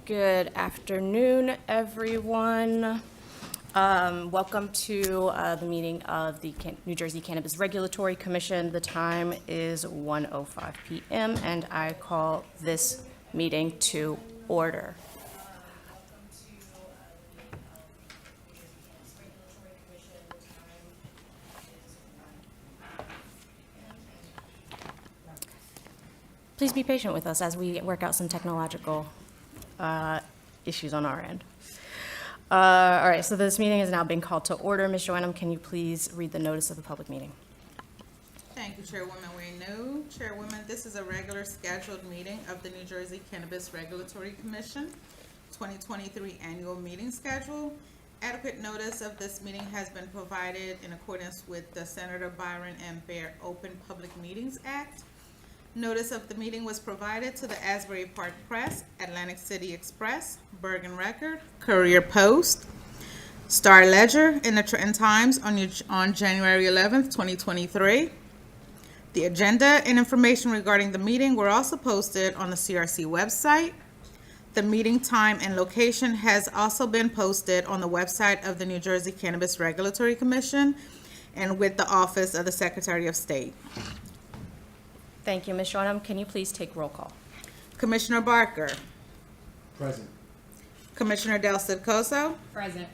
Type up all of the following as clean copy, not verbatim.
Good afternoon, everyone. Welcome to the meeting of the New Jersey Cannabis Regulatory Commission. The time is 1:05 p.m. and I call this meeting to order. Please be patient with us as we work out some technological issues on our end. All right, so this meeting has now been called to order. Ms. Joanna, can you please read the notice of the public meeting? Thank you, Chairwoman Wayne. Chairwoman, this is a regular scheduled meeting of the New Jersey Cannabis Regulatory Commission, 2023 annual meeting schedule. Adequate notice of this meeting has been provided in accordance with the Senator Byron and Bear Open Public Meetings Act. Notice of the meeting was provided to the Asbury Park Press, Atlantic City Express, Bergen Record, Courier Post, Star Ledger, and the Trenton Times on January 11th, 2023. The agenda and information regarding the meeting were also posted on the CRC website. The meeting time and location has also been posted on the website of the New Jersey Cannabis Regulatory Commission and with the Office of the Secretary of State. Thank you, Ms. Joanna. Can you please take roll call? Commissioner Barker. Present. Commissioner Del Cid-Coso. Present.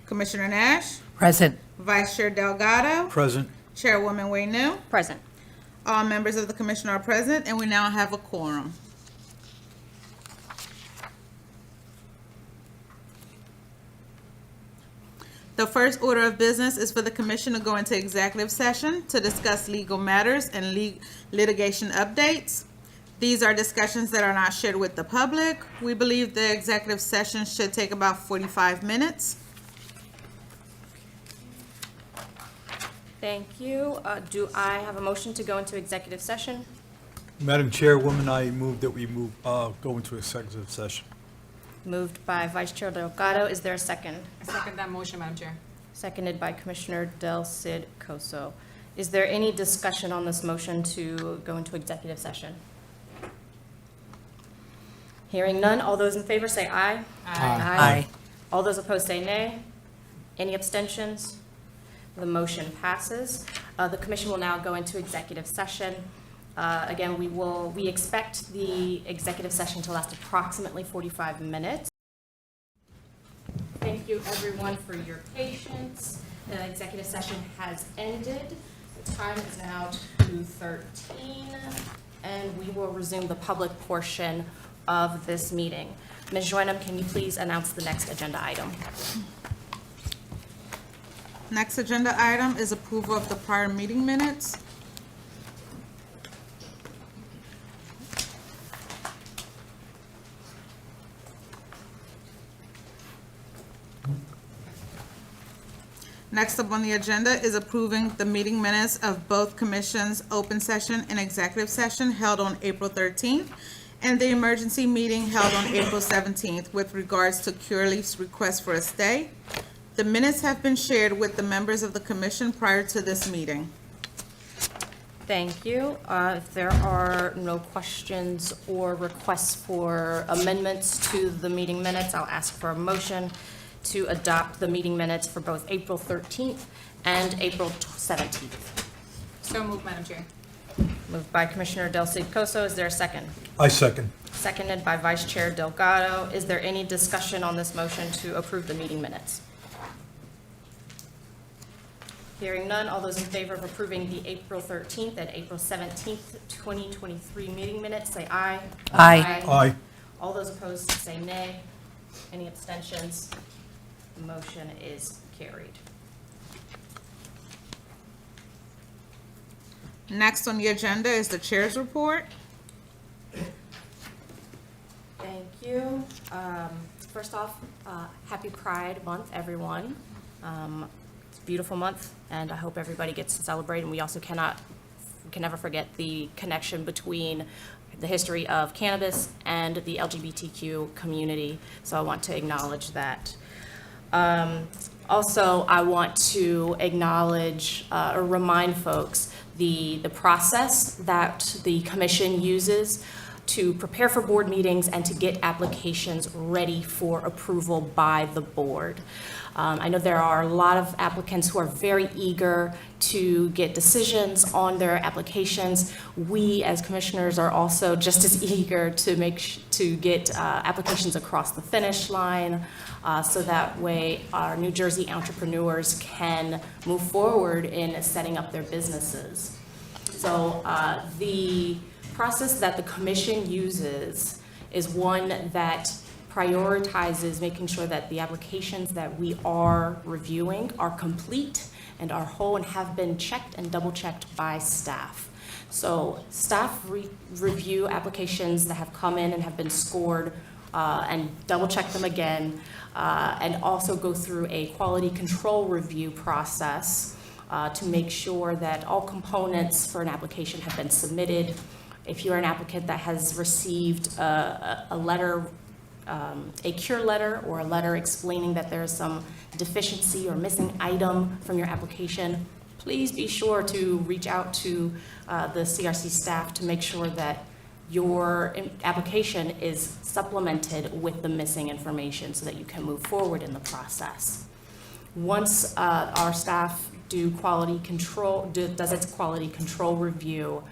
Commissioner Nash. Present. Vice Chair Delgado. Present. Chairwoman Wayne. Present. All members of the commission are present, and we now have a quorum. The first order of business is for the commission to go into executive session to discuss legal matters and litigation updates. These are discussions that are not shared with the public. We believe the executive session should take about 45 minutes. Thank you. Do I have a motion to go into executive session? Madam Chairwoman, I move that we go into executive session. Moved by Vice Chair Delgado. Is there a second? I second that motion, Madam Chair. Seconded by Commissioner Del Cid-Coso. Is there any discussion on this motion to go into executive session? Hearing none, all those in favor say aye. Aye. All those opposed say nay. Any abstentions? The motion passes. The commission will now go into executive session. Again, we expect the executive session to last approximately 45 minutes. Thank you, everyone, for your patience. The executive session has ended. The time is now 2:13, and we will resume the public portion of this meeting. Ms. Joanna, can you please announce the next agenda item? Next agenda item is approval of the prior meeting minutes. Next up on the agenda is approving the meeting minutes of both commissions' open session and executive session held on April 13th and the emergency meeting held on April 17th with regards to Curaleaf's request for a stay. The minutes have been shared with the members of the commission prior to this meeting. Thank you. If there are no questions or requests for amendments to the meeting minutes, I'll ask for a motion to adopt the meeting minutes for both April 13th and April 17th. So moved, Madam Chair. Moved by Commissioner Del Cid-Coso. Is there a second? I second. Seconded by Vice Chair Delgado. Is there any discussion on this motion to approve the meeting minutes? Hearing none, all those in favor of approving the April 13th and April 17th, 2023 meeting minutes, say aye. Aye. Aye. All those opposed say nay. Any abstentions? The motion is carried. Next on the agenda is the chair's report. Thank you. First off, happy Pride Month, everyone. It's a beautiful month, and I hope everybody gets to celebrate. And we also can never forget the connection between the history of cannabis and the LGBTQ community. So I want to acknowledge that. Also, I want to acknowledge or remind folks the process that the commission uses to prepare for board meetings and to get applications ready for approval by the board. I know there are a lot of applicants who are very eager to get decisions on their applications. We, as commissioners, are also just as eager to get applications across the finish line, so that way our New Jersey entrepreneurs can move forward in setting up their businesses. So the process that the commission uses is one that prioritizes making sure that the applications that we are reviewing are complete and are whole and have been checked and double-checked by staff. So staff review applications that have come in and have been scored and double-check them again, and also go through a quality control review process to make sure that all components for an application have been submitted. If you're an applicant that has received a letter, a cure letter or a letter explaining that there is some deficiency or missing item from your application, please be sure to reach out to the CRC staff to make sure that your application is supplemented with the missing information so that you can move forward in the process. Once our staff does its quality control review,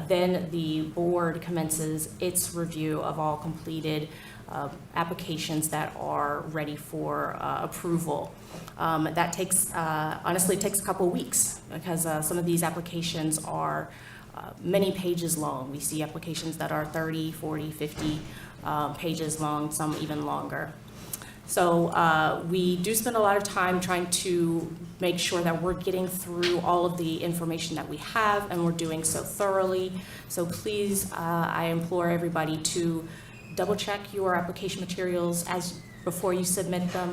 then the board commences its review of all completed applications that are ready for approval. That takes, honestly, it takes a couple weeks because some of these applications are many pages long. We see applications that are 30, 40, 50 pages long, some even longer. So we do spend a lot of time trying to make sure that we're getting through all of the information that we have, and we're doing so thoroughly. So please, I implore everybody to double check your application materials before you submit them,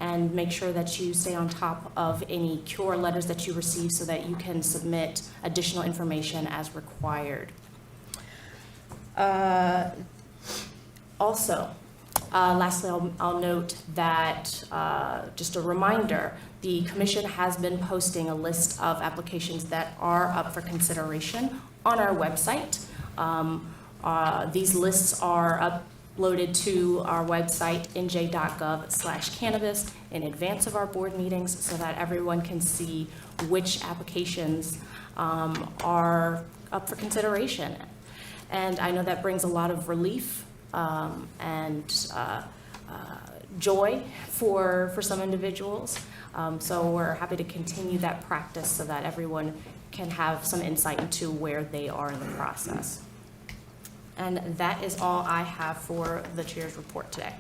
and make sure that you stay on top of any cure letters that you receive so that you can submit additional information as required. Lastly, I'll note that, just a reminder, the commission has been posting a list of applications that are up for consideration on our website. These lists are uploaded to our website, nj.gov/cannabis, in advance of our board meetings so that everyone can see which applications are up for consideration. And I know that brings a lot of relief and joy for some individuals. So we're happy to continue that practice so that everyone can have some insight into where they are in the process. And that is all I have for the chair's report today.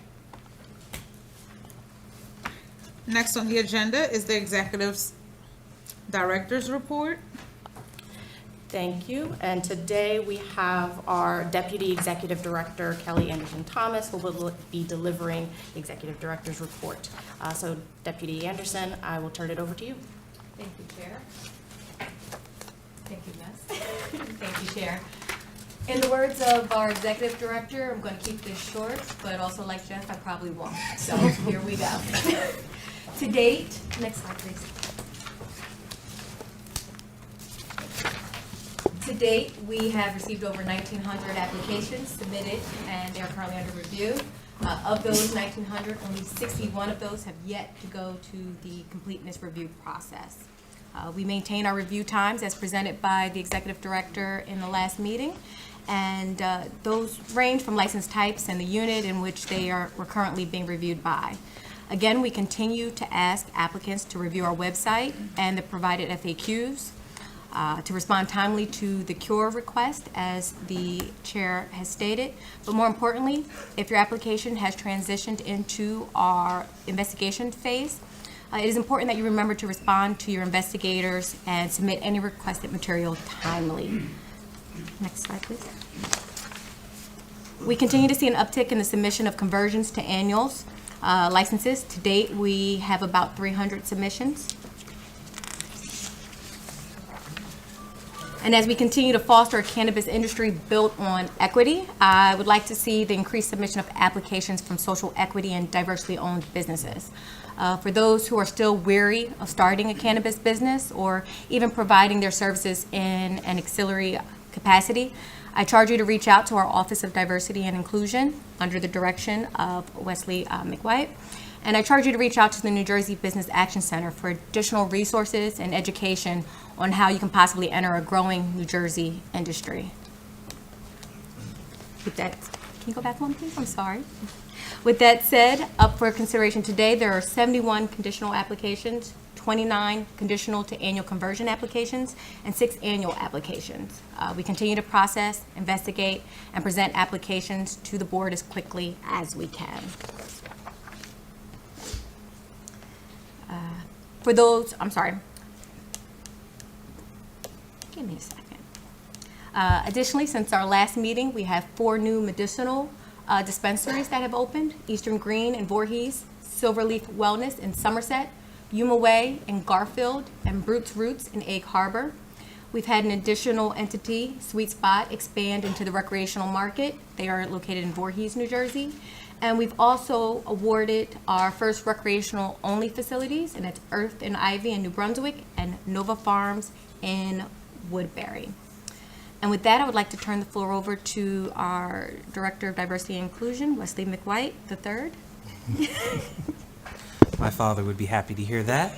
Next on the agenda is the executive director's report. Thank you. And today we have our Deputy Executive Director, Kelly Anderson Thomas, who will be delivering the Executive Director's report. So Deputy Anderson, I will turn it over to you. Thank you, Chair. Thank you, Miss. Thank you, Chair. In the words of our Executive Director, I'm going to keep this short, but also like Jeff, I probably won't. So here we go. To date, next slide, please. To date, we have received over 1,900 applications submitted, and they are currently under review. Of those 1,900, only 61 of those have yet to go to the completeness review process. We maintain our review times as presented by the Executive Director in the last meeting, and those range from license types and the unit in which we're currently being reviewed by. Again, we continue to ask applicants to review our website and the provided FAQs, to respond timely to the cure request, as the chair has stated. But more importantly, if your application has transitioned into our investigation phase, it is important that you remember to respond to your investigators and submit any requested material timely. Next slide, please. We continue to see an uptick in the submission of conversions to annuals licenses. To date, we have about 300 submissions. And as we continue to foster a cannabis industry built on equity, I would like to see the increased submission of applications from social equity and diversity-owned businesses. For those who are still weary of starting a cannabis business or even providing their services in an auxiliary capacity. I charge you to reach out to our Office of Diversity and Inclusion under the direction of Wesley McWhite. And I charge you to reach out to the New Jersey Business Action Center for additional resources and education on how you can possibly enter a growing New Jersey industry. With that, can you go back one, please? I'm sorry. With that said, up for consideration today, there are 71 conditional applications, 29 conditional to annual conversion applications, and 6 annual applications. We continue to process, investigate, and present applications to the board as quickly as we can. For those, I'm sorry. Give me a second. Additionally, since our last meeting, we have 4 new medicinal dispensaries that have opened: Eastern Green in Voorhees, Silverleaf Wellness in Somerset, Yuma Way in Garfield, and Brutes Roots in Egg Harbor. We've had an additional entity, Sweet Spot, expand into the recreational market. They are located in Voorhees, New Jersey. And we've also awarded our first recreational only facilities, and it's Earth and Ivy in New Brunswick and Nova Farms in Woodbury. And with that, I would like to turn the floor over to our Director of Diversity and Inclusion, Wesley McWhite III. My father would be happy to hear that.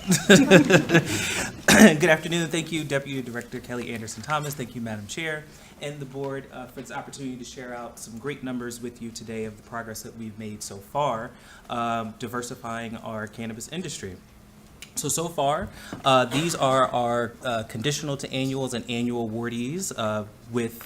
Good afternoon. Thank you, Deputy Director Kelly Anderson Thomas. Thank you, Madam Chair, and the board for this opportunity to share out some great numbers with you today of the progress that we've made so far, diversifying our cannabis industry. So far, these are our conditional to annuals and annual awardees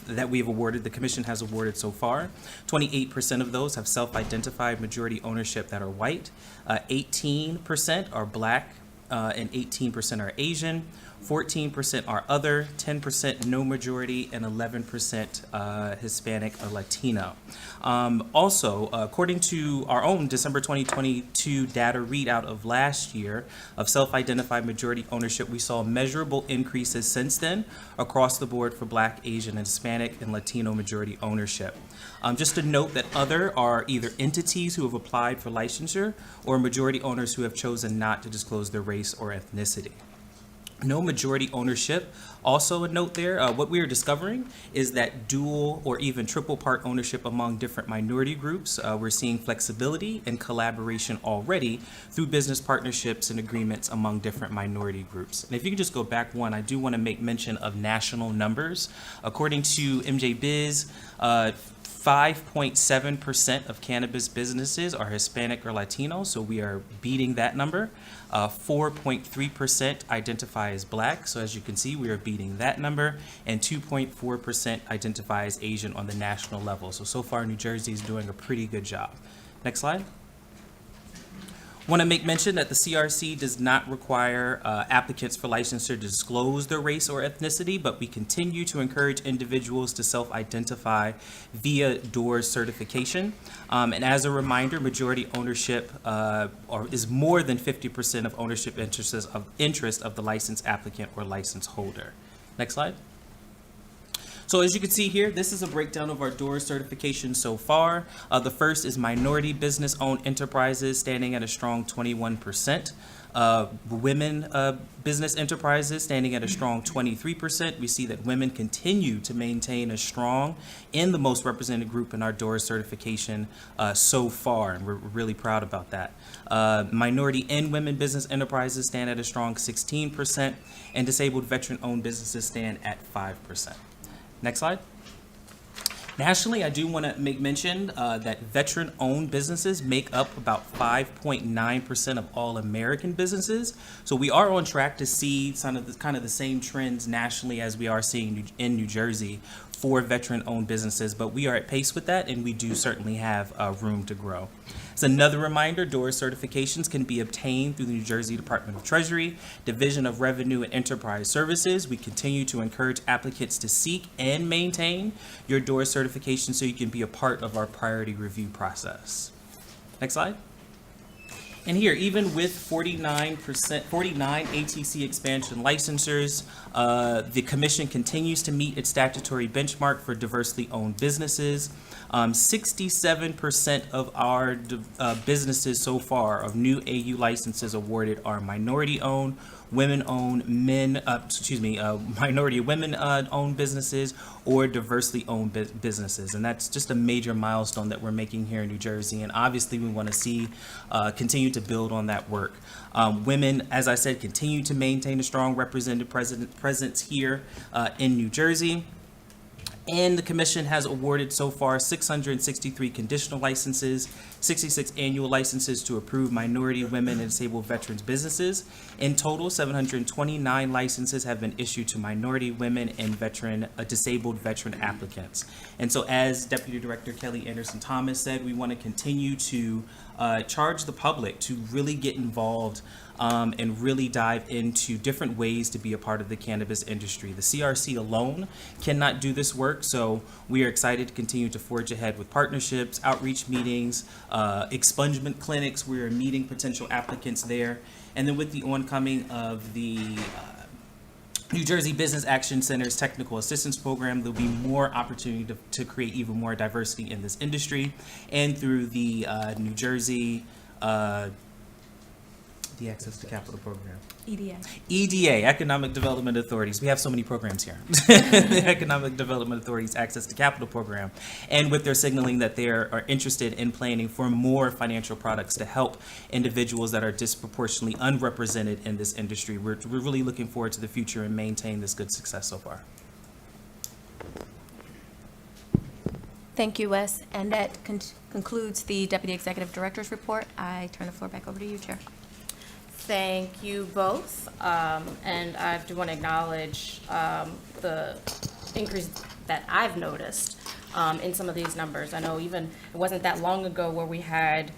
that we have awarded, the commission has awarded so far. 28% of those have self-identified majority ownership that are white, 18% are black, and 18% are Asian, 14% are other, 10% no majority, and 11% Hispanic or Latino. Also, according to our own December 2022 data readout of last year of self-identified majority ownership, we saw measurable increases since then across the board for Black, Asian, and Hispanic and Latino majority ownership. Just to note that other are either entities who have applied for licensure or majority owners who have chosen not to disclose their race or ethnicity. No majority ownership. Also a note there, what we are discovering is that dual or even triple part ownership among different minority groups. We're seeing flexibility and collaboration already through business partnerships and agreements among different minority groups. And if you can just go back one, I do want to make mention of national numbers. According to MJ Biz, 5.7% of cannabis businesses are Hispanic or Latino, so we are beating that number. 4.3% identify as Black, so as you can see, we are beating that number, and 2.4% identify as Asian on the national level. So far, New Jersey is doing a pretty good job. Next slide. Want to make mention that the CRC does not require applicants for licensure to disclose their race or ethnicity, but we continue to encourage individuals to self-identify via DOORS certification. And as a reminder, majority ownership is more than 50% of ownership interest of the licensed applicant or license holder. Next slide. So as you can see here, this is a breakdown of our DOORS certification so far. The first is minority business-owned enterprises, standing at a strong 21%. Women business enterprises standing at a strong 23%. We see that women continue to maintain a strong and the most represented group in our DOORS certification so far, and we're really proud about that. Minority and women business enterprises stand at a strong 16%, and disabled veteran-owned businesses stand at 5%. Next slide. Nationally, I do want to make mention that veteran-owned businesses make up about 5.9% of all American businesses. So we are on track to see kind of the same trends nationally as we are seeing in New Jersey for veteran-owned businesses, but we are at pace with that, and we do certainly have room to grow. As another reminder, DOORS certifications can be obtained through the New Jersey Department of Treasury, Division of Revenue and Enterprise Services. We continue to encourage applicants to seek and maintain your DOORS certification so you can be a part of our priority review process. Next slide. And here, even with 49 ATC expansion licensures, the commission continues to meet its statutory benchmark for diversely owned businesses. 67% of our businesses so far of new AU licenses awarded are minority owned. minority women-owned businesses or diversely owned businesses. And that's just a major milestone that we're making here in New Jersey. And obviously, we want to see continue to build on that work. Women, as I said, continue to maintain a strong represented presence here in New Jersey. And the commission has awarded so far 663 conditional licenses, 66 annual licenses to approve minority, women, and disabled veterans businesses. In total, 729 licenses have been issued to minority, women, and disabled veteran applicants. And so, as Deputy Director Kelly Anderson Thomas said, we want to continue to charge the public to really get involved and really dive into different ways to be a part of the cannabis industry. The CRC alone cannot do this work, so we are excited to continue to forge ahead with partnerships, outreach meetings, expungement clinics. We are meeting potential applicants there. And then with the oncoming of the New Jersey Business Action Center's Technical Assistance Program, there'll be more opportunity to create even more diversity in this industry. And through the New Jersey the Access to Capital Program. EDA, Economic Development Authorities. We have so many programs here. The Economic Development Authorities Access to Capital Program. And with their signaling that they are interested in planning for more financial products to help individuals that are disproportionately unrepresented in this industry. We're really looking forward to the future and maintain this good success so far. Thank you, Wes. And that concludes the Deputy Executive Director's report. I turn the floor back over to you, Chair. Thank you both, and I do want to acknowledge the increase that I've noticed in some of these numbers. I know even it wasn't that long ago where we had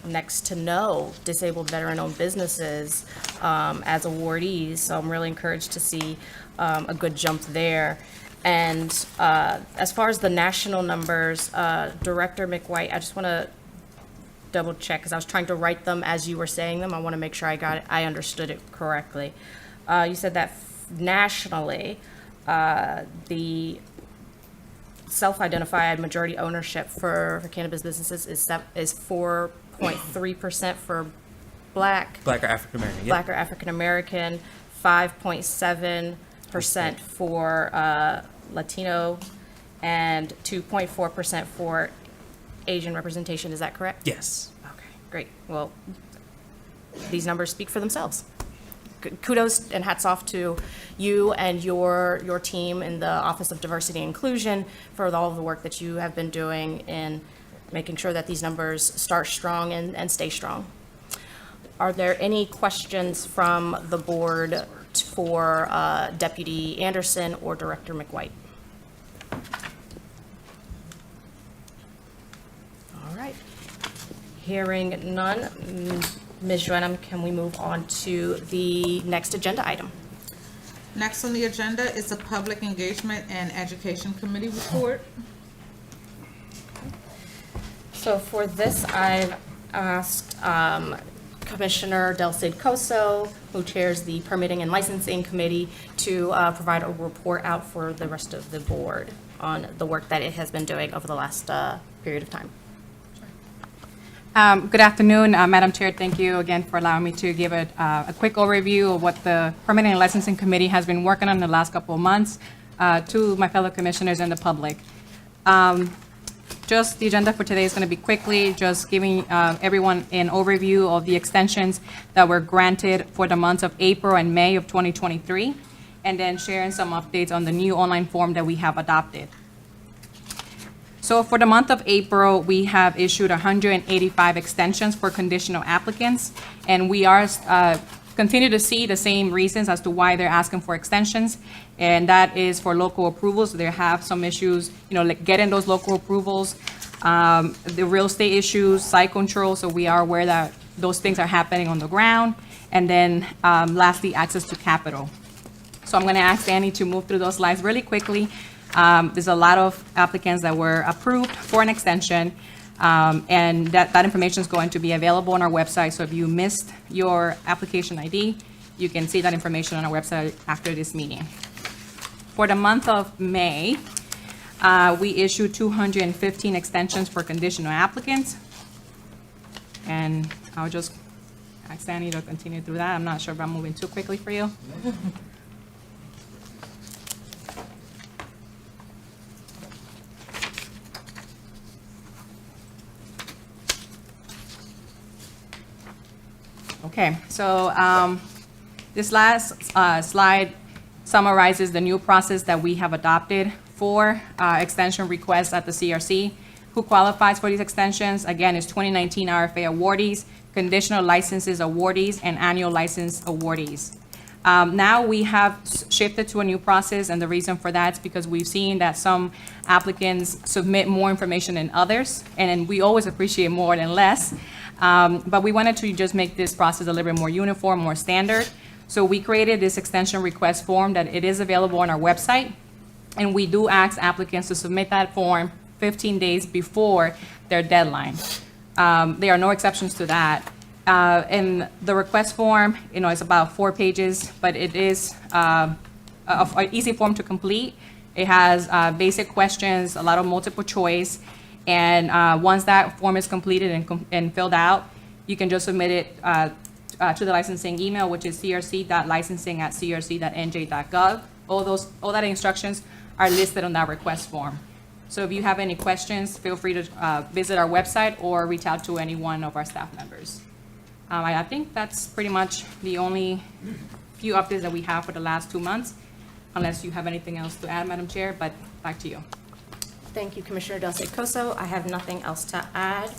next to no disabled veteran-owned businesses as awardees, so I'm really encouraged to see a good jump there. And as far as the national numbers, Director McWhite, I just want to double check because I was trying to write them as you were saying them. I want to make sure I understood it correctly. You said that nationally, the self-identified majority ownership for cannabis businesses is 4.3% for Black or African American. Black or African American, 5.7% for Latino, and 2.4% for Asian representation. Is that correct? Yes. Okay, great. Well, these numbers speak for themselves. Kudos and hats off to you and your team in the Office of Diversity and Inclusion for all of the work that you have been doing in making sure that these numbers start strong and stay strong. Are there any questions from the board for Deputy Anderson or Director McWhite? All right. Hearing none, Ms. Joanna, can we move on to the next agenda item? Next on the agenda is the Public Engagement and Education Committee report. So for this, I've asked Commissioner Del Cid Coso, who chairs the Permitting and Licensing Committee, to provide a report out for the rest of the board on the work that it has been doing over the last period of time. Good afternoon, Madam Chair. Thank you again for allowing me to give a quick overview of what the Permitting and Licensing Committee has been working on in the last couple of months to my fellow commissioners and the public. Just the agenda for today is going to be quickly just giving everyone an overview of the extensions that were granted for the months of April and May of 2023, and then sharing some updates on the new online form that we have adopted. So for the month of April, we have issued 185 extensions for conditional applicants, and we are continue to see the same reasons as to why they're asking for extensions, and that is for local approvals. They have some issues, like getting those local approvals, the real estate issues, site control, so we are aware that those things are happening on the ground, and then lastly, access to capital. So I'm going to ask Danny to move through those slides really quickly. There's a lot of applicants that were approved for an extension, and that information is going to be available on our website. So if you missed your application ID, you can see that information on our website after this meeting. For the month of May, we issued 215 extensions for conditional applicants. And I'll just Sandy to continue through that. I'm not sure if I'm moving too quickly for you. Okay, so this last slide summarizes the new process that we have adopted for extension requests at the CRC. Who qualifies for these extensions? Again, it's 2019 RFA awardees, conditional licenses awardees, and annual license awardees. Now we have shifted to a new process, and the reason for that is because we've seen that some applicants submit more information than others, and we always appreciate more than less. But we wanted to just make this process a little bit more uniform, more standard. So we created this extension request form that it is available on our website. And we do ask applicants to submit that form 15 days before their deadline. There are no exceptions to that. And the request form, it's about 4 pages, but it is an easy form to complete. It has basic questions, a lot of multiple choice. And once that form is completed and filled out, you can just submit it to the licensing email, which is crc.licensing@crc.nj.gov. All that instructions are listed on that request form. So if you have any questions, feel free to visit our website or reach out to any one of our staff members. I think that's pretty much the only few updates that we have for the last 2 months, unless you have anything else to add, Madam Chair, but back to you. Thank you, Commissioner Del Secoso. I have nothing else to add.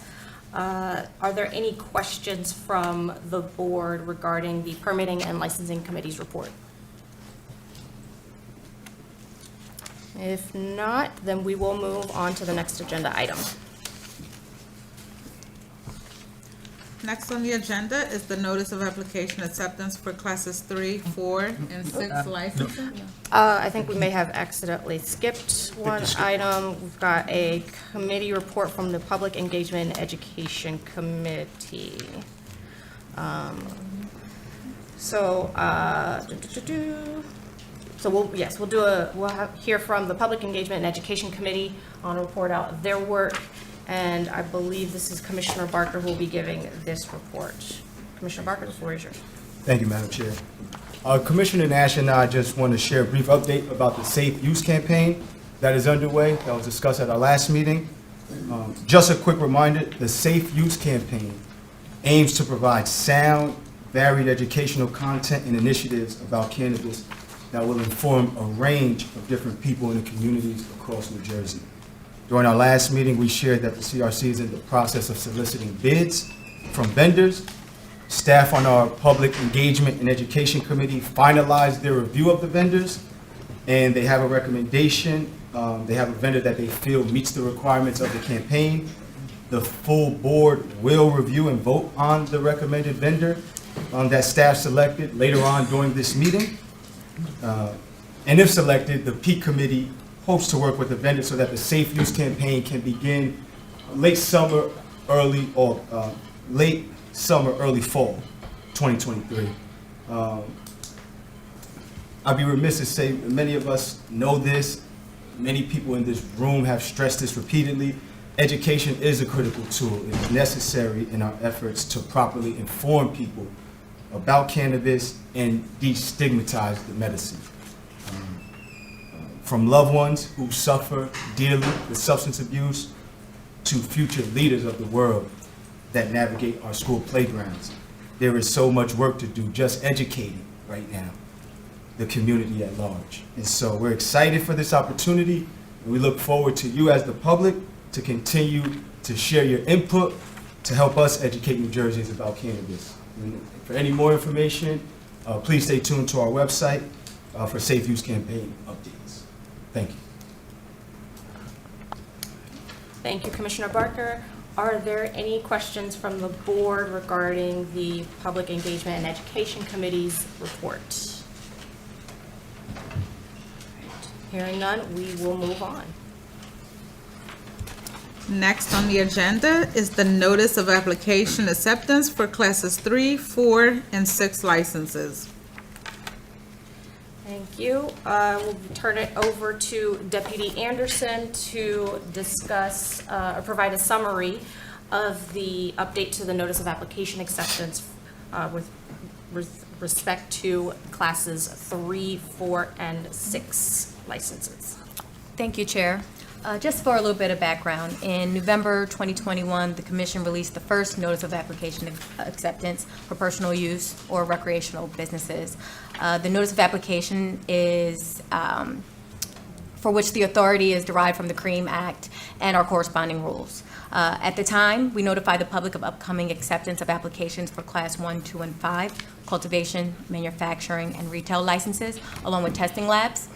Are there any questions from the board regarding the Permitting and Licensing Committee's report? If not, then we will move on to the next agenda item. Next on the agenda is the notice of application acceptance for classes 3, 4, and 6 licensing. I think we may have accidentally skipped one item. We've got a committee report from the Public Engagement and Education Committee. We'll hear from the Public Engagement and Education Committee on a report out of their work. And I believe this is Commissioner Barker who will be giving this report. Commissioner Barker, the floor is yours. Thank you, Madam Chair. Commissioner Nash and I just want to share a brief update about the Safe Use campaign that is underway, that was discussed at our last meeting. Just a quick reminder, the Safe Use campaign aims to provide sound, varied educational content and initiatives about cannabis that will inform a range of different people in the communities across New Jersey. During our last meeting, we shared that the CRC is in the process of soliciting bids from vendors. Staff on our Public Engagement and Education Committee finalized their review of the vendors, and they have a recommendation. They have a vendor that they feel meets the requirements of the campaign. The full board will review and vote on the recommended vendor that staff selected later on during this meeting. And if selected, the Peak Committee hopes to work with the vendor so that the Safe Use campaign can begin late summer, early fall 2023. I'd be remiss to say many of us know this. Many people in this room have stressed this repeatedly. Education is a critical tool. It is necessary in our efforts to properly inform people about cannabis and destigmatize the medicine. From loved ones who suffer dearly with substance abuse to future leaders of the world that navigate our school playgrounds. There is so much work to do just educating right now the community at large. And so we're excited for this opportunity, and we look forward to you as the public to continue to share your input to help us educate New Jerseyans about cannabis. And for any more information, please stay tuned to our website for Safe Use campaign updates. Thank you. Thank you, Commissioner Barker. Are there any questions from the board regarding the Public Engagement and Education Committee's report? Hearing none, we will move on. Next on the agenda is the notice of application acceptance for classes 3, 4, and 6 licenses. Thank you. We'll turn it over to Deputy Anderson to discuss or provide a summary of the update to the notice of application acceptance with respect to classes 3, 4, and 6 licenses. Thank you, Chair. Just for a little bit of background, in November 2021, the Commission released the first notice of application acceptance for personal use or recreational businesses. The notice of application is for which the authority is derived from the CREAM Act and our corresponding rules. At the time, we notified the public of upcoming acceptance of applications for Class 1, 2, and 5, cultivation, manufacturing, and retail licenses, along with testing labs.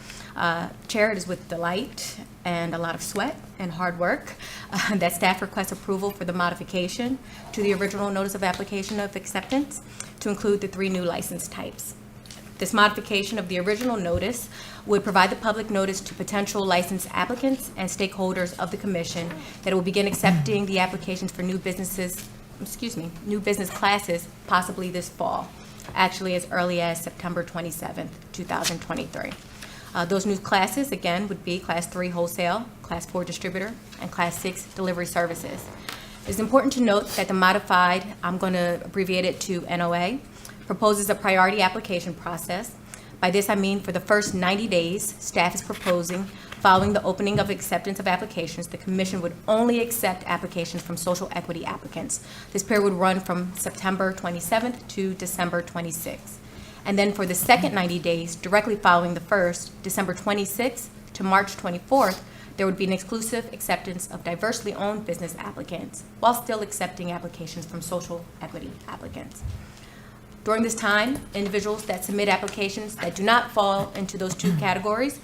Chair, it is with delight and a lot of sweat and hard work that staff requests approval for the modification to the original notice of application of acceptance to include the 3 new license types. This modification of the original notice would provide the public notice to potential license applicants and stakeholders of the commission that it will begin accepting the applications for new business classes possibly this fall, actually as early as September 27th, 2023. Those new classes, again, would be Class 3 wholesale, Class 4 distributor, and Class 6 delivery services. It's important to note that the modified, I'm going to abbreviate it to NOA, proposes a priority application process. By this I mean for the first 90 days, staff is proposing, following the opening of acceptance of applications, the Commission would only accept applications from social equity applicants. This period would run from September 27th to December 26th. And then for the second 90 days, directly following the first, December 26th to March 24th, there would be an exclusive acceptance of diversely owned business applicants, while still accepting applications from social equity applicants. During this time, individuals that submit applications that do not fall into those 2 categories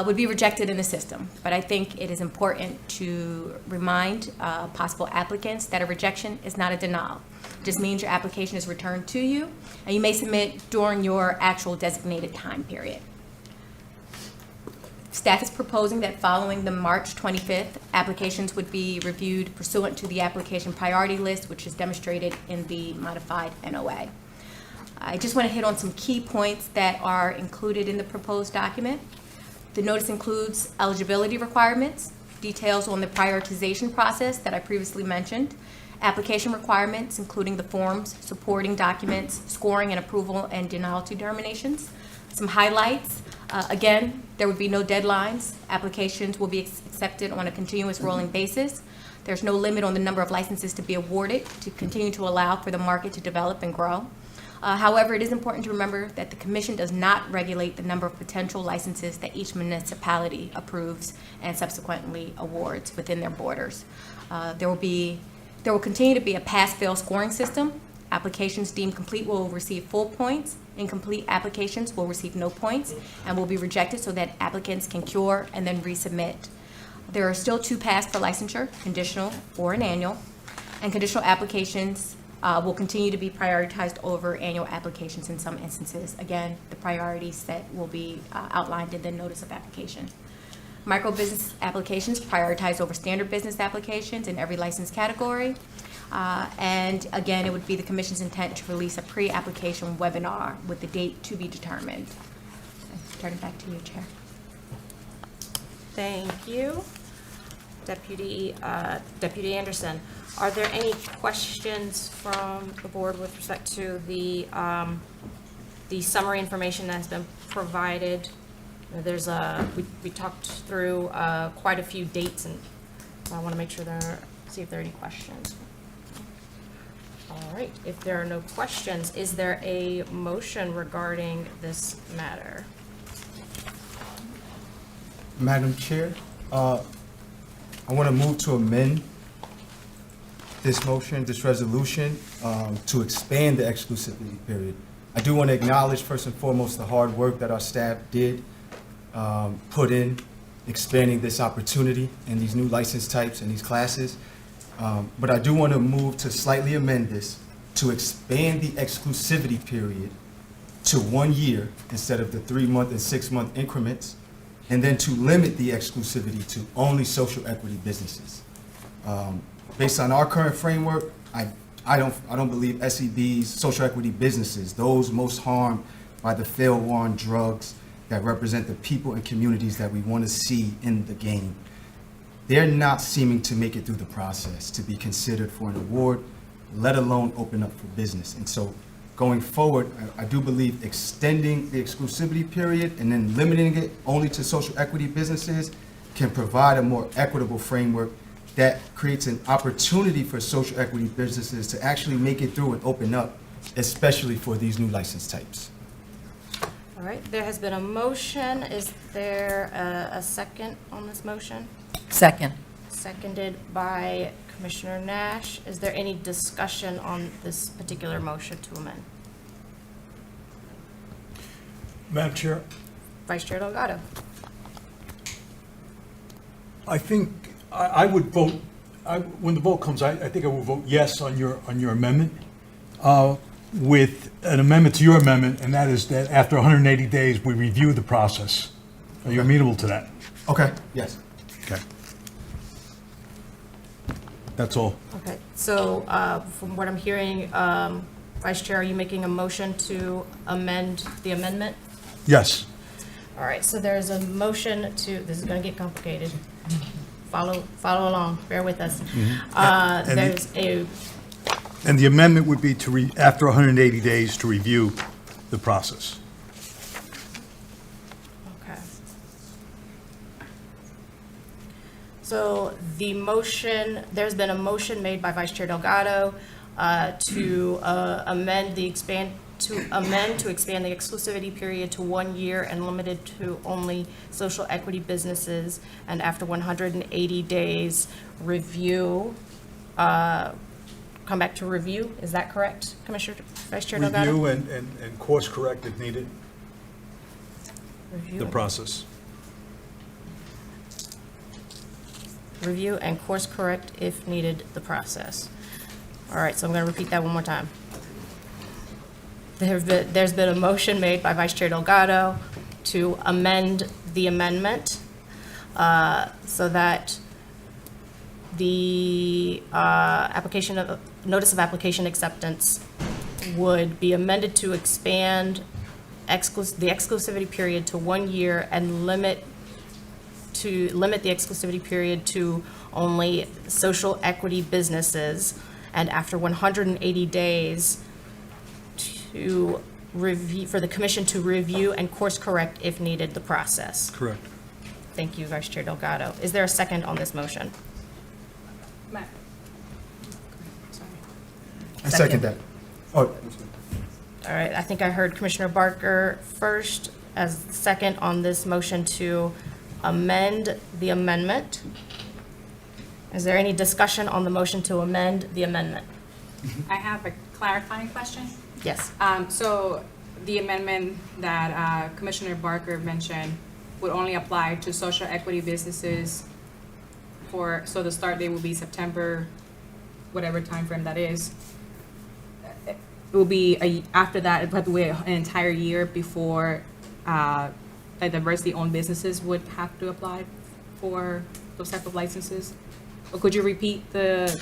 would be rejected in the system. But I think it is important to remind possible applicants that a rejection is not a denial. It just means your application is returned to you, and you may submit during your actual designated time period. Staff is proposing that following the March 25th, applications would be reviewed pursuant to the application priority list, which is demonstrated in the modified NOA. I just want to hit on some key points that are included in the proposed document. The notice includes eligibility requirements, details on the prioritization process that I previously mentioned, application requirements, including the forms, supporting documents, scoring and approval and denial determinations, some highlights. Again, there would be no deadlines. Applications will be accepted on a continuous rolling basis. There's no limit on the number of licenses to be awarded to continue to allow for the market to develop and grow. However, it is important to remember that the Commission does not regulate the number of potential licenses that each municipality approves and subsequently awards within their borders. There will continue to be a pass-fail scoring system. Applications deemed complete will receive full points. Incomplete applications will receive no points and will be rejected so that applicants can cure and then resubmit. There are still 2 paths for licensure, conditional or an annual, and conditional applications will continue to be prioritized over annual applications in some instances. Again, the priority set will be outlined in the notice of application. Micro business applications prioritized over standard business applications in every license category. And again, it would be the Commission's intent to release a pre-application webinar with the date to be determined. Turn it back to you, Chair. Thank you. Deputy Anderson, are there any questions from the board with respect to the summary information that has been provided? There's we talked through quite a few dates, and I want to make sure see if there are any questions. All right, if there are no questions, is there a motion regarding this matter? Madam Chair, I want to move to amend this motion, this resolution, to expand the exclusivity period. I do want to acknowledge, first and foremost, the hard work that our staff did put in expanding this opportunity and these new license types and these classes. But I do want to move to slightly amend this to expand the exclusivity period to 1 year instead of the 3-month and 6-month increments, and then to limit the exclusivity to only social equity businesses. Based on our current framework, I don't believe SEB's social equity businesses, those most harmed by the fail-on drugs that represent the people and communities that we want to see in the game, they're not seeming to make it through the process to be considered for an award, let alone open up for business. And so going forward, I do believe extending the exclusivity period and then limiting it only to social equity businesses can provide a more equitable framework that creates an opportunity for social equity businesses to actually make it through and open up, especially for these new license types. All right, there has been a motion. Is there a second on this motion? Second. Seconded by Commissioner Nash. Is there any discussion on this particular motion to amend? Madam Chair, Vice Chair Delgado. I think I would vote, when the vote comes, I think I will vote yes on your amendment, with an amendment to your amendment, and that is that after 180 days, we review the process. Are you amenable to that? Okay, yes. Okay. That's all. Okay, so from what I'm hearing, Vice Chair, are you making a motion to amend the amendment? Yes. All right, so there's a motion to, this is going to get complicated. Follow along, bear with us. And the- There's a, And the amendment would be to, after 180 days, to review the process. okay. So the motion, there's been a motion made by Vice Chair Delgado to amend to expand the exclusivity period to 1 year and limited to only social equity businesses, and after 180 days, review, come back to review. Is that correct, Commissioner, Vice Chair Delgado? Review and course correct if needed, Review the and- process. Review and course correct if needed the process. All right, so I'm going to repeat that one more time. There's been a motion made by Vice Chair Delgado to amend the amendment so that the application of, notice of application acceptance would be amended to expand the exclusivity period to 1 year and limit the exclusivity period to only social equity businesses, and after 180 days to review, for the commission to review and course correct if needed the process. Correct. Thank you, Vice Chair Delgado. Is there a second on this motion? I second that. Oh, All right, I think I heard Commissioner Barker first as second on this motion to amend the amendment. Is there any discussion on the motion to amend the amendment? I have a clarifying question. Yes. So the amendment that Commissioner Barker mentioned would only apply to social equity businesses so the start date will be September, whatever timeframe that is. It will be, after that, it would have to wait an entire year before diversity-owned businesses would have to apply for those type of licenses. Or could you repeat the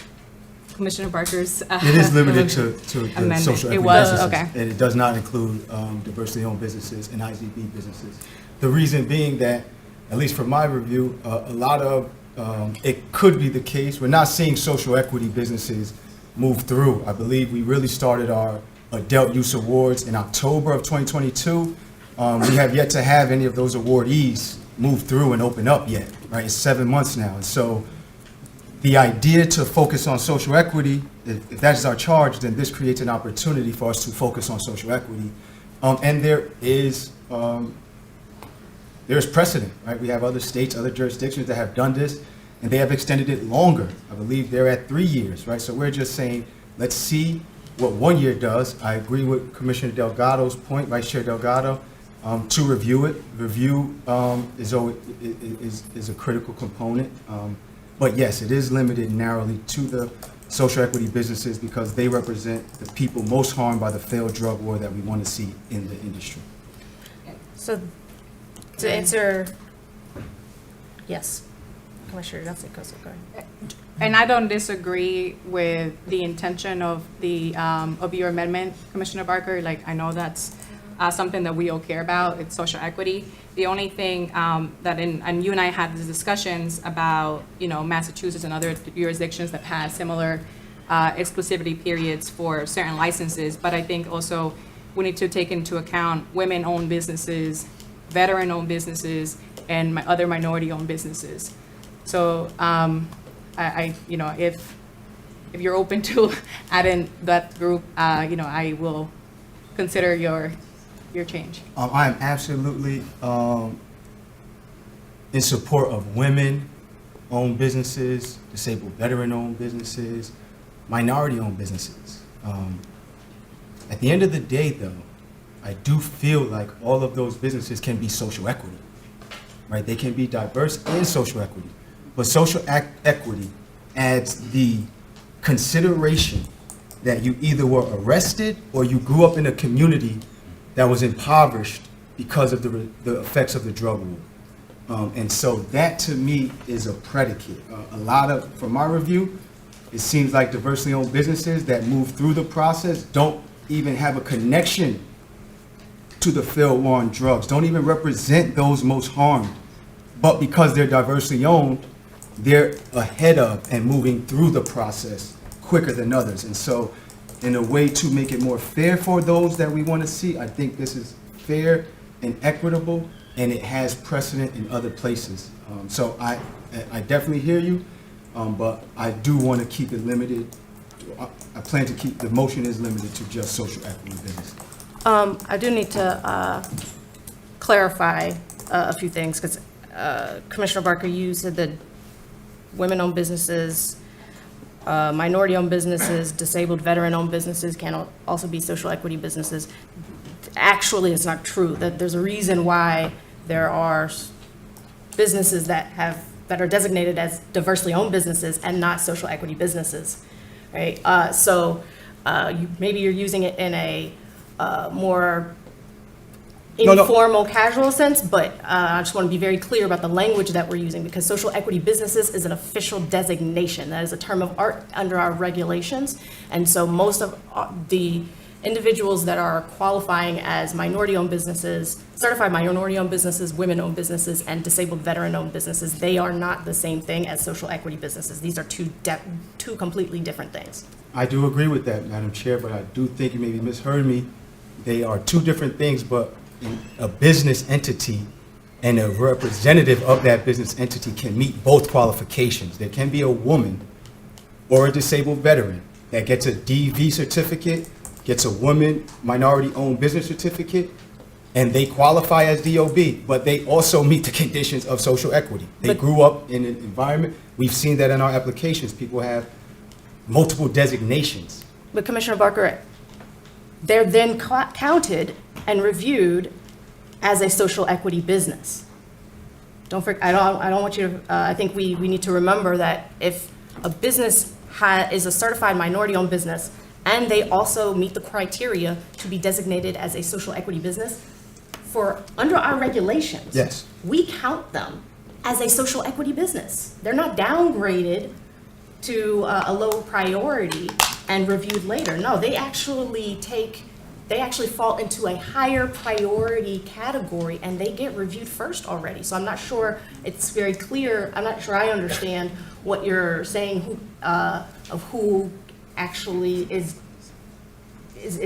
Commissioner Barker's? it is limited to the amendment. social It equity was, businesses. okay. And it does not include diversity-owned businesses and IZB businesses. The reason being that, at least from my review, a lot of, it could be the case, we're not seeing social equity businesses move through. I believe we really started our adult use awards in October of 2022. We have yet to have any of those awardees move through and open up yet, right? It's 7 months now. And so the idea to focus on social equity, if that is our charge, then this creates an opportunity for us to focus on social equity. And there's precedent, right? We have other states, other jurisdictions that have done this, and they have extended it longer. I believe they're at 3 years, right? So we're just saying, let's see what 1 year does. I agree with Commissioner Delgado's point, Vice Chair Delgado, to review it. Review is a critical component. But yes, it is limited narrowly to the social equity businesses because they represent the people most harmed by the failed drug war that we want to see in the industry. So to answer, yes. Commissioner Duffy, go ahead. And I don't disagree with the intention of of your amendment, Commissioner Barker. Like, I know that's something that we all care about, it's social equity. The only thing and you and I had these discussions about, Massachusetts and other jurisdictions that had similar exclusivity periods for certain licenses, but I think also we need to take into account women-owned businesses, veteran-owned businesses, and other minority-owned businesses. So, you know, if you're open to adding that group, you know, I will consider your change. I am absolutely in support of women-owned businesses, disabled veteran-owned businesses, minority-owned businesses. At the end of the day, though, I do feel like all of those businesses can be social equity, right? They can be diverse and social equity. But social equity adds the consideration that you either were arrested or you grew up in a community that was impoverished because of the effects of the drug war. And so that to me is a predicate. From my review, it seems like diversity owned businesses that move through the process don't even have a connection to the field war on drugs, don't even represent those most harmed. But because they're diversity owned, they're ahead of and moving through the process quicker than others. And so in a way to make it more fair for those that we want to see, I think this is fair and equitable, and it has precedent in other places. So I definitely hear you, but I do want to keep it limited. I plan to keep, the motion is limited to just social equity business. I do need to clarify a few things, because Commissioner Barker, you said that women-owned businesses, minority-owned businesses, disabled veteran-owned businesses can also be social equity businesses. Actually, it's not true. That there's a reason why there are businesses that are designated as diversely owned businesses and not social equity businesses, right? Maybe you're using it in a more informal, casual sense, but I just want to be very clear about the language that we're using, because social equity businesses is an official designation. That is a term of art under our regulations. And so most of the individuals that are qualifying as minority-owned businesses, certified minority-owned businesses, women-owned businesses, and disabled veteran-owned businesses, they are not the same thing as social equity businesses. These are two completely different things. I do agree with that, Madam Chair, but I do think you maybe misheard me. They are two different things, but a business entity and a representative of that business entity can meet both qualifications. There can be a woman or a disabled veteran that gets a DV certificate, gets a woman minority-owned business certificate, and they qualify as DOB, but they also meet the conditions of social equity. They grew up in an environment, we've seen that in our applications, people have multiple designations. But Commissioner Barker, they're then counted and reviewed as a social equity business. I don't want you to, I think we need to remember that if a business is a certified minority-owned business and they also meet the criteria to be designated as a social equity business, under our regulations, Yes. we count them as a social equity business. They're not downgraded to a low priority and reviewed later. No, they actually fall into a higher priority category and they get reviewed first already. So I'm not sure it's very clear. I'm not sure I understand what you're saying of who actually is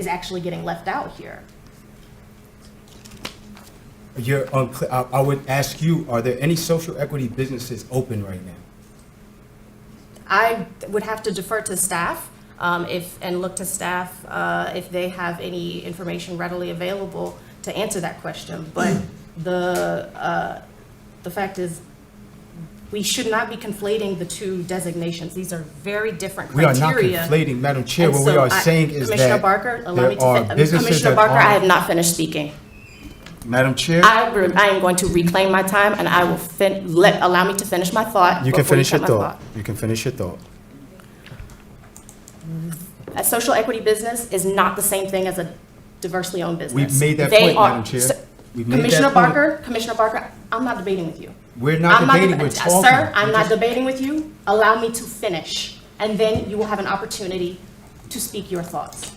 actually getting left out here. You're unclear. I would ask you, are there any social equity businesses open right now? I would have to defer to staff and look to staff if they have any information readily available to answer that question. But the fact is, we should not be conflating the two designations. These are very different We are criteria. not conflating, Madam Chair. And What we so are saying is that Commissioner Barker, allow me there are to businesses Commissioner that Barker, I are- have not finished speaking. Madam Chair, I am going to reclaim my time, and I will allow me to finish my thought. you can before finish your cut my thought. You can finish your thought. A social equity business is not the same thing as a diversely owned business. We've made that They point, are- Madam Chair. Sir, We've made that Commissioner Barker, I'm not debating with you. We're not debating, we're talking. Sir, I'm We're not just- debating with you. Allow me to finish, and then you will have an opportunity to speak your thoughts.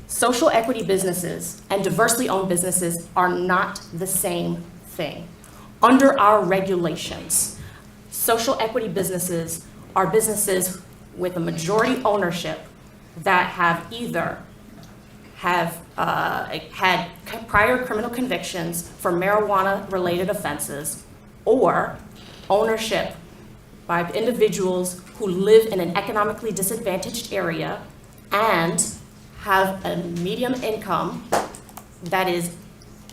Social equity businesses and diversely owned businesses are not the same thing. Under our regulations, Social equity businesses are businesses with a majority ownership that have either had prior criminal convictions for marijuana-related offenses, or ownership by individuals who live in an economically disadvantaged area and have a medium income that is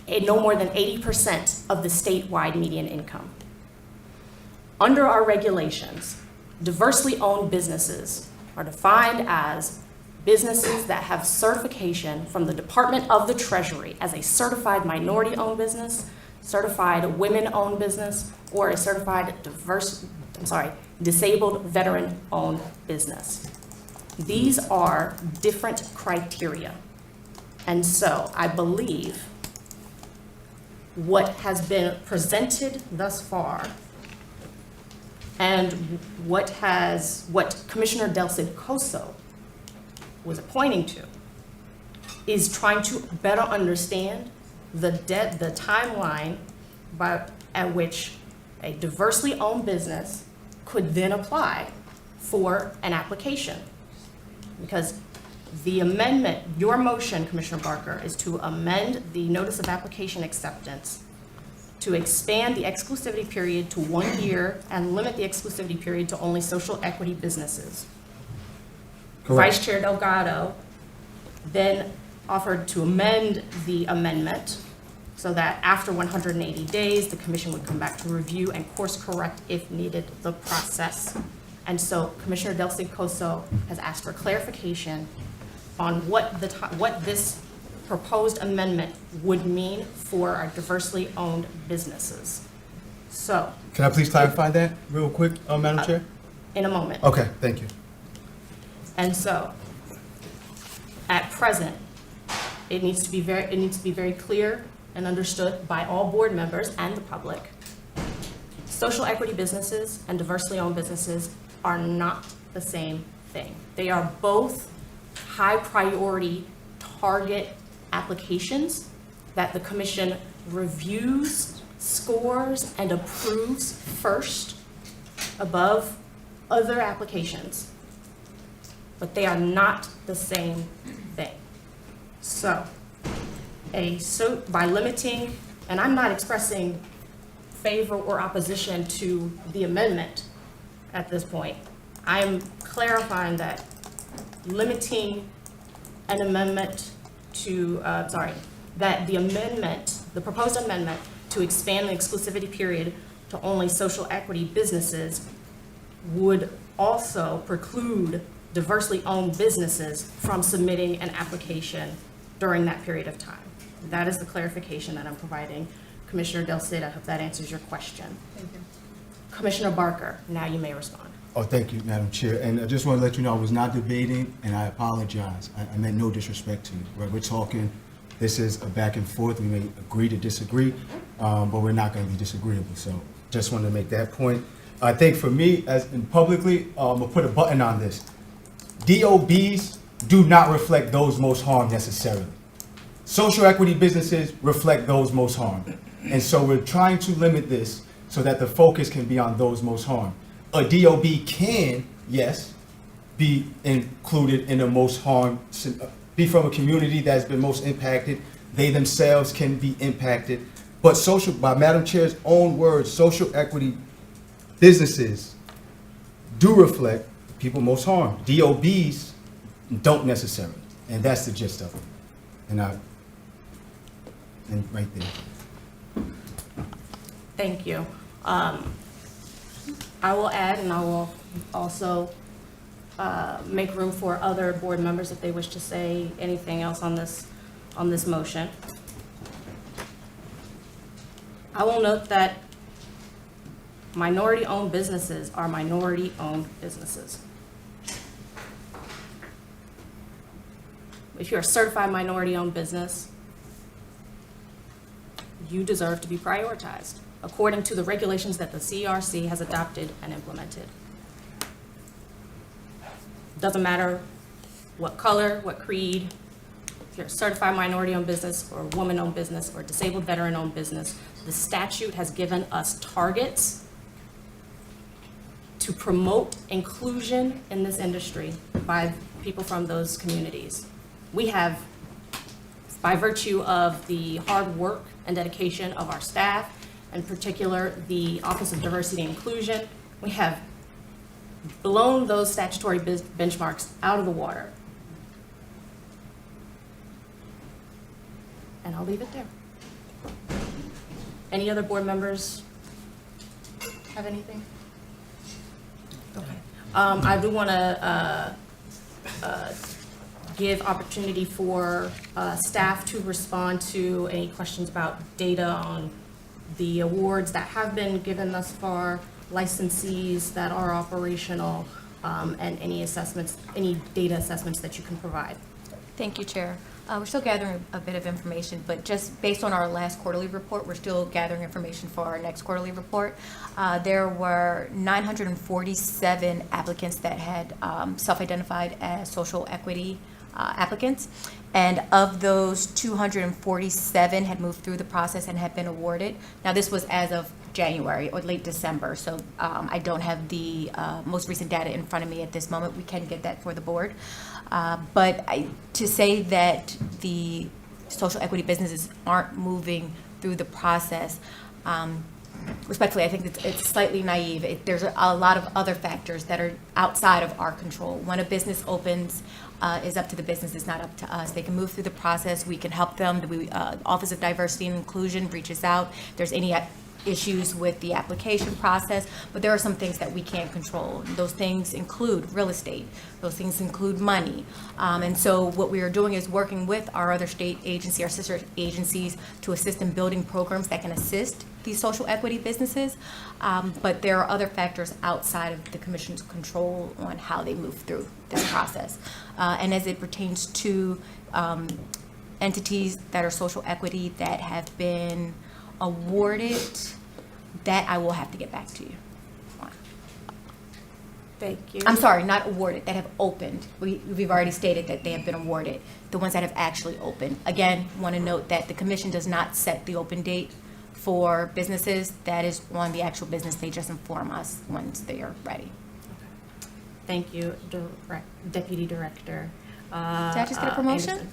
no more than 80% of the statewide median income. Under our regulations, diversely owned businesses are defined as businesses that have certification from the Department of the Treasury as a certified minority-owned business, certified women-owned business, or a certified disabled veteran-owned business. These are different criteria. And so I believe what has been presented thus far and what Commissioner Del Cid Coso was pointing to is trying to better understand the timeline at which a diversely owned business could then apply for an application. Because the amendment, your motion, Commissioner Barker, is to amend the notice of application acceptance to expand the exclusivity period to 1 year and limit the exclusivity period to only social equity businesses. Correct. Vice Chair Delgado then offered to amend the amendment so that after 180 days, the commission would come back to review and course correct if needed the process. And so Commissioner Del Cid Coso has asked for clarification on what this proposed amendment would mean for our diversely owned businesses. So, Can I please clarify that real quick, Madam Chair? in a moment. Okay, thank you. And so, at present, it needs to be very clear and understood by all board members and the public. Social equity businesses and diversely owned businesses are not the same thing. They are both high priority target applications that the commission reviews, scores, and approves first above other applications. But they are not the same thing. So by limiting, and I'm not expressing favor or opposition to the amendment at this point. I'm clarifying that limiting an amendment to, that the proposed amendment to expand the exclusivity period to only social equity businesses would also preclude diversely owned businesses from submitting an application during that period of time. That is the clarification that I'm providing. Commissioner Del Cid, I hope that answers your question. Thank you. Commissioner Barker, now you may respond. Oh, thank you, Madam Chair. And I just want to let you know I was not debating, and I apologize. I meant no disrespect to you. Right? We're talking, this is a back and forth. We may agree to disagree, but we're not going to be disagreeable. So just wanted to make that point. I think for me, publicly, I'm going to put a button on this. DOBs do not reflect those most harmed necessarily. Social equity businesses reflect those most harmed. And so we're trying to limit this so that the focus can be on those most harmed. A DOB can, yes, be included in the most harmed, be from a community that's been most impacted. They themselves can be impacted. But by Madam Chair's own words, social equity businesses do reflect the people most harmed. DOBs don't necessarily. And that's the gist of it. And right there. Thank you. I will add, and I will also make room for other board members if they wish to say anything else on this motion. I will note that minority-owned businesses are minority-owned businesses. If you're a certified minority-owned business, you deserve to be prioritized according to the regulations that the CRC has adopted and implemented. Doesn't matter what color, what creed, if you're a certified minority-owned business or a woman-owned business or disabled veteran-owned business, the statute has given us targets to promote inclusion in this industry by people from those communities. We have, by virtue of the hard work and dedication of our staff, in particular the Office of Diversity and Inclusion, we have blown those statutory benchmarks out of the water. And I'll leave it there. Any other board members have anything? Okay. I do want to give opportunity for staff to respond to any questions about data on the awards that have been given thus far, licensees that are operational, and any assessments, any data assessments that you can provide. Thank you, Chair. We're still gathering a bit of information, but just based on our last quarterly report, we're still gathering information for our next quarterly report. There were 947 applicants that had self-identified as social equity applicants, and of those, 247 had moved through the process and had been awarded. Now, this was as of January or late December, so I don't have the most recent data in front of me at this moment. We can get that for the board. But to say that the social equity businesses aren't moving through the process, respectfully, I think it's slightly naive. There's a lot of other factors that are outside of our control. When a business opens, is up to the business, it's not up to us. They can move through the process, we can help them. The Office of Diversity and Inclusion reaches out. If there's any issues with the application process, but there are some things that we can't control. Those things include real estate. Those things include money. And so what we are doing is working with our other state agency, our sister agencies, to assist in building programs that can assist these social equity businesses. But there are other factors outside of the Commission's control on how they move through this process. And as it pertains to entities that are social equity that have been awarded, that I will have to get back to you on. Thank you. I'm sorry, not awarded, that have opened. We've already stated that they have been awarded. The ones that have actually opened. Again, want to note that the Commission does not set the open date for businesses. That is on the actual business. They just inform us once they are ready. Thank you, Deputy Director. Did I just get a promotion?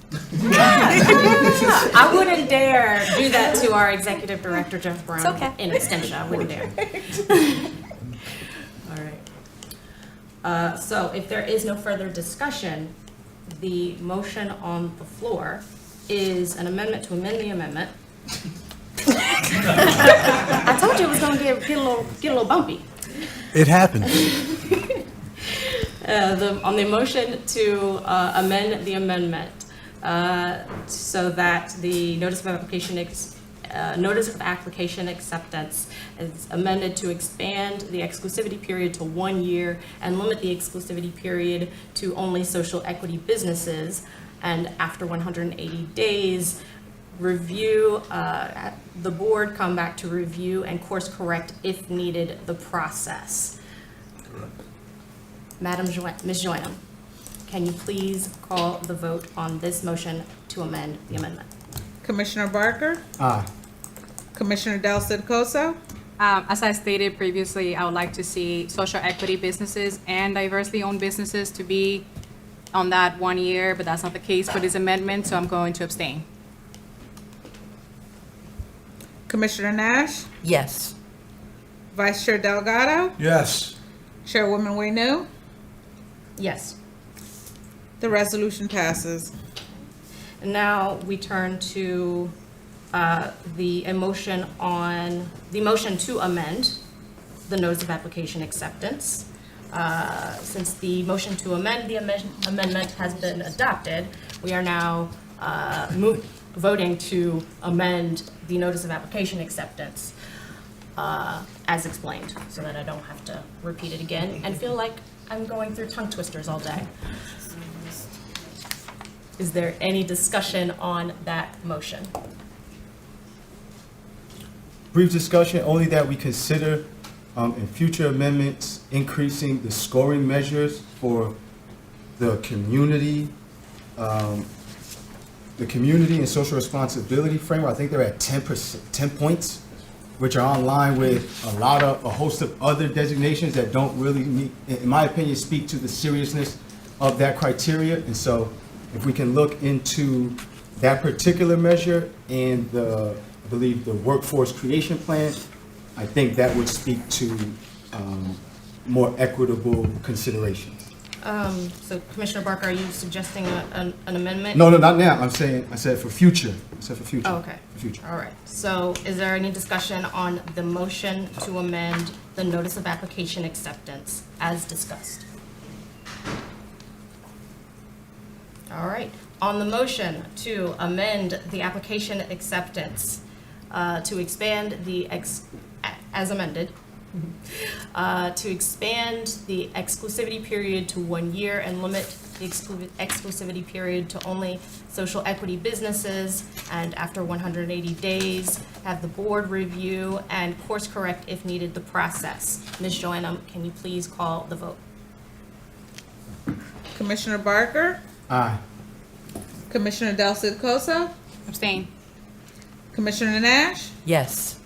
I wouldn't dare do that to our Executive Director, Jeff Brown. It's okay. In absentia, I wouldn't dare. All right. So if there is no further discussion, the motion on the floor is an amendment to amend the amendment. I told you it was going to get a little bumpy. It happened. On the motion to amend the amendment so that the notice of application acceptance is amended to expand the exclusivity period to 1 year and limit the exclusivity period to only social equity businesses, and after 180 days, review, the board come back to review and course correct if needed the process. Ms. Joanna, can you please call the vote on this motion to amend the amendment? Commissioner Barker? Aye. Commissioner Del Cid-Cosa? As I stated previously, I would like to see social equity businesses and diversely owned businesses to be on that 1 year, but that's not the case for this amendment, so I'm going to abstain. Commissioner Nash? Yes. Vice Chair Delgado? Yes. Chairwoman Wayno? Yes. The resolution passes. And now we turn to the motion to amend the notice of application acceptance. Since the motion to amend the amendment has been adopted, we are now voting to amend the notice of application acceptance as explained, so that I don't have to repeat it again and feel like I'm going through tongue twisters all day. Is there any discussion on that motion? Brief discussion, only that we consider in future amendments increasing the scoring measures for the community and social responsibility framework. I think they're at 10%, 10 points which are online with a host of other designations that don't really meet, in my opinion, speak to the seriousness of that criteria. And so if we can look into that particular measure and I believe the workforce creation plan, I think that would speak to more equitable considerations. So Commissioner Barker, are you suggesting an amendment? No, not now. I said for future. I said for future. Oh, okay. For future. All right. So is there any discussion on the motion to amend the notice of application acceptance as discussed? All right. On the motion to amend the application acceptance, to expand as amended, to expand the exclusivity period to 1 year and limit the exclusivity period to only social equity businesses, and after 180 days, have the board review and course correct if needed the process. Ms. Joanna, can you please call the vote? Commissioner Barker, Aye. Commissioner Del Cid Cosa, Abstain. Commissioner Nash, Yes.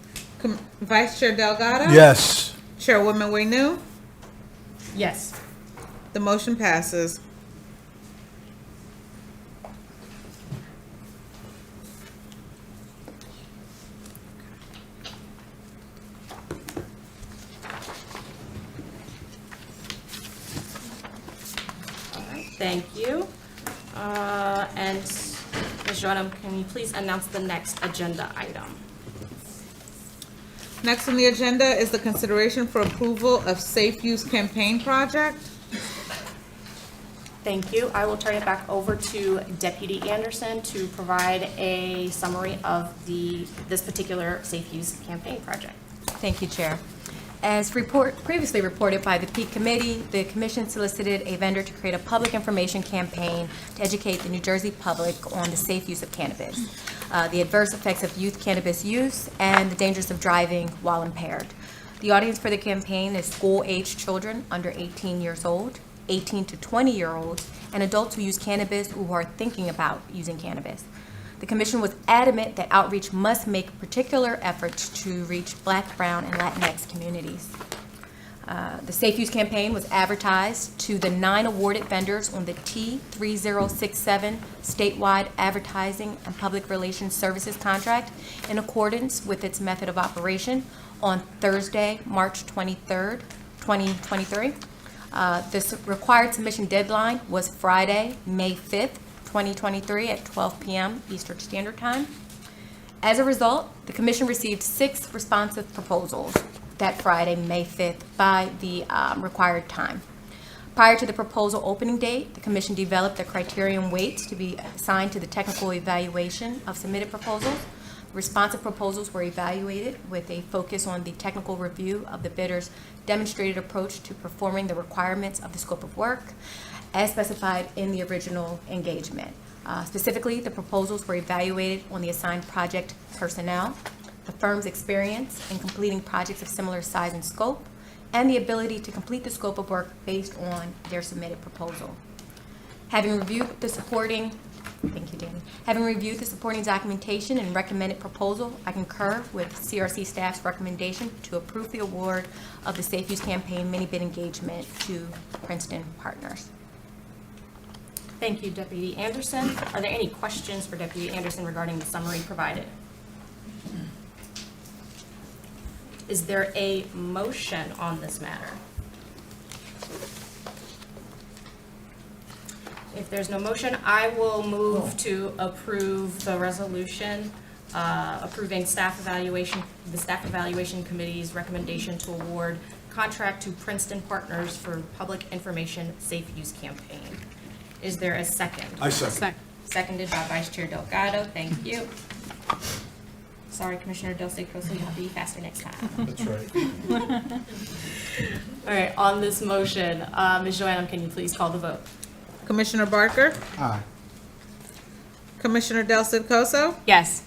Vice Chair Delgado. Yes. Chairwoman Wenu. Yes. The motion passes. Thank you. And Ms. Joanna, can you please announce the next agenda item? Next on the agenda is the consideration for approval of Safe Use Campaign Project. Thank you. I will turn it back over to Deputy Anderson to provide a summary of this particular Safe Use Campaign project. Thank you, Chair. As previously reported by the Peak Committee, the Commission solicited a vendor to create a public information campaign to educate the New Jersey public on the safe use of cannabis, the adverse effects of youth cannabis use, and the dangers of driving while impaired. The audience for the campaign is school-aged children under 18 years old, 18 to 20-year-olds, and adults who use cannabis or who are thinking about using cannabis. The Commission was adamant that outreach must make particular efforts to reach Black, Brown, and Latinx communities. The Safe Use campaign was advertised to the 9 awarded vendors on the T3067 statewide advertising and public relations services contract in accordance with its method of operation on Thursday, March 23rd, 2023. This required submission deadline was Friday, May 5th, 2023 at 12 p.m. Eastern Standard Time. As a result, the Commission received 6 responsive proposals that Friday, May 5th, by the required time. Prior to the proposal opening date, the Commission developed the criterion weights to be assigned to the technical evaluation of submitted proposals. Responsive proposals were evaluated with a focus on the technical review of the bidder's demonstrated approach to performing the requirements of the scope of work as specified in the original engagement. Specifically, the proposals were evaluated on the assigned project personnel, the firm's experience in completing projects of similar size and scope, and the ability to complete the scope of work based on their submitted proposal. Having reviewed the supporting documentation and recommended proposal, I concur with CRC staff's recommendation to approve the award of the Safe Use Campaign mini bid engagement to Princeton Partners. Thank you, Deputy Anderson. Are there any questions for Deputy Anderson regarding the summary provided? Is there a motion on this matter? If there's no motion, I will move to approve the resolution approving the Staff Evaluation Committee's recommendation to award contract to Princeton Partners for Public Information Safe Use Campaign. Is there a second? I second. Seconded by Vice Chair Delgado. Thank you. Sorry, Commissioner Del Cid Cosa, you'll have to be faster next time. That's right. All right, on this motion, Ms. Joanna, can you please call the vote? Commissioner Barker, Aye. Commissioner Del Cid Cosa, Yes.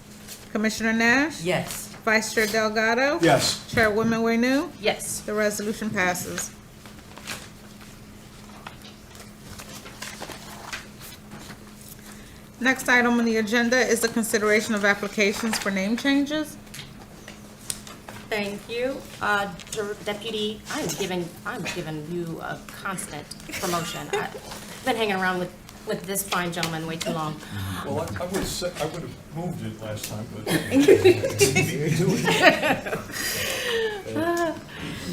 Commissioner Nash, Yes. Vice Chair Delgado. Yes. Chairwoman Wenu. Yes. The resolution passes. Next item on the agenda is the consideration of applications for name changes. Thank you. Deputy, I'm giving you a constant promotion. I've been hanging around with this fine gentleman way too long. Well, I would have moved it last time, but.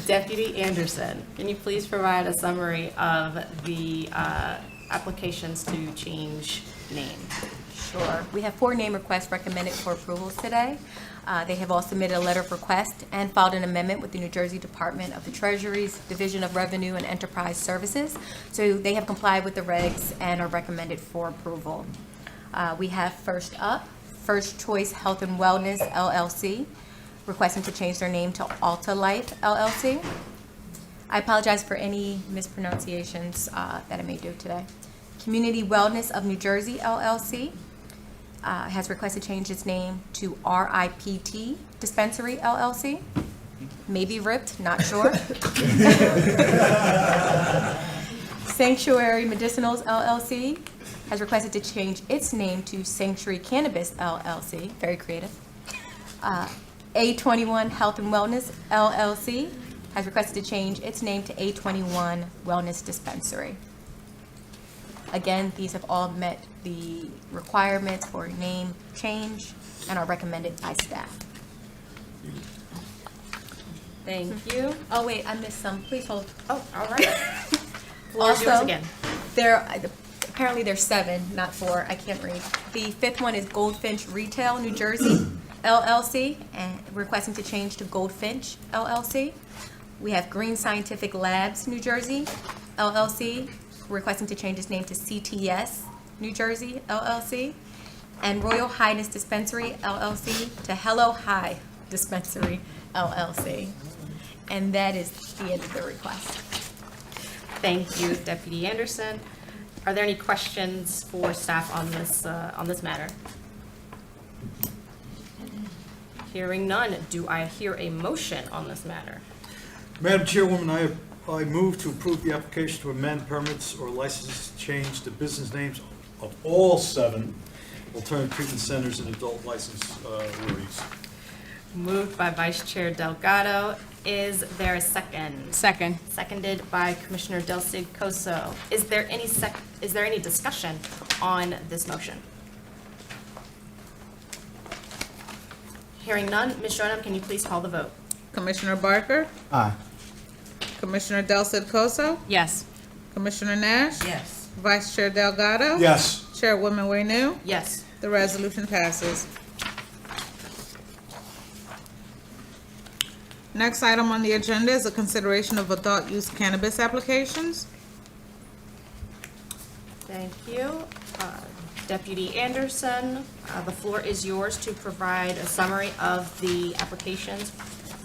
Deputy Anderson, can you please provide a summary of the applications to change name? Sure. We have 4 name requests recommended for approvals today. They have all submitted a letter of request and filed an amendment with the New Jersey Department of the Treasury's Division of Revenue and Enterprise Services. So they have complied with the regs and are recommended for approval. We have first up, First Choice Health and Wellness LLC, requesting to change their name to Alta Life LLC. I apologize for any mispronunciations that I may do today. Community Wellness of New Jersey LLC has requested to change its name to RIPT Dispensary LLC. Maybe ripped, not sure. Sanctuary Medicinals LLC has requested to change its name to Sanctuary Cannabis LLC. Very creative. A21 Health and Wellness LLC has requested to change its name to A21 Wellness Dispensary. Again, these have all met the requirements for name change and are recommended by staff. Thank you. Oh, wait, I missed some. Please hold. Oh, all right. Floor is yours Also, again. apparently there's 7, not 4. I can't read. The 5th one is Goldfinch Retail, New Jersey, LLC, and requesting to change to Goldfinch, LLC. We have Green Scientific Labs, New Jersey, LLC, requesting to change its name to CTS, New Jersey, LLC. And Royal Highness Dispensary, LLC, to Hello High Dispensary, LLC. And that is the end of the request. Thank you, Deputy Anderson. Are there any questions for staff on this matter? Hearing none, do I hear a motion on this matter? Madam Chairwoman, I move to approve the application to amend permits or licenses to change the business names of all 7 alternative treatment centers and adult license awardees. Moved by Vice Chair Delgado. Is there a second? Second. Seconded by Commissioner Del Cid Coso. Is there any discussion on this motion? Hearing none, Ms. Jonam, can you please call the vote? Commissioner Barker? Aye. Commissioner Del Cid Coso? Yes. Commissioner Nash? Yes. Vice Chair Delgado? Yes. Chairwoman Waynu? Yes. The resolution passes. Next item on the agenda is a consideration of adult use cannabis applications. Thank you. Deputy Anderson, the floor is yours to provide a summary of the applications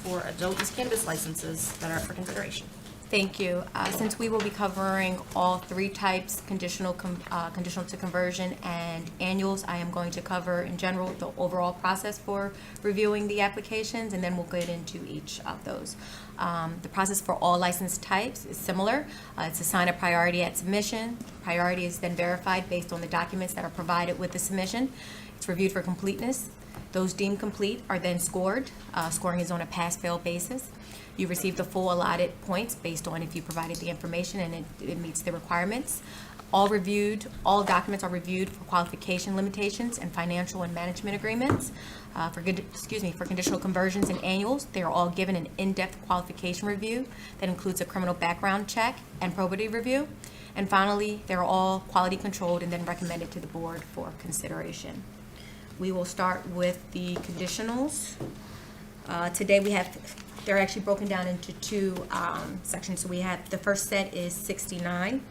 for adult use cannabis licenses that are up for consideration. Thank you. Since we will be covering all 3 types, conditional to conversion and annuals, I am going to cover in general the overall process for reviewing the applications, and then we'll get into each of those. The process for all license types is similar. It's assigned a priority at submission. Priority is then verified based on the documents that are provided with the submission. It's reviewed for completeness. Those deemed complete are then scored. Scoring is on a pass-fail basis. You receive the full allotted points based on if you provided the information and it meets the requirements. All documents are reviewed for qualification limitations and financial and management agreements. For conditional conversions and annuals, they are all given an in-depth qualification review that includes a criminal background check and probity review. And finally, they're all quality controlled and then recommended to the board for consideration. We will start with the conditionals. Today they're actually broken down into 2 sections. So we have, the first set is 69.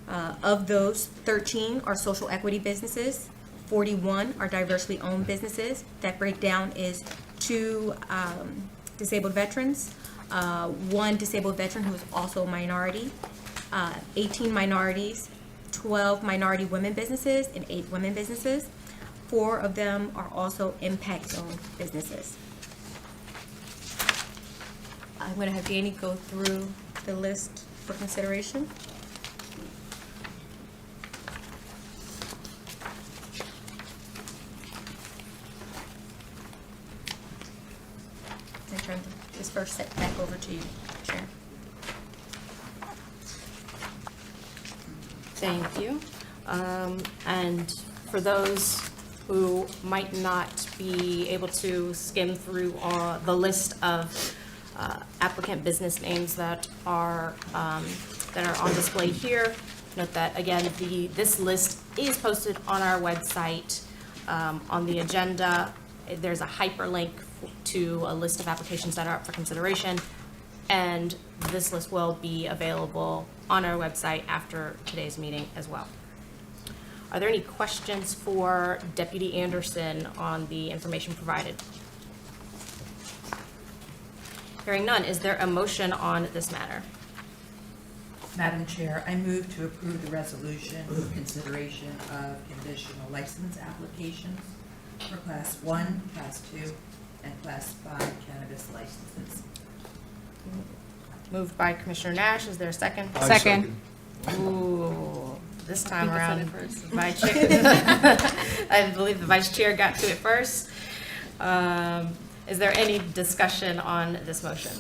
Of those, 13 are social equity businesses, 41 are diversely owned businesses. That breakdown is 2 disabled veterans, 1 disabled veteran who is also a minority, 18 minorities, 12 minority women businesses, and 8 women businesses. 4 of them are also impact zone businesses. I'm going to have Danny go through the list for consideration. In terms of this first set back over to you, Chair. Thank you. And for those who might not be able to skim through the list of applicant business names that are on display here, note that, again, this list is posted on our website. On the agenda, there's a hyperlink to a list of applications that are up for consideration, and this list will be available on our website after today's meeting as well. Are there any questions for Deputy Anderson on the information provided? Hearing none, is there a motion on this matter? Madam Chair, I move to approve the resolution for consideration of conditional license applications for Class 1, Class 2, and Class 5 cannabis licenses. Moved by Commissioner Nash, is there a second? I Second. Ooh, this time I around, said it first. Vice Chair, I believe the Vice Chair got to it first. Is there any discussion on this motion?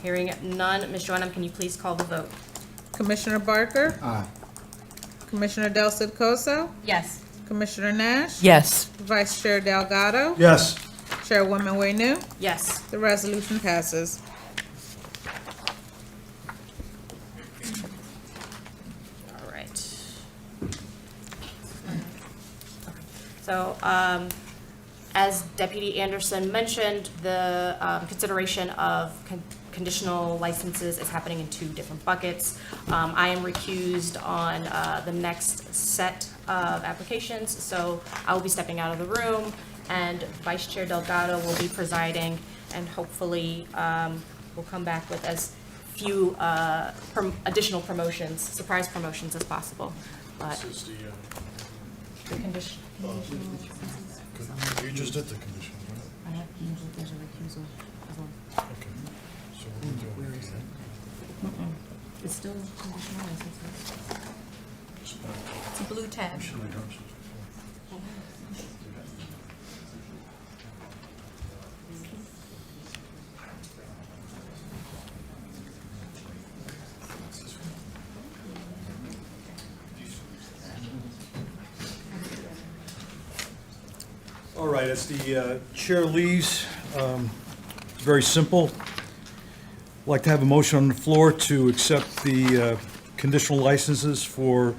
Hearing none, Ms. Joanna, can you please call the vote? Commissioner Barker? Aye. Commissioner Del Cid-Coso? Yes. Commissioner Nash? Yes. Vice Chair Delgado? Yes. Chairwoman Wenu? Yes. The resolution passes. All right. So, as Deputy Anderson mentioned, the consideration of conditional licenses is happening in two different buckets. I am recused on the next set of applications, so I will be stepping out of the room, and Vice Chair Delgado will be presiding, and hopefully we'll come back with as few additional promotions, surprise promotions as possible. But the condition. You just did the condition, right? I have, there's a recusal. Okay. So what are we doing? It's still conditional licenses. It's a blue tab. All right, as the chair leaves, it's very simple. I'd like to have a motion on the floor to accept the conditional licenses for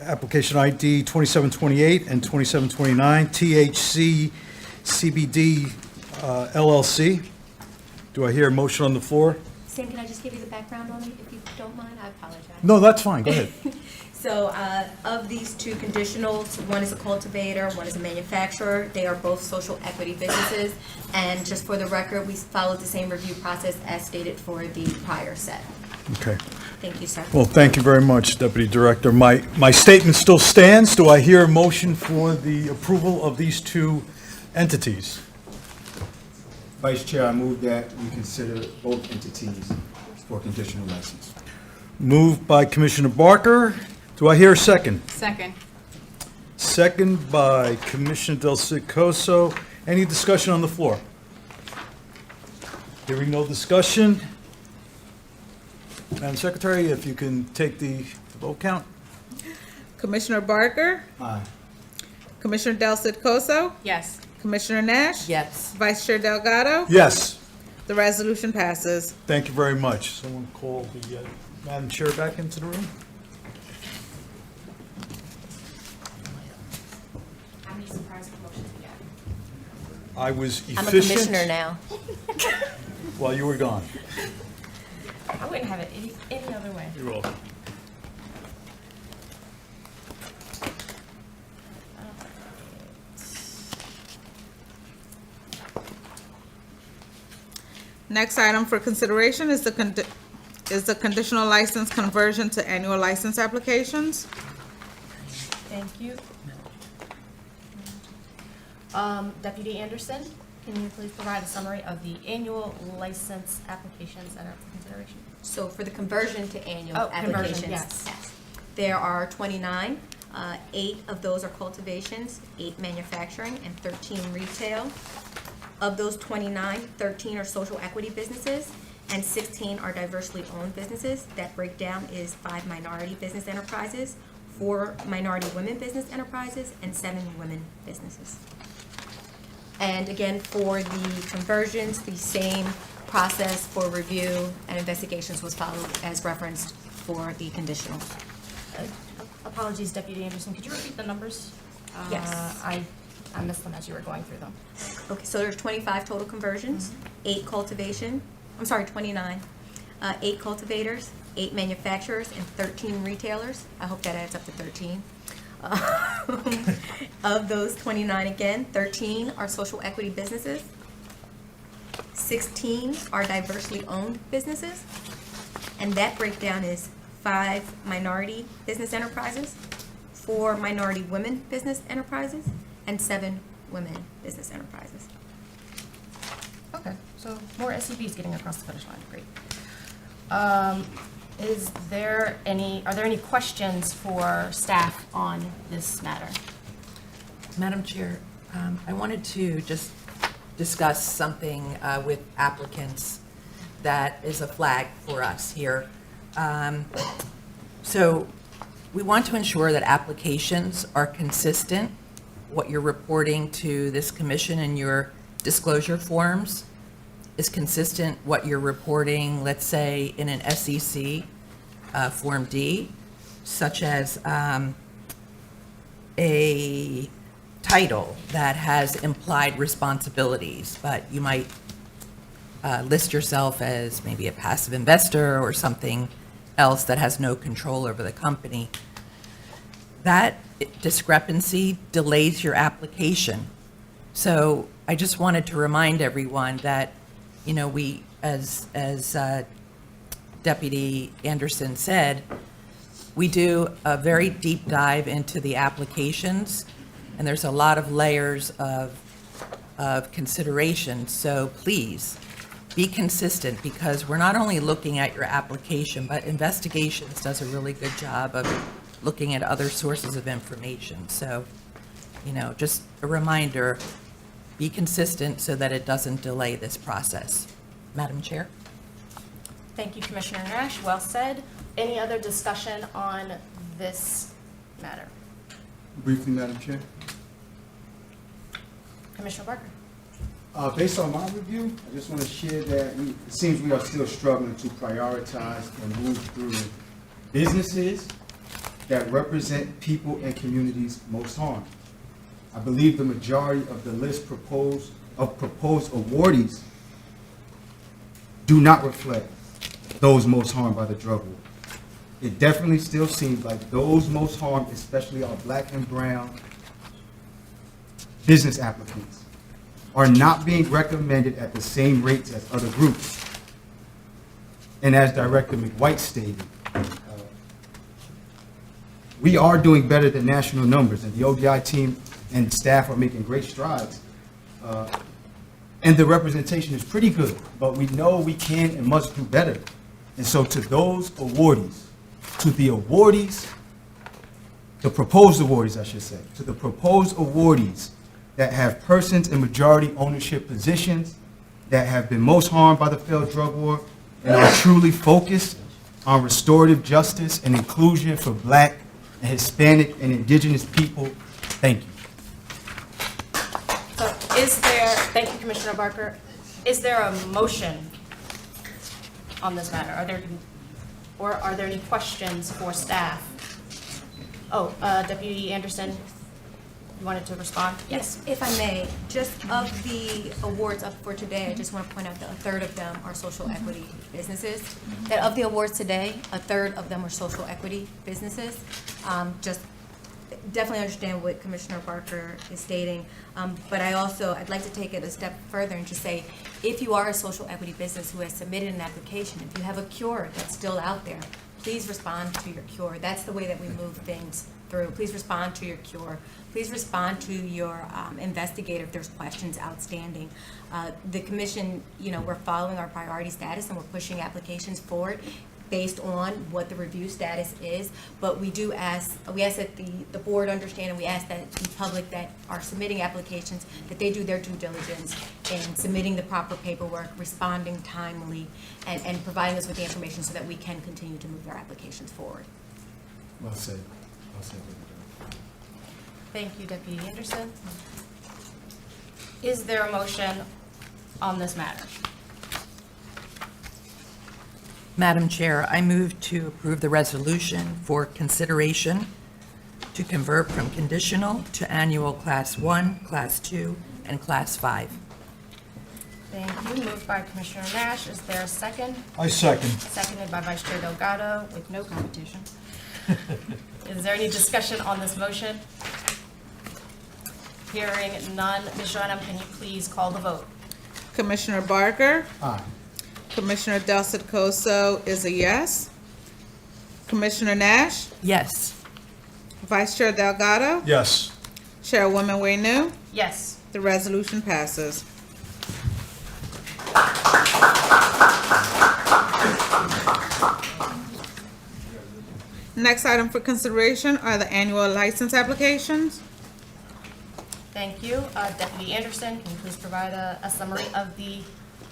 application ID 2728 and 2729, THC CBD LLC. Do I hear a motion on the floor? Sam, can I just give you the background on it, if you don't mind? I apologize. No, that's fine, go ahead. So, of these two conditionals, one is a cultivator, one is a manufacturer. They are both social equity businesses. And just for the record, we followed the same review process as stated for the prior set. Okay. Thank you, sir. Well, thank you very much, Deputy Director. My statement still stands. Do I hear a motion for the approval of these two entities? Vice Chair, I move that we consider both entities for conditional license. Moved by Commissioner Barker. Do I hear a second? Second. Second by Commissioner Del Cid-Coso. Any discussion on the floor? Hearing no discussion. Madam Secretary, if you can take the vote count. Commissioner Barker? Aye. Commissioner Del Cid-Coso? Yes. Commissioner Nash? Yes. Vice Chair Delgado? Yes. The resolution passes. Thank you very much. Someone call the Madam Chair back into the room. How many surprise promotions we got? I was I'm efficient. a commissioner now. While you were gone. I wouldn't have it any other way. You're welcome. Next item for consideration is the conditional license conversion to annual license applications. Thank you. Deputy Anderson, can you please provide a summary of the annual license applications that are up for consideration? So for the conversion to annual Oh, conversion, applications. yes. There are 29. 8 of those are cultivations, 8 manufacturing, and 13 retail. Of those 29, 13 are social equity businesses, and 16 are diversely owned businesses. That breakdown is 5 minority business enterprises, 4 minority women business enterprises, and 7 women businesses. And again, for the conversions, the same process for review and investigations was followed as referenced for the conditional. Apologies, Deputy Anderson, could you repeat the numbers? Yes. I missed them as you were going through them. Okay, so there's 25 total conversions, 8 cultivation, 29. 8 cultivators, 8 manufacturers, and 13 retailers. I hope that adds up to 13. Of those 29 again, 13 are social equity businesses, 16 are diversely owned businesses, and that breakdown is 5 minority business enterprises, 4 minority women business enterprises, and 7 women business enterprises. Okay, so more SCBs getting across the finish line, great. Are there any questions for staff on this matter? Madam Chair, I wanted to just discuss something with applicants that is a flag for us here. So we want to ensure that applications are consistent, what you're reporting to this commission in your disclosure forms is consistent, what you're reporting, let's say, in an SEC Form D, such as a title that has implied responsibilities, but you might list yourself as maybe a passive investor or something else that has no control over the company. That discrepancy delays your application. So I just wanted to remind everyone that, you know, we, as Deputy Anderson said, we do a very deep dive into the applications, and there's a lot of layers of consideration. So please, be consistent, because we're not only looking at your application, but Investigations does a really good job of looking at other sources of information. So, you know, just a reminder, be consistent so that it doesn't delay this process. Madam Chair? Thank you, Commissioner Nash, well said. Any other discussion on this matter? Briefly, Madam Chair. Commissioner Barker? Based on my review, I just want to share that it seems we are still struggling to prioritize and move through businesses that represent people and communities most harmed. I believe the majority of the list proposed awardees do not reflect those most harmed by the drug war. It definitely still seems like those most harmed, especially our Black and brown business applicants, are not being recommended at the same rates as other groups. And as Director McWhite stated, we are doing better than national numbers, and the ODI team and staff are making great strides. And the representation is pretty good, but we know we can and must do better. And so to those awardees, to the awardees, the proposed awardees, I should say, to the proposed awardees that have persons in majority ownership positions, that have been most harmed by the failed drug war, and are truly focused on restorative justice and inclusion for Black and Hispanic and Indigenous people, thank you. So thank you, Commissioner Barker. Is there a motion on this matter? Are there any questions for staff? Oh, Deputy Anderson, you wanted to respond? Yes, if I may, just of the awards up for today, I just want to point out that a third of them are social equity businesses. That of the awards today, a third of them are social equity businesses. Just definitely understand what Commissioner Barker is stating, but I'd like to take it a step further and just say, if you are a social equity business who has submitted an application, if you have a cure that's still out there, please respond to your cure. That's the way that we move things through. Please respond to your cure. Please respond to your investigator if there's questions outstanding. The commission, you know, we're following our priority status and we're pushing applications forward. based on what the review status is. But we ask that the board understand, and we ask that the public that are submitting applications, that they do their due diligence in submitting the proper paperwork, responding timely, and providing us with the information so that we can continue to move their applications forward. Well said. Well said. Thank you, Deputy Anderson. Is there a motion on this matter? Madam Chair, I move to approve the resolution for consideration to convert from conditional to annual Class 1, Class 2, and Class 5. Thank you. Moved by Commissioner Nash. Is there a second? I second. Seconded by Vice Chair Delgado with no competition. Is there any discussion on this motion? Hearing none. Ms. Joanna, can you please call the vote? Commissioner Barker? Aye. Commissioner Del Citcoso is a yes. Commissioner Nash? Yes. Vice Chair Delgado? Yes. Chairwoman Wenu? Yes. The resolution passes. Next item for consideration are the annual license applications. Thank you. Deputy Anderson, can you please provide a summary of the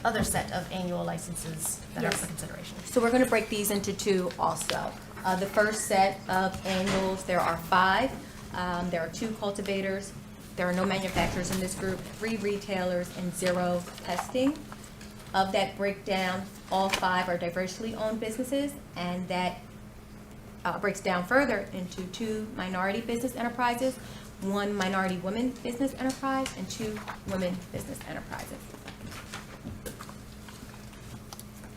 other set of annual licenses that are for consideration? So we're going to break these into two also. The first set of annuals, there are 5. There are 2 cultivators. There are no manufacturers in this group, 3 retailers, and 0 testing. Of that breakdown, all 5 are diversely owned businesses, and that breaks down further into 2 minority business enterprises, 1 minority women business enterprise, and 2 women business enterprises.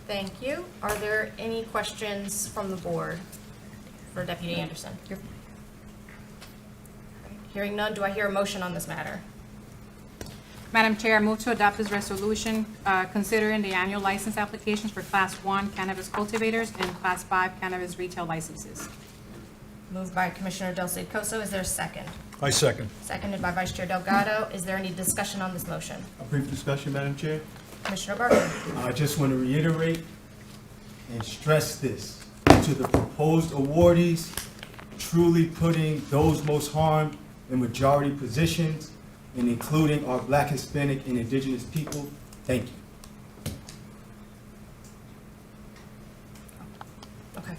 Thank you. Are there any questions from the board for Deputy Anderson? Hearing none, do I hear a motion on this matter? Madam Chair, I move to adopt this resolution considering the annual license applications for Class 1 cannabis cultivators and Class 5 cannabis retail licenses. Moved by Commissioner Del Citcoso. Is there a second? I second. Seconded by Vice Chair Delgado. Is there any discussion on this motion? A brief discussion, Madam Chair. Commissioner Barker? I just want to reiterate and stress this to the proposed awardees, truly putting those most harmed in majority positions and including our Black, Hispanic, and Indigenous people. Thank you. Okay.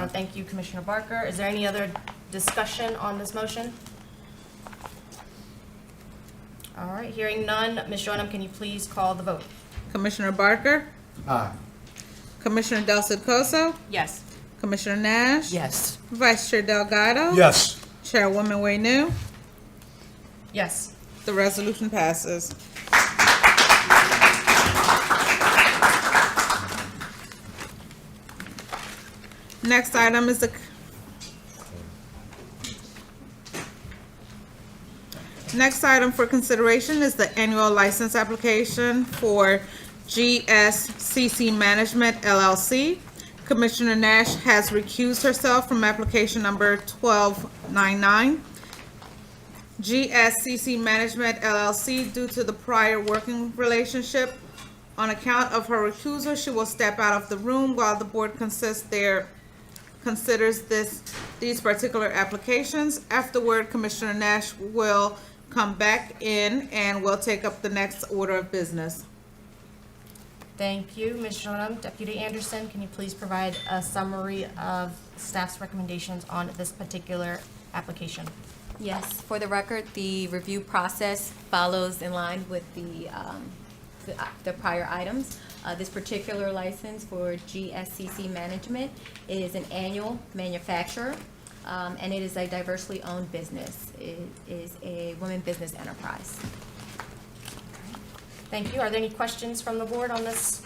Thank you, Commissioner Barker. Is there any other discussion on this motion? All right, hearing none. Ms. Joanna, can you please call the vote? Commissioner Barker? Aye. Commissioner Del Citcoso? Yes. Commissioner Nash? Yes. Vice Chair Delgado? Yes. Chairwoman Wenu? Yes. The resolution passes. Next item is the next item for consideration is the annual license application for GSCC Management LLC. Commissioner Nash has recused herself from application number 1299. GSCC Management LLC, due to the prior working relationship. On account of her recusal, she will step out of the room while the board considers these particular applications. Afterward, Commissioner Nash will come back in and will take up the next order of business. Thank you, Ms. Joanna. Deputy Anderson, can you please provide a summary of staff's recommendations on this particular application? Yes, for the record, the review process follows in line with the prior items. This particular license for GSCC Management is an annual manufacturer, and it is a diversely owned business. It is a women business enterprise. Thank you. Are there any questions from the board on this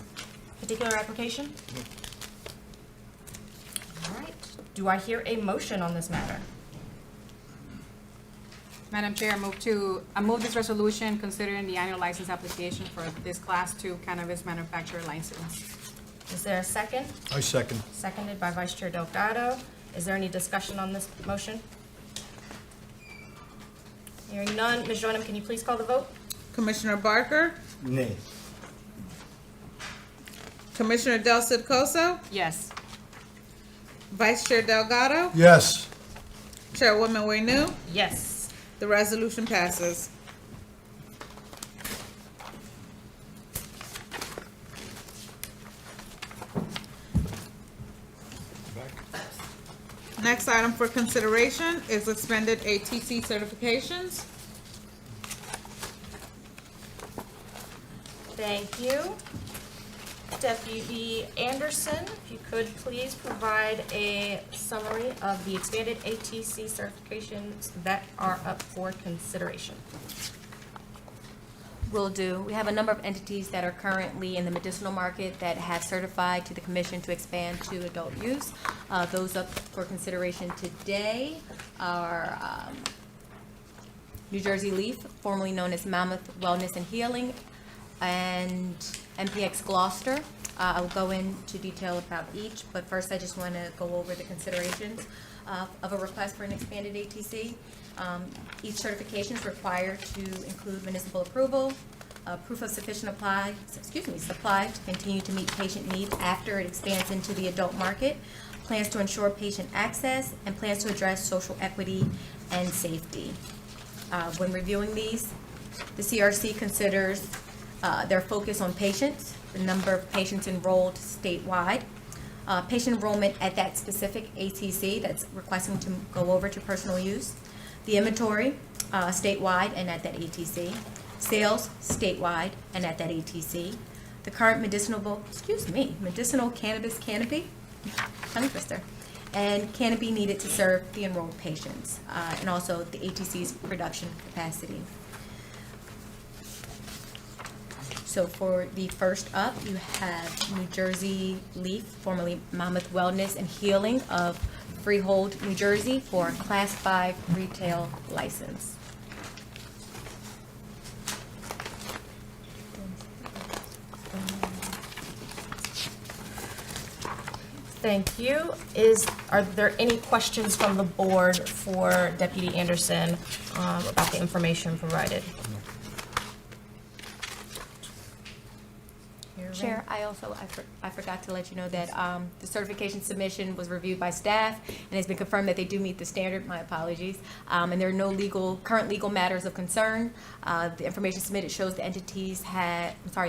particular application? All right. Do I hear a motion on this matter? Madam Chair, I move this resolution considering the annual license application for this Class 2 cannabis manufacturer license. Is there a second? I second. Seconded by Vice Chair Delgado. Is there any discussion on this motion? Hearing none. Ms. Joanna, can you please call the vote? Commissioner Barker? Nay. Commissioner Del Citcoso? Yes. Vice Chair Delgado, Yes. Chairwoman Wenu, Yes. the resolution passes. Next item for consideration is expended ATC certifications. Thank you. Deputy Anderson, if you could please provide a summary of the expanded ATC certifications that are up for consideration. Will do. We have a number of entities that are currently in the medicinal market that have certified to the commission to expand to adult use. Those up for consideration today are New Jersey Leaf, formerly known as Mammoth Wellness and Healing, and MPX Gloucester. I'll go into detail about each, but first I just want to go over the considerations of a request for an expanded ATC. Each certification is required to include municipal approval, proof of sufficient supply to continue to meet patient needs after it expands into the adult market, plans to ensure patient access, and plans to address social equity and safety. When reviewing these, the CRC considers their focus on patients, the number of patients enrolled statewide, patient enrollment at that specific ATC that's requesting to go over to personal use, the inventory statewide and at that ATC, sales statewide and at that ATC, the current medicinal cannabis canopy, tongue twister, and canopy needed to serve the enrolled patients, and also the ATC's production capacity. So for the first up, you have New Jersey Leaf, formerly Mammoth Wellness and Healing of Freehold, New Jersey, for a Class 5 retail license. Thank you. Are there any questions from the board for Deputy Anderson about the information provided? Chair, I forgot to let you know that the certification submission was reviewed by staff, and it's been confirmed that they do meet the standard. My apologies. And there are no current legal matters of concern. The information submitted shows the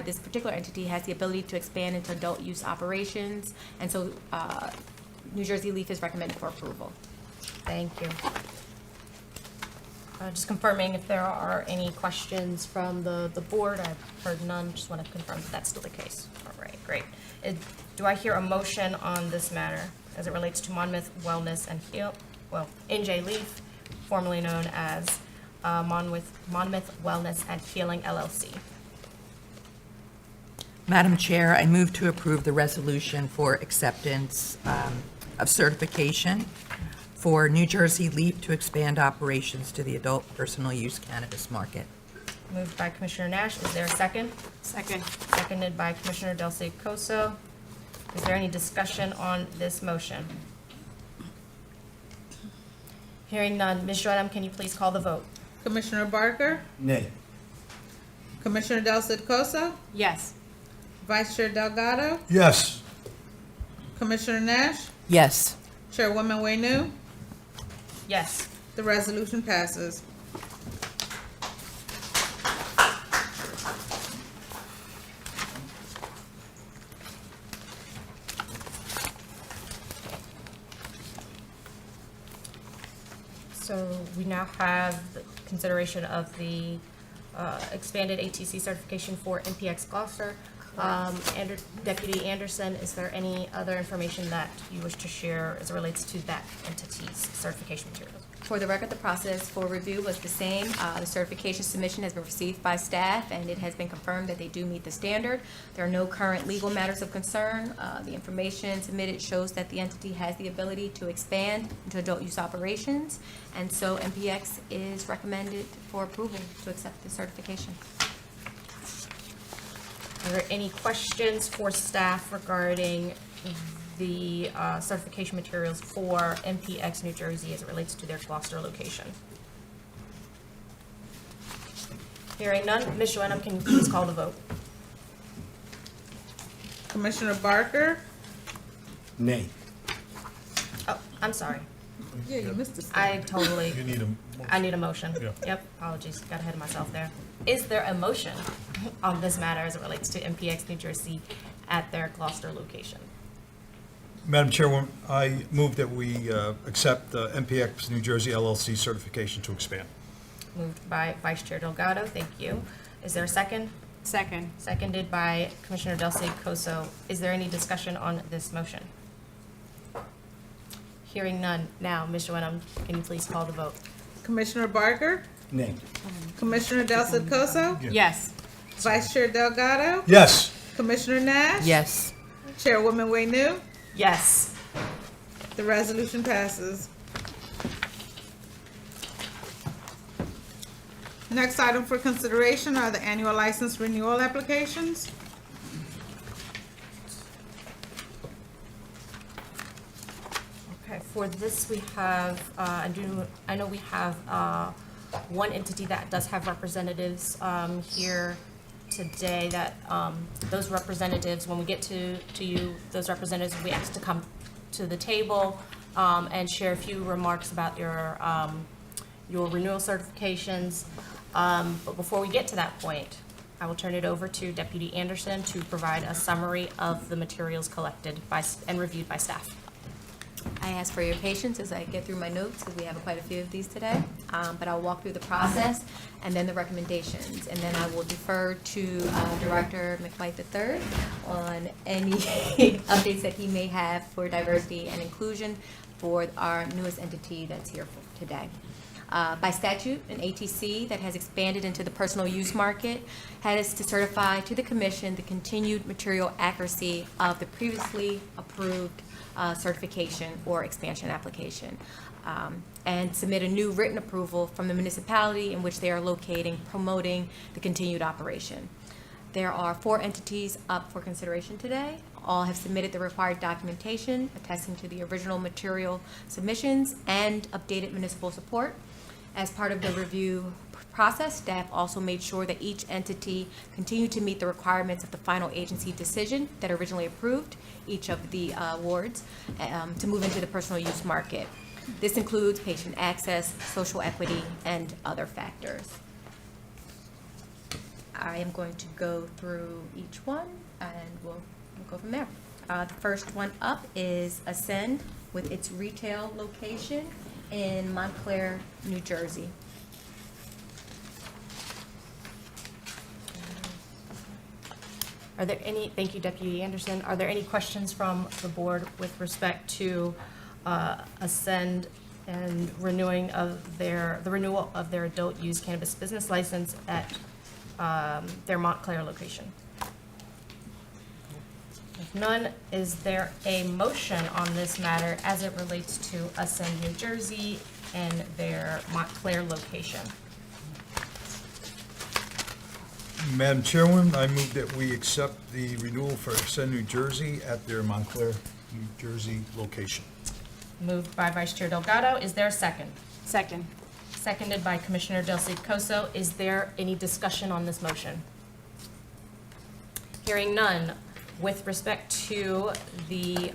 this particular entity has the ability to expand into adult use operations, and so New Jersey Leaf is recommended for approval. Thank you. Just confirming if there are any questions from the board. I've heard none. Just want to confirm that that's still the case. All right, great. Do I hear a motion on this matter as it relates to Monmouth Wellness and NJ Leaf, formerly known as Monmouth Wellness and Healing LLC? Madam Chair, I move to approve the resolution for acceptance of certification for New Jersey Leaf to expand operations to the adult personal use cannabis market. Moved by Commissioner Nash. Is there a second? Second. Seconded by Commissioner Del Coso. Is there any discussion on this motion? Hearing none. Ms. Jordan, can you please call the vote? Commissioner Barker, Nay. Commissioner Del Coso, Yes. Vice Chair Delgado, Yes. Commissioner Nash, Yes. Chairwoman Wenu, Yes. the resolution passes. So we now have the consideration of the expanded ATC certification for NPX Gloucester. Deputy Anderson, is there any other information that you wish to share as it relates to that entity's certification materials? For the record, the process for review was the same. The certification submission has been received by staff, and it has been confirmed that they do meet the standard. There are no current legal matters of concern. The information submitted shows that the entity has the ability to expand into adult use operations, and so MPX is recommended for approval to accept the certification. Are there any questions for staff regarding the certification materials for MPX New Jersey as it relates to their Gloucester location? Hearing none. Ms. Joanna, can you please call the vote? Commissioner Barker, Nay. I'm sorry. Yeah, you missed it. I totally, You need a. I need a motion. Yeah. Yep, apologies, got ahead of myself there. Is there a motion on this matter as it relates to MPX New Jersey at their Gloucester location? Madam Chairwoman, I move that we accept MPX New Jersey LLC certification to expand. Moved by Vice Chair Delgado, thank you. Is there a second? Second. Seconded by Commissioner Del Coso. Is there any discussion on this motion? Hearing none. Now, Mr. Wenham, can you please call the vote? Commissioner Barker, Nay. Commissioner Del Coso, Yes. Vice Chair Delgado, Yes. Commissioner Nash. Yes. Chairwoman Waynu. Yes. The resolution passes. Next item for consideration are the annual license renewal applications. Okay, for this, we have, I know we have one entity that does have representatives here today that, those representatives, when we get to you, those representatives, we ask to come to the table and share a few remarks about your renewal certifications. But before we get to that point, I will turn it over to Deputy Anderson to provide a summary of the materials collected and reviewed by staff. I ask for your patience as I get through my notes, because we have quite a few of these today. But I'll walk through the process and then the recommendations. And then I will defer to Director McWhite III on any updates that he may have for diversity and inclusion for our newest entity that's here for today. By statute, an ATC that has expanded into the personal use market has to certify to the Commission the continued material accuracy of the previously approved certification or expansion application, and submit a new written approval from the municipality in which they are locating, promoting the continued operation. There are 4 entities up for consideration today. All have submitted the required documentation attesting to the original material submissions and updated municipal support. As part of the review process, staff also made sure that each entity continued to meet the requirements of the final agency decision that originally approved each of the awards to move into the personal use market. This includes patient access, social equity, and other factors. I am going to go through each one, and we'll go from there. The first one up is Ascend with its retail location in Montclair, New Jersey. Are there any, thank you, Deputy Anderson. Are there any questions from the board with respect to Ascend and the renewal of their adult use cannabis business license at their Montclair location? If none, is there a motion on this matter as it relates to Ascend New Jersey and their Montclair location? Madam Chairwoman, I move that we accept the renewal for Ascend New Jersey at their Montclair, New Jersey location. Moved by Vice Chair Delgado. Is there a second? Second. Seconded by Commissioner Del Coso. Is there any discussion on this motion? Hearing none. With respect to the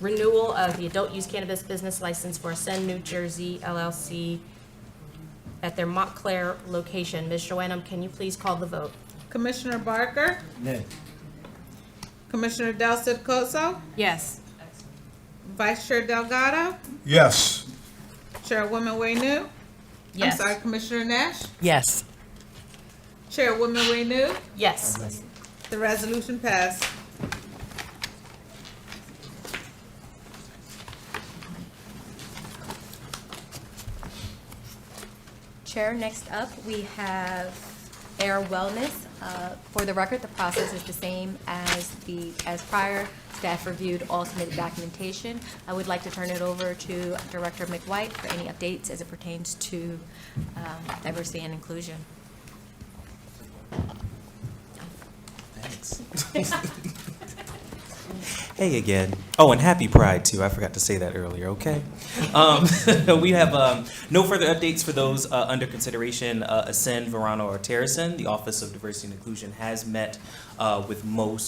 renewal of the adult use cannabis business license for Ascend New Jersey LLC at their Montclair location, Ms. Joannem, can you please call the vote? Commissioner Barker, Nay. Commissioner Del Coso, Yes. Vice Chair Delgado, Yes. Chairwoman Waynu. Yes. I'm sorry, Commissioner Nash. Yes. Chairwoman Waynu. Yes. The resolution passed. Chair, next up, we have Air Wellness. For the record, the process is the same as prior. Staff reviewed all submitted documentation. I would like to turn it over to Director McWhite for any updates as it pertains to diversity and inclusion. Thanks. Hey again. Oh, and happy Pride too. I forgot to say that earlier, okay? We have no further updates for those under consideration. Ascend, Verano, or Terracin, the Office of Diversity and Inclusion has met with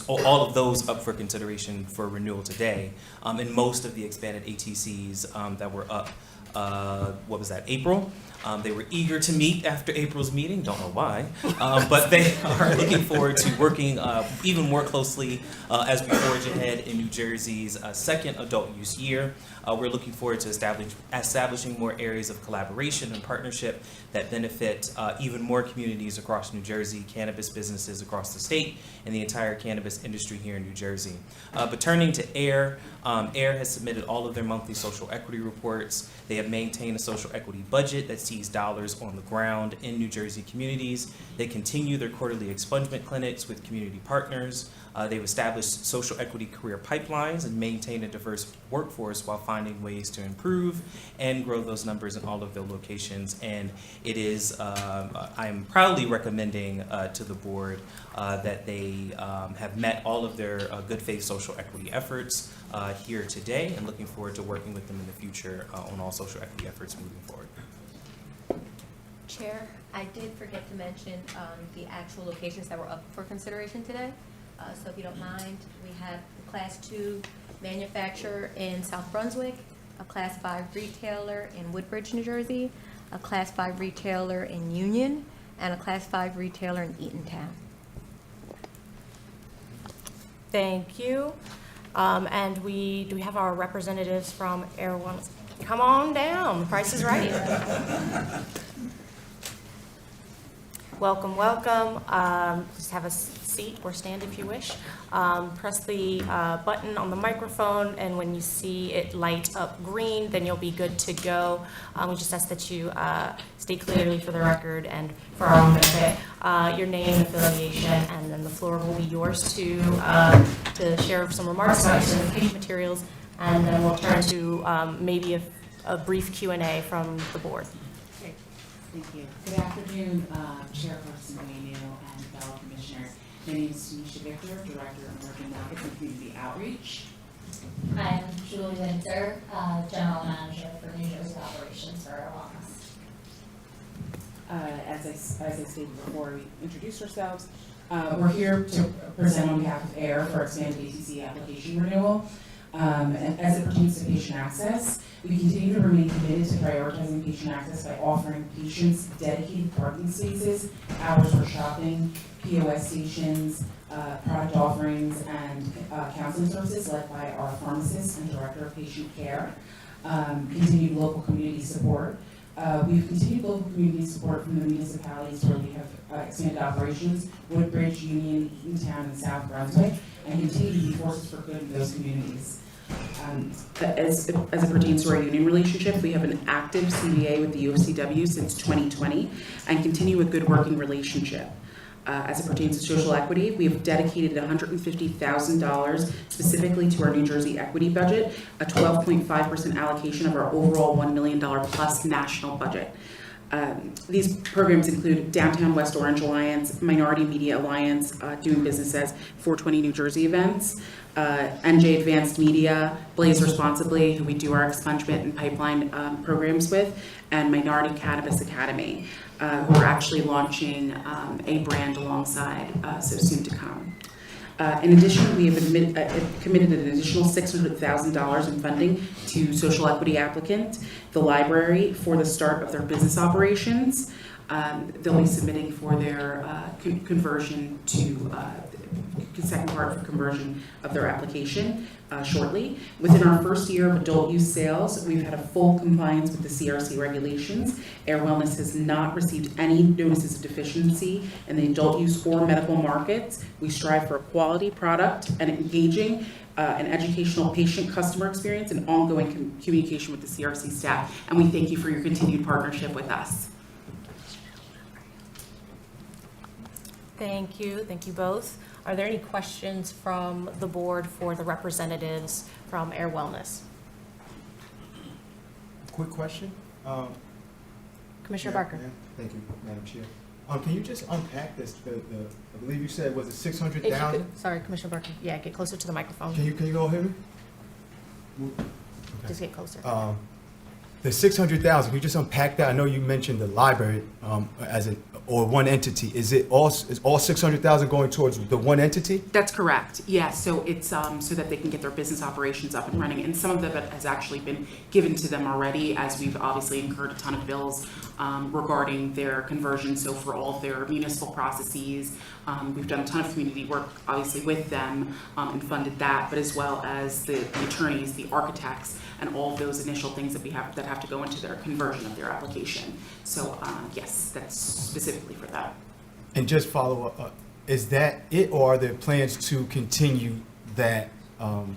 all of those up for consideration for renewal today. And most of the expanded ATCs that were up, April? They were eager to meet after April's meeting, don't know why, but they are looking forward to working even more closely as we forge ahead in New Jersey's second adult use year. We're looking forward to establishing more areas of collaboration and partnership that benefit even more communities across New Jersey, cannabis businesses across the state, and the entire cannabis industry here in New Jersey. But turning to AIR, AIR has submitted all of their monthly social equity reports. They have maintained a social equity budget that sees dollars on the ground in New Jersey communities. They continue their quarterly expungement clinics with community partners. They've established social equity career pipelines and maintained a diverse workforce while finding ways to improve and grow those numbers in all of their locations. And it is, I'm proudly recommending to the board that they have met all of their good faith social equity efforts here today, and looking forward to working with them in the future on all social equity efforts moving forward. Chair, I did forget to mention the actual locations that were up for consideration today. So if you don't mind, we have the Class 2 manufacturer in South Brunswick, a Class 5 retailer in Woodbridge, New Jersey, a Class 5 retailer in Union, and a Class 5 retailer in Eatontown. Thank you. And do we have our representatives from Air One? Come on down, Price is Right. Welcome, welcome. Just have a seat or stand if you wish. Press the button on the microphone, and when you see it light up green, then you'll be good to go. We just ask that you state clearly for the record and for our own benefit your name and affiliation, and then the floor will be yours to share some remarks about your presentation materials, and then we'll turn to maybe a brief Q&A from the board. Thank you. Good afternoon, Chairperson Wayne and fellow commissioners. My name is Tanisha Victor, Director of Emerging Markets and Community Outreach. I'm Julie Windsor, General Manager for New Jersey Operations for Air Wellness. As I stated before we introduced ourselves, we're here to present on behalf of AIR for expanded ATC application renewal. And as it pertains to patient access, we continue to remain committed to prioritizing patient access by offering patients dedicated parking spaces, hours for shopping, POS stations, product offerings, and counseling services led by our pharmacist and Director of Patient Care. Continued local community support. We've continued local community support from the municipalities where we have expanded operations, Woodbridge, Union, Eatontown, and South Brunswick, and continue to be forces for good in those communities. As it pertains to our union relationship, we have an active CBA with the UFCW since 2020 and continue a good working relationship. As it pertains to social equity, we have dedicated $150,000 specifically to our New Jersey equity budget, a 12.5% allocation of our overall $1 million plus national budget. These programs include Downtown West Orange Alliance, Minority Media Alliance, doing business as 420 New Jersey events, NJ Advanced Media, Blaze Responsibly, who we do our expungement and pipeline programs with, and Minority Cannabis Academy, who are actually launching a brand alongside, so soon to come. In addition, we have committed an additional $600,000 in funding to social equity applicants, the library, for the start of their business operations. They'll be submitting for their conversion to second part for conversion of their application shortly. Within our first year of adult use sales, we've had a full compliance with the CRC regulations. Air Wellness has not received any notices of deficiency in the adult use or medical markets. We strive for a quality product and engaging an educational patient customer experience and ongoing communication with the CRC staff. And we thank you for your continued partnership with us. Thank you both. Are there any questions from the board for the representatives from Air Wellness? Quick question. Commissioner Yeah, Barker. yeah. Thank you, Madam Chair. Can you just unpack this, I believe you said, was it If you 600,000? could, sorry, Commissioner Burke, yeah, get closer to the microphone. Can you go hear me? Just get closer. The 600,000, can you just unpack that? I know you mentioned the library or one entity. Is all 600,000 going towards the one entity? That's correct, yes. So it's so that they can get their business operations up and running. And some of that has actually been given to them already, as we've obviously incurred a ton of bills regarding their conversion. So for all of their municipal processes, we've done a ton of community work, obviously, with them and funded that, but as well as the attorneys, the architects, and all of those initial things that have to go into their conversion of their application. So yes, that's specifically for that. And just follow up, is that it, or are there plans to continue that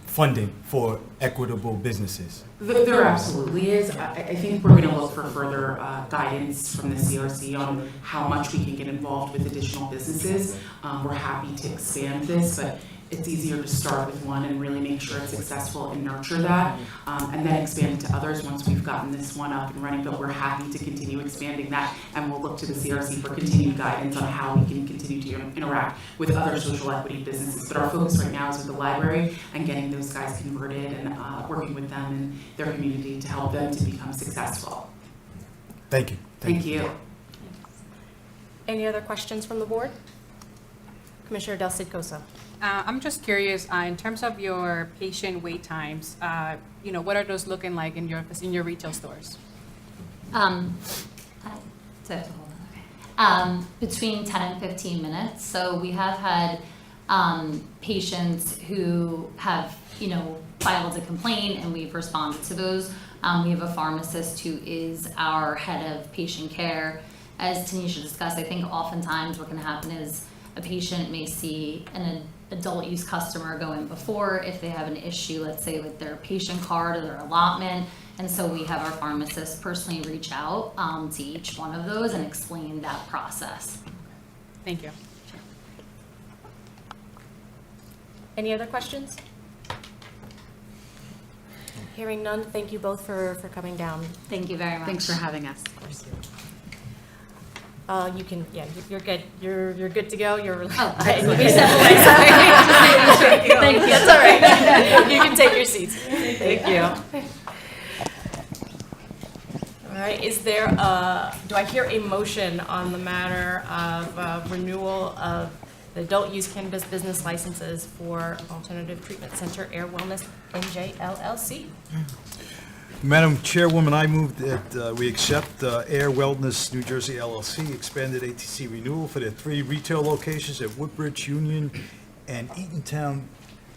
funding for equitable businesses? There absolutely is. I think we're going to look for further guidance from the CRC on how much we can get involved with additional businesses. We're happy to expand this, but it's easier to start with one and really make sure it's successful and nurture that, and then expand to others once we've gotten this one up and running. But we're happy to continue expanding that, and we'll look to the CRC for continued guidance on how we can continue to interact with other social equity businesses. But our focus right now is with the library and getting those guys converted and working with them and their community to help them to become successful. Thank you. Thank you. Any other questions from the board? Commissioner Del Cid Cosa. I'm just curious, in terms of your patient wait times, what are those looking like in your retail stores? Between 10 and 15 minutes. So we have had patients who have, filed a complaint, and we've responded to those. We have a pharmacist who is our head of patient care. As Tanisha discussed, I think oftentimes what can happen is a patient may see an adult use customer go in before if they have an issue, let's say with their patient card or their allotment. And so we have our pharmacist personally reach out to each one of those and explain that process. Thank you. Any other questions? Hearing none, thank you both for coming down. Thank you very much. Thanks for having us. You can, yeah, you're good. You're good to go. You're. Oh, I- let me step away, sorry. Thank you. That's all right. You can take your seats. Thank you. All right, do I hear a motion on the matter of renewal of the adult use cannabis business licenses for Alternative Treatment Center Air Wellness NJ LLC? Madam Chairwoman, I move that we accept Air Wellness New Jersey LLC expanded ATC renewal for their 3 retail locations at Woodbridge, Union, and Eatontown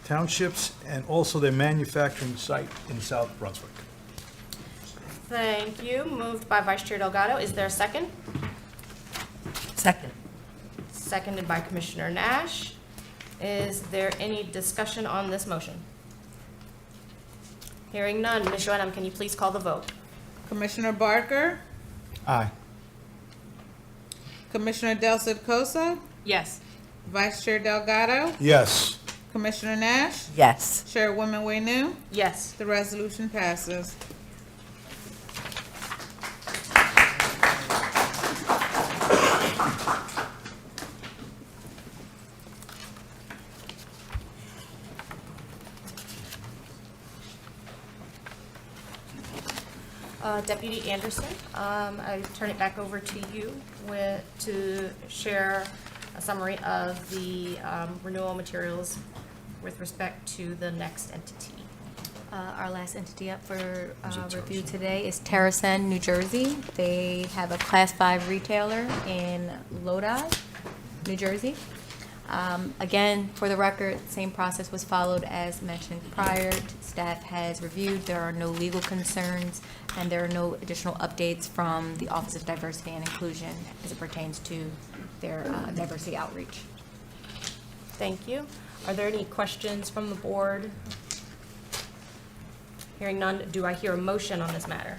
Townships, and also their manufacturing site in South Brunswick. Thank you. Moved by Vice Chair Delgado. Is there a second? Second. Seconded by Commissioner Nash. Is there any discussion on this motion? Hearing none. Ms. Joannem, can you please call the vote? Commissioner Barker, Aye. Commissioner Del Cid Cosa, Yes. Vice Chair Delgado, Yes. Commissioner Nash, Yes. Chairwoman Wenu. Yes. The resolution passes. Deputy Anderson, I turn it back over to you to share a summary of the renewal materials with respect to the next entity. Our last entity up for review today is TerraSend, New Jersey. They have a Class 5 retailer in Lodi, New Jersey. Again, for the record, same process was followed as mentioned prior. Staff has reviewed. There are no legal concerns, and there are no additional updates from the Office of Diversity and Inclusion as it pertains to their diversity outreach. Thank you. Are there any questions from the board? Hearing none, do I hear a motion on this matter?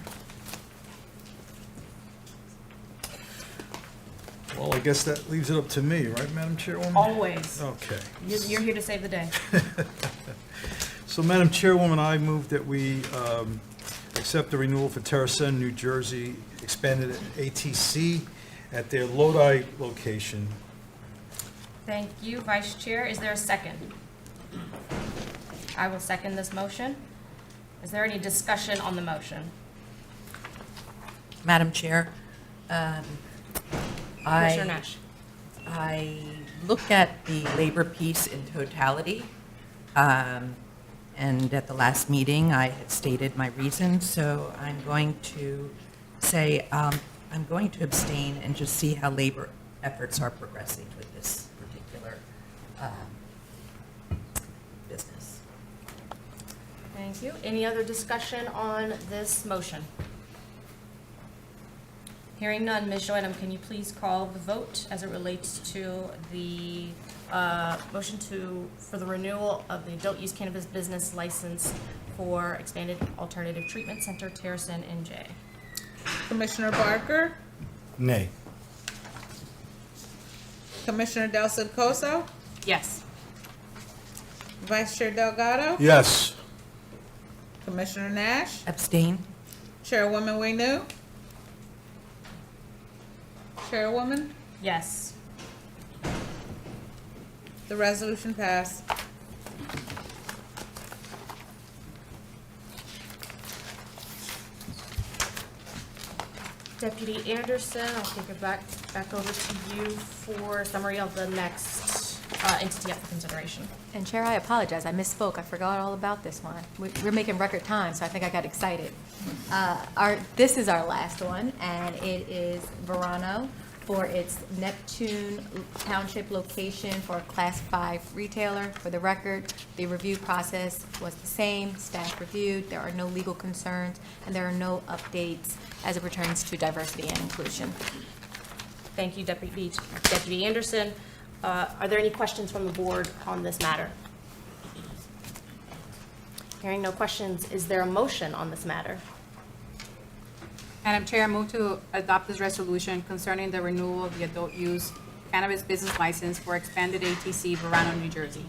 Well, I guess that leaves it up to me, right, Madam Chairwoman? Always. Okay. You're here to save the day. So, Madam Chairwoman, I move that we accept the renewal for TerraSend New Jersey expanded ATC at their Lodi location. Thank you, Vice Chair. Is there a second? I will second this motion. Is there any discussion on the motion? Madam Chair, Commissioner Nash? I looked at the labor piece in totality, and at the last meeting, I had stated my reasons, so I'm going to say, I'm going to abstain and just see how labor efforts are progressing with this particular business. Thank you. Any other discussion on this motion? Hearing none, Ms. Joannem, can you please call the vote as it relates to the motion for the renewal of the adult use cannabis business license for Expanded Alternative Treatment Center, Terracin, NJ? Commissioner Barker, Nay. Commissioner Del Cid-Coso, Yes. Vice Chair Delgado, Yes. Commissioner Nash, Abstain? Chairwoman Wenu. Chairwoman, Yes. the resolution passed. Deputy Anderson, I'll kick it back over to you for a summary of the next entity up for consideration. And Chair, I apologize, I misspoke, I forgot all about this one. We're making record time, so I think I got excited. This is our last one, and it is Verano for its Neptune Township location for a Class 5 retailer. For the record, the review process was the same, staff reviewed, there are no legal concerns, and there are no updates as it pertains to diversity and inclusion. Thank you, Deputy Anderson. Are there any questions from the board on this matter? Hearing no questions, is there a motion on this matter? Madam Chair, I move to adopt this resolution concerning the renewal of the adult use cannabis business license for Expanded ATC, Verano, New Jersey.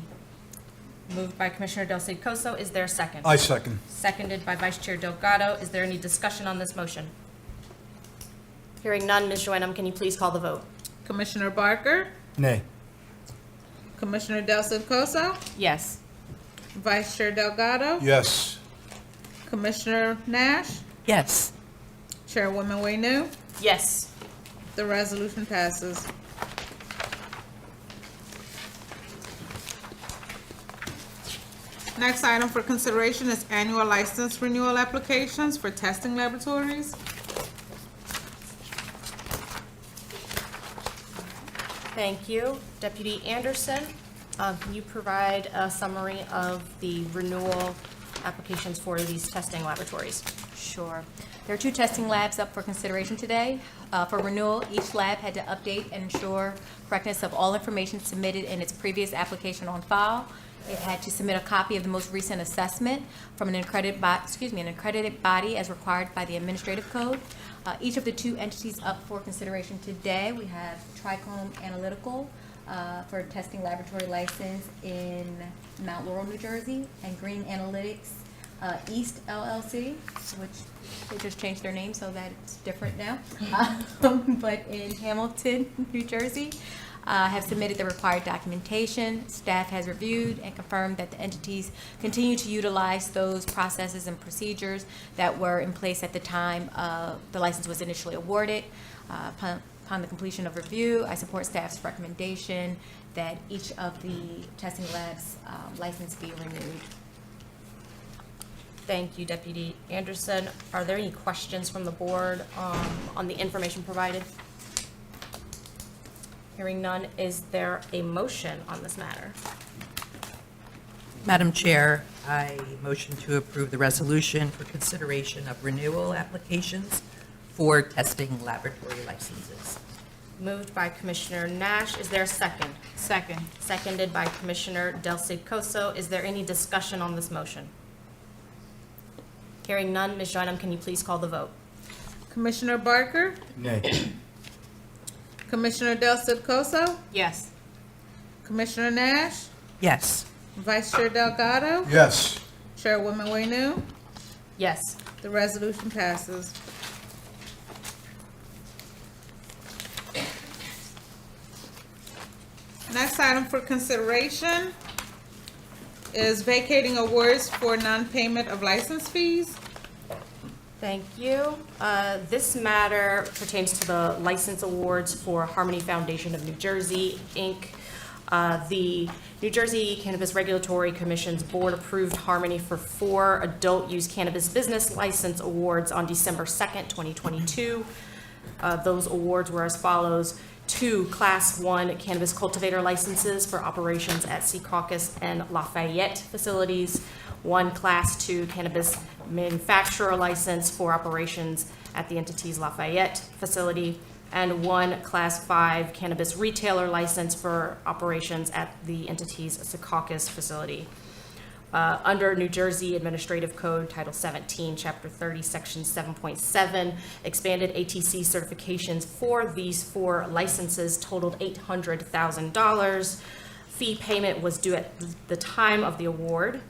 Moved by Commissioner Del Cid-Coso. Is there a second? I second. Seconded by Vice Chair Delgado. Is there any discussion on this motion? Hearing none, Ms. Joannem, can you please call the vote? Commissioner Barker, Nay. Commissioner Del Cid-Coso, Yes. Vice Chair Delgado, Yes. Commissioner Nash, Yes. Chairwoman Wenu. Yes. The resolution passes. Next item for consideration is annual license renewal applications for testing laboratories. Thank you. Deputy Anderson, can you provide a summary of the renewal applications for these testing laboratories? Sure. There are 2 testing labs up for consideration today. For renewal, each lab had to update and ensure correctness of all information submitted in its previous application on file. It had to submit a copy of the most recent assessment from an accredited body as required by the administrative code. Each of the 2 entities up for consideration today, we have Trichome Analytical for testing laboratory license in Mount Laurel, New Jersey, and Green Analytics East LLC, which they just changed their name so that it's different now, but in Hamilton, New Jersey. Have submitted the required documentation. Staff has reviewed and confirmed that the entities continue to utilize those processes and procedures that were in place at the time the license was initially awarded. Upon the completion of review, I support staff's recommendation that each of the testing labs' license be renewed. Thank you, Deputy Anderson. Are there any questions from the board on the information provided? Hearing none, is there a motion on this matter? Madam Chair, I motion to approve the resolution for consideration of renewal applications for testing laboratory licenses. Moved by Commissioner Nash. Is there a second? Second. Seconded by Commissioner Del Cid-Coso. Is there any discussion on this motion? Hearing none, Ms. Joannem, can you please call the vote? Commissioner Barker, Nay. Commissioner Del Cid-Coso, Yes. Commissioner Nash, Yes. Vice Chair Delgado, Yes. Chairwoman Wenu. Yes. The resolution passes. Next item for consideration is vacating awards for non-payment of license fees. Thank you. This matter pertains to the license awards for Harmony Foundation of New Jersey, Inc. The New Jersey Cannabis Regulatory Commission's board approved Harmony for 4 adult-use cannabis business license awards on December 2nd, 2022. Those awards were as follows: 2 Class 1 cannabis cultivator licenses for operations at Secaucus and Lafayette facilities, 1 Class 2 cannabis manufacturer license for operations at the entity's Lafayette facility, and 1 Class 5 cannabis retailer license for operations at the entity's Secaucus facility. Under New Jersey Administrative Code, Title 17, Chapter 30, Section 7.7, expanded ATC certifications for these 4 licenses totaled $800,000. Fee payment was due at the time of the award.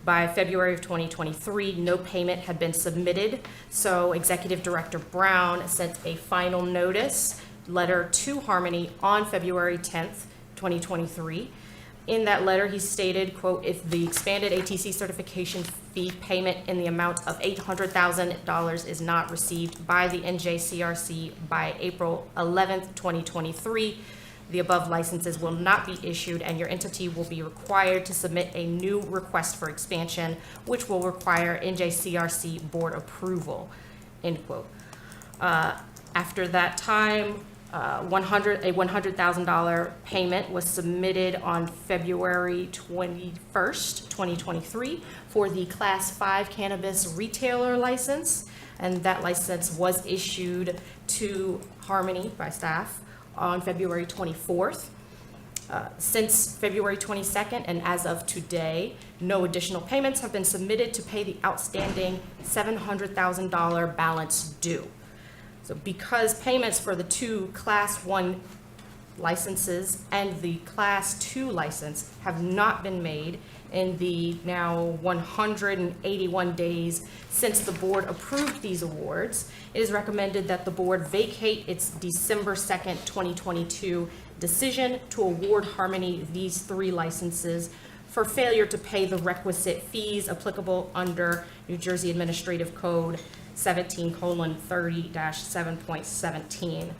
By February of 2023, no payment had been submitted, so Executive Director Brown sent a final notice letter to Harmony on February 10th, 2023. In that letter, he stated, quote, "If the expanded ATC certification fee payment in the amount of $800,000 is not received by the NJCRC by April 11th, 2023, the above licenses will not be issued and your entity will be required to submit a new request for expansion, which will require NJCRC board approval," end quote. After that time, a $100,000 payment was submitted on February 21st, 2023 for the Class 5 cannabis retailer license, and that license was issued to Harmony by staff on February 24th. Since February 22nd and as of today, no additional payments have been submitted to pay the outstanding $700,000 balance due. So because payments for the 2 Class 1 licenses and the Class 2 license have not been made in the now 181 days since the board approved these awards, it is recommended that the board vacate its December 2nd, 2022 decision to award Harmony these 3 licenses for failure to pay the requisite fees applicable under New Jersey Administrative Code 17:30-7.17.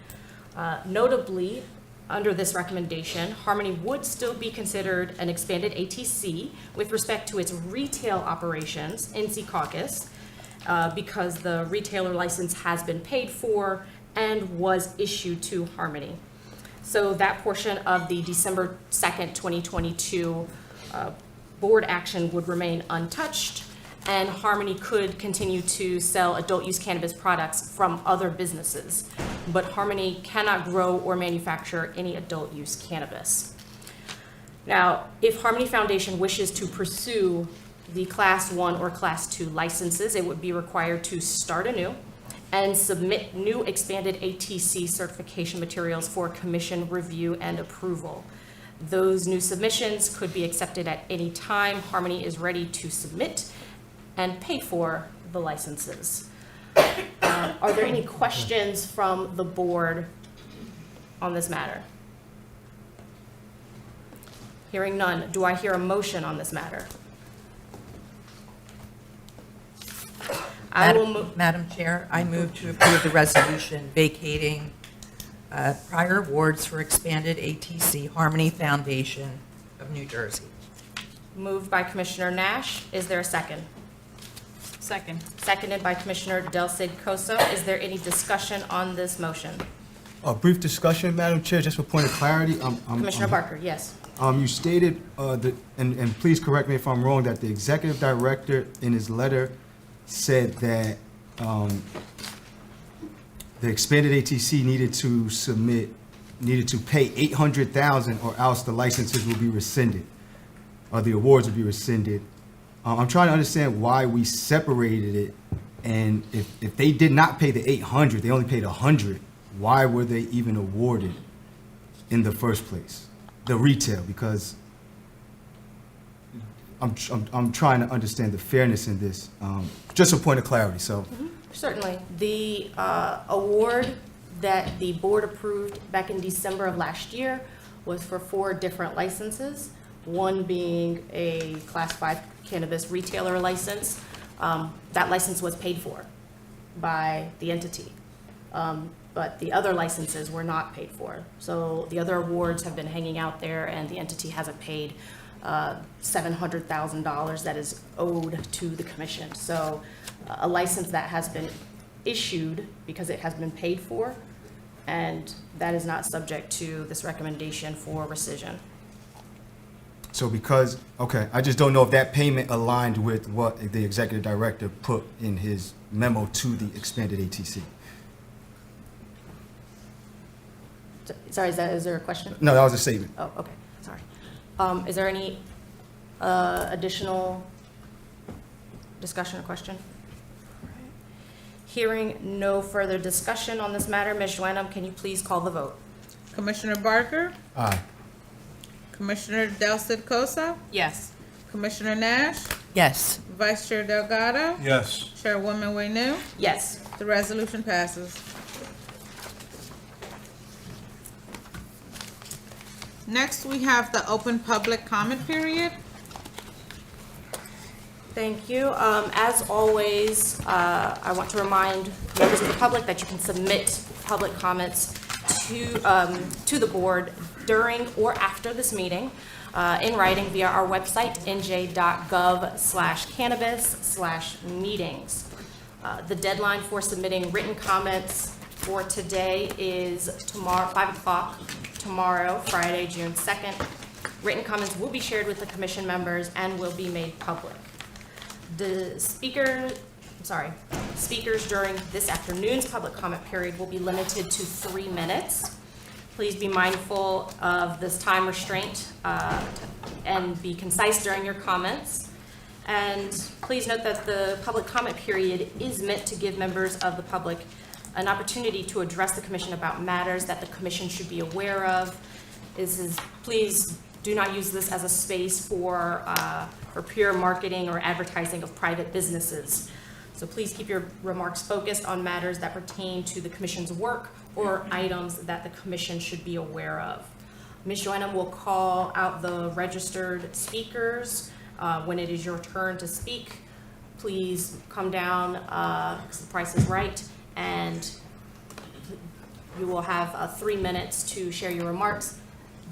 Notably, under this recommendation, Harmony would still be considered an expanded ATC with respect to its retail operations in Secaucus, because the retailer license has been paid for and was issued to Harmony. So that portion of the December 2nd, 2022 board action would remain untouched, and Harmony could continue to sell adult use cannabis products from other businesses, but Harmony cannot grow or manufacture any adult use cannabis. Now, if Harmony Foundation wishes to pursue the Class 1 or Class 2 licenses, it would be required to start anew and submit new expanded ATC certification materials for commission review and approval. Those new submissions could be accepted at any time Harmony is ready to submit and pay for the licenses. Are there any questions from the board on this matter? Hearing none, do I hear a motion on this matter? I will move. Madam Chair, I move to approve the resolution vacating prior awards for expanded ATC Harmony Foundation of New Jersey. Moved by Commissioner Nash. Is there a second? Second. Seconded by Commissioner Del Cid Cosa. Is there any discussion on this motion? A brief discussion, Madam Chair, just for point of clarity. Commissioner Barker, yes. You stated, and please correct me if I'm wrong, that the executive director in his letter said that the expanded ATC needed to pay $800,000 or else the licenses will be rescinded, or the awards will be rescinded. I'm trying to understand why we separated it, and if they did not pay the 800, they only paid 100, why were they even awarded in the first place? The retail, because I'm trying to understand the fairness in this, just a point of clarity, so. Certainly. The award that the board approved back in December of last year was for 4 different licenses, one being a Class 5 cannabis retailer license. That license was paid for by the entity, but the other licenses were not paid for. So the other awards have been hanging out there, and the entity hasn't paid $700,000 that is owed to the commission. So a license that has been issued because it has been paid for, and that is not subject to this recommendation for rescission. So because, okay, I just don't know if that payment aligned with what the executive director put in his memo to the expanded ATC. Sorry, is there a question? No, that was a statement. Oh, okay, sorry. Is there any additional discussion or question? Hearing no further discussion on this matter, Ms. Joanna, can you please call the vote? Commissioner Barker, Aye. Commissioner Del Cid Cosa, Yes. Commissioner Nash, Yes. Vice Chair Delgado, Yes. Chairwoman Wenu. Yes. The resolution passes. Next, we have the open public comment period. Thank you. As always, I want to remind members of the public that you can submit public comments to the board during or after this meeting in writing via our website, nj.gov/cannabis/meetings. The deadline for submitting written comments for today is tomorrow, 5 o'clock tomorrow, Friday, June 2nd. Written comments will be shared with the commission members and will be made public. The speakers during this afternoon's public comment period will be limited to 3 minutes. Please be mindful of this time restraint and be concise during your comments. And please note that the public comment period is meant to give members of the public an opportunity to address the commission about matters that the commission should be aware of. Please do not use this as a space for pure marketing or advertising of private businesses. So please keep your remarks focused on matters that pertain to the commission's work or items that the commission should be aware of. Ms. Joanna will call out the registered speakers when it is your turn to speak. Please come down, because the price is right, and you will have 3 minutes to share your remarks.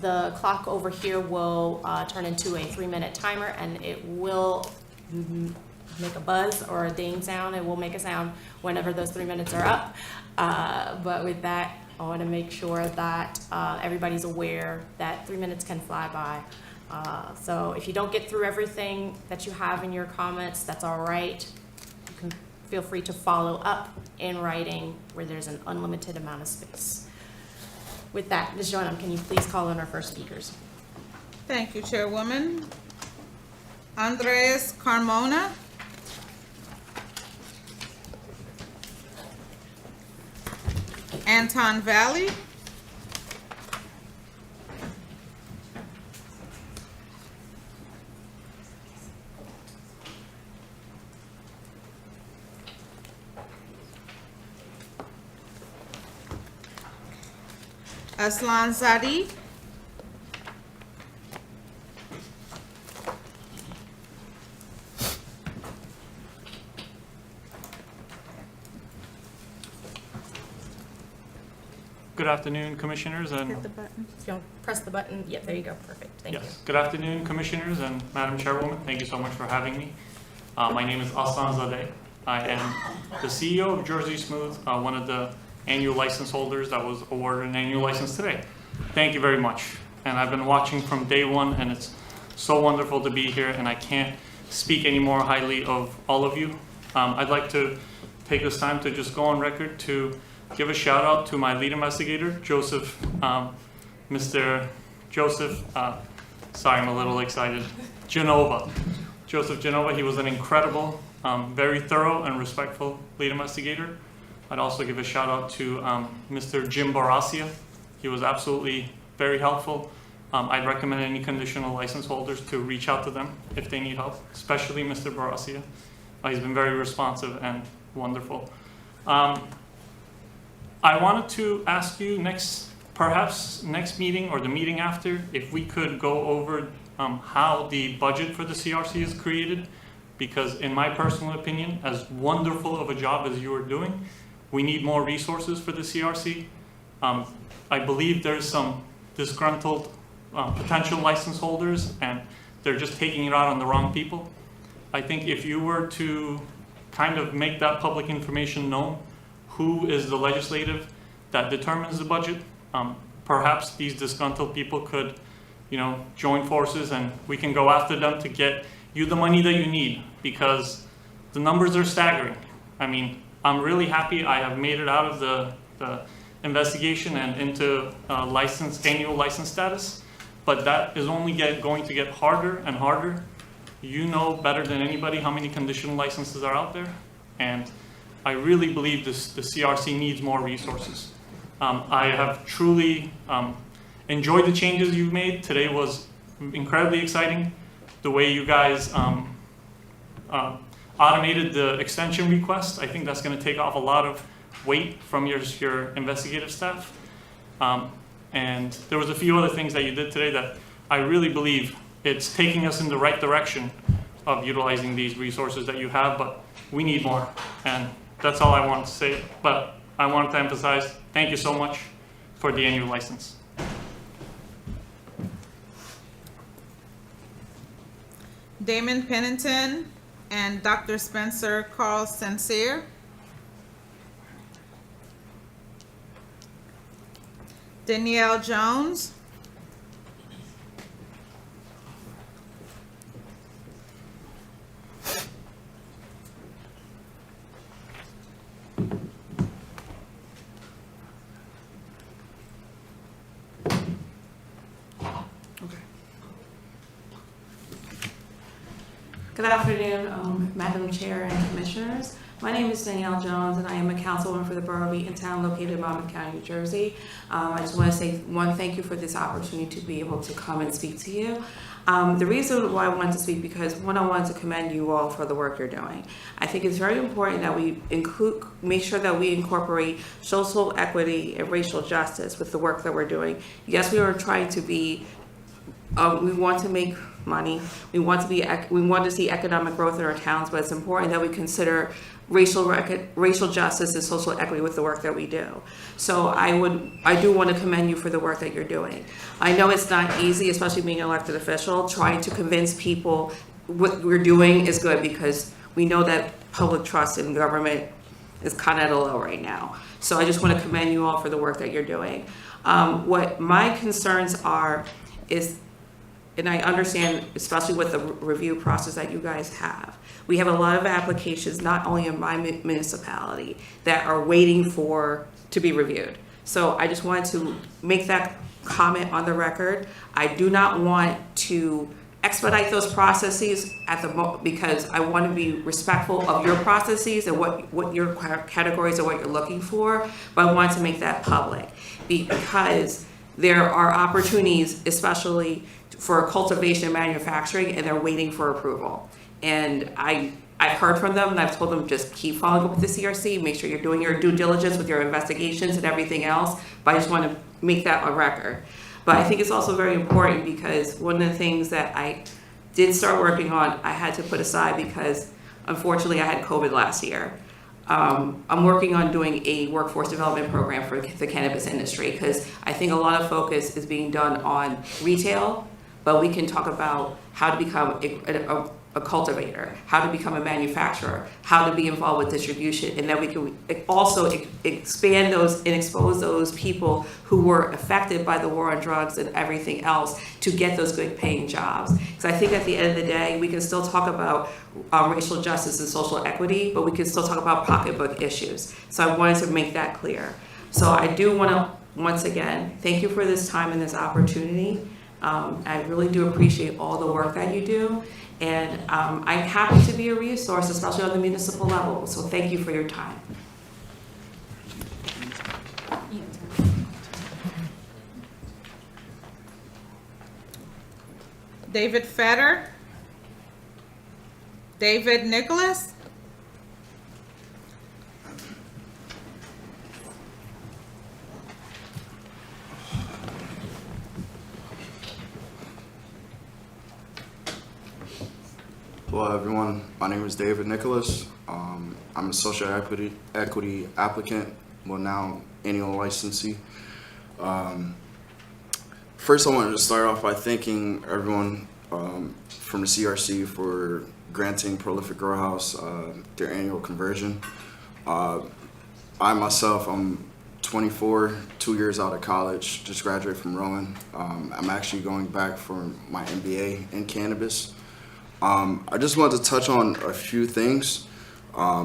The clock over here will turn into a 3-minute timer, and it will make a buzz or a ding sound. It will make a sound whenever those 3 minutes are up. But with that, I want to make sure that everybody's aware that 3 minutes can fly by. So if you don't get through everything that you have in your comments, that's all right. You can feel free to follow up in writing where there's an unlimited amount of space. With that, Ms. Joanna, can you please call on our first speakers? Thank you, Chairwoman. Andres Carmona. Anton Valley. Aslan Zadi. Good afternoon, Commissioners, and Hit the button. If you want to press the button, yeah, there you go, perfect, thank you. yes, good afternoon, Commissioners and Madam Chairwoman. Thank you so much for having me. My name is Aslan Zadeh. I am the CEO of Jersey Smooth, one of the annual license holders that was awarded an annual license today. Thank you very much. And I've been watching from day one, and it's so wonderful to be here, and I can't speak any more highly of all of you. I'd like to take this time to just go on record to give a shout out to my lead investigator, Joseph, Mr. Joseph, sorry, I'm a little excited, Genova. Joseph Genova, he was an incredible, very thorough and respectful lead investigator. I'd also give a shout out to Mr. Jim Barasia. He was absolutely very helpful. I'd recommend any conditional license holders to reach out to them if they need help, especially Mr. Barasia. He's been very responsive and wonderful. I wanted to ask you next perhaps next meeting or the meeting after, if we could go over how the budget for the CRC is created, because in my personal opinion, as wonderful of a job as you are doing, we need more resources for the CRC. I believe there's some disgruntled potential license holders, and they're just taking it out on the wrong people. I think if you were to kind of make that public information known, who is the legislative that determines the budget, perhaps these disgruntled people could, join forces, and we can go after them to get you the money that you need, because the numbers are staggering. I mean, I'm really happy I have made it out of the investigation and into annual license status, but that is only going to get harder and harder. You know better than anybody how many conditional licenses are out there, and I really believe the CRC needs more resources. I have truly enjoyed the changes you've made. Today was incredibly exciting. The way you guys automated the extension request, I think that's going to take off a lot of weight from your investigative staff. And there was a few other things that you did today that I really believe it's taking us in the right direction of utilizing these resources that you have, but we need more. And that's all I wanted to say. But I wanted to emphasize, thank you so much for the annual license. Damon Pennington and Dr. Spencer Carl Sincere. Danielle Jones. Good afternoon, Madam Chair and Commissioners. My name is Danielle Jones, and I am a councilwoman for the Borough of Eatontown, located in Monmouth County, New Jersey. I just want to say, thank you for this opportunity to be able to come and speak to you. The reason why I wanted to speak, because one, I wanted to commend you all for the work you're doing. I think it's very important that we make sure that we incorporate social equity and racial justice with the work that we're doing. Yes, we are trying to be, we want to make money. We want to see economic growth in our towns, but it's important that we consider racial justice and social equity with the work that we do. So I do want to commend you for the work that you're doing. I know it's not easy, especially being an elected official, trying to convince people what we're doing is good, because we know that public trust in government is kind of at a low right now. So I just want to commend you all for the work that you're doing. What my concerns are is, and I understand, especially with the review process that you guys have, we have a lot of applications, not only in my municipality, that are waiting to be reviewed. So I just wanted to make that comment on the record. I do not want to expedite those processes because I want to be respectful of your processes and what your categories are, what you're looking for, but I want to make that public, because there are opportunities, especially for cultivation and manufacturing, and they're waiting for approval. And I've heard from them, and I've told them, just keep following up with the CRC, make sure you're doing your due diligence with your investigations and everything else, but I just want to make that a record. But I think it's also very important, because one of the things that I did start working on, I had to put aside because unfortunately I had COVID last year. I'm working on doing a workforce development program for the cannabis industry, because I think a lot of focus is being done on retail, but we can talk about how to become a cultivator, how to become a manufacturer, how to be involved with distribution, and then we can also expand those and expose those people who were affected by the war on drugs and everything else to get those good paying jobs. Because I think at the end of the day, we can still talk about racial justice and social equity, but we can still talk about pocketbook issues. So I wanted to make that clear. So I do want to, once again, thank you for this time and this opportunity. I really do appreciate all the work that you do. And I'm happy to be a resource, especially on the municipal level. So thank you for your time. David Fetter. David Nicholas. Hello, everyone. My name is David Nicholas. I'm a social equity applicant, well, now annual licensee. First, I wanted to start off by thanking everyone from the CRC for granting Prolific Grow House their annual conversion. I myself, I'm 24, 2 years out of college, just graduated from Rowan. I'm actually going back for my MBA in cannabis. I just wanted to touch on a few things.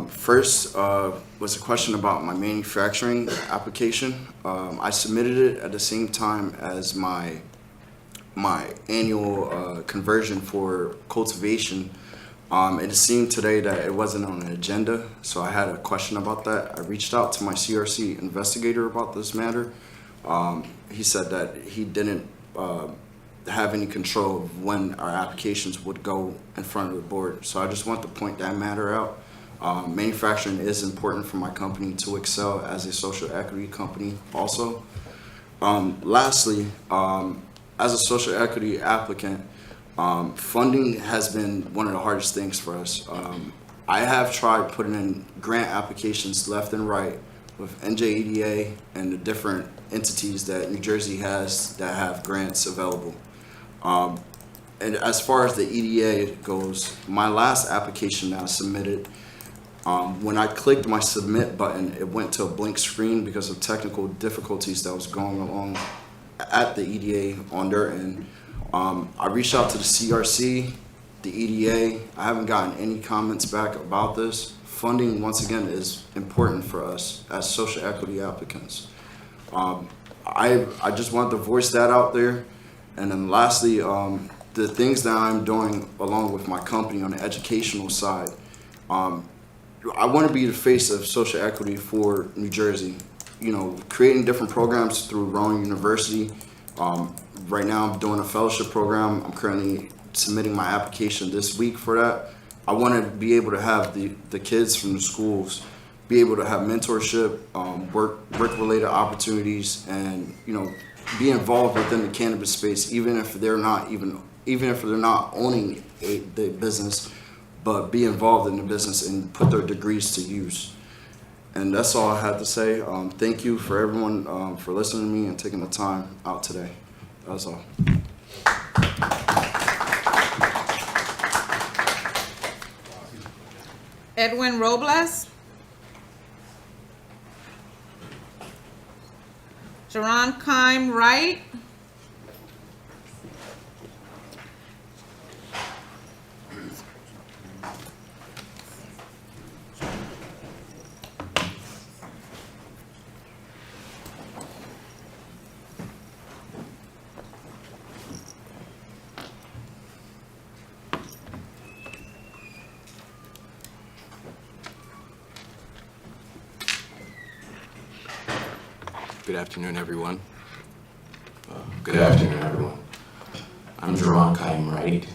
First was a question about my manufacturing application. I submitted it at the same time as my annual conversion for cultivation. It seemed today that it wasn't on the agenda, so I had a question about that. I reached out to my CRC investigator about this matter. He said that he didn't have any control of when our applications would go in front of the board. So I just want to point that matter out. Manufacturing is important for my company to excel as a social equity company also. Lastly, as a social equity applicant, funding has been one of the hardest things for us. I have tried putting in grant applications left and right with NJEDA and the different entities that New Jersey has that have grants available. And as far as the EDA goes, my last application that I submitted, when I clicked my submit button, it went to a blank screen because of technical difficulties that was going along at the EDA on their end. I reached out to the CRC, the EDA. I haven't gotten any comments back about this. Funding, once again, is important for us as social equity applicants. I just wanted to voice that out there. And then lastly, the things that I'm doing along with my company on the educational side, I want to be the face of social equity for New Jersey. You know, creating different programs through Rowan University. Right now I'm doing a fellowship program. I'm currently submitting my application this week for that. I want to be able to have the kids from the schools be able to have mentorship, work-related opportunities, and, you know, be involved within the cannabis space, even if they're not owning the business, but be involved in the business and put their degrees to use. And that's all I had to say. Thank you for everyone for listening to me and taking the time out today. That's all. Edwin Robles. Jerron Kime Wright. Good afternoon, everyone. I'm Jerron Kime Wright,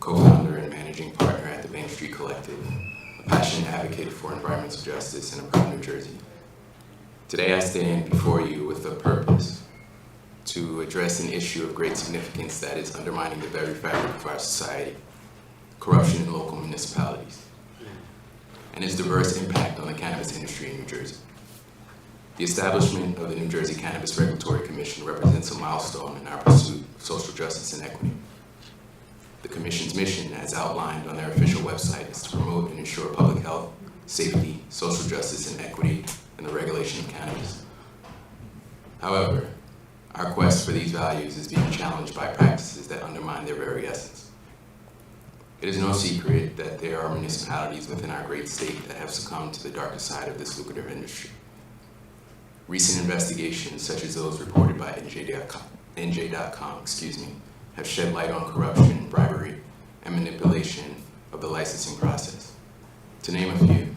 co-founder and managing partner at the Main Street Collective, a passionate advocate for environmental justice in a proud New Jersey. Today I stand before you with a purpose to address an issue of great significance that is undermining the very fabric of our society, corruption in local municipalities, and its diverse impact on the cannabis industry in New Jersey. The establishment of the New Jersey Cannabis Regulatory Commission represents a milestone in our pursuit of social justice and equity. The Commission's mission, as outlined on their official website, is to promote and ensure public health, safety, social justice, and equity in the regulation of cannabis. However, our quest for these values is being challenged by practices that undermine their very essence. It is no secret that there are municipalities within our great state that have succumbed to the darker side of this lucrative industry. Recent investigations, such as those reported by NJ.com, have shed light on corruption, bribery, and manipulation of the licensing process. To name a few,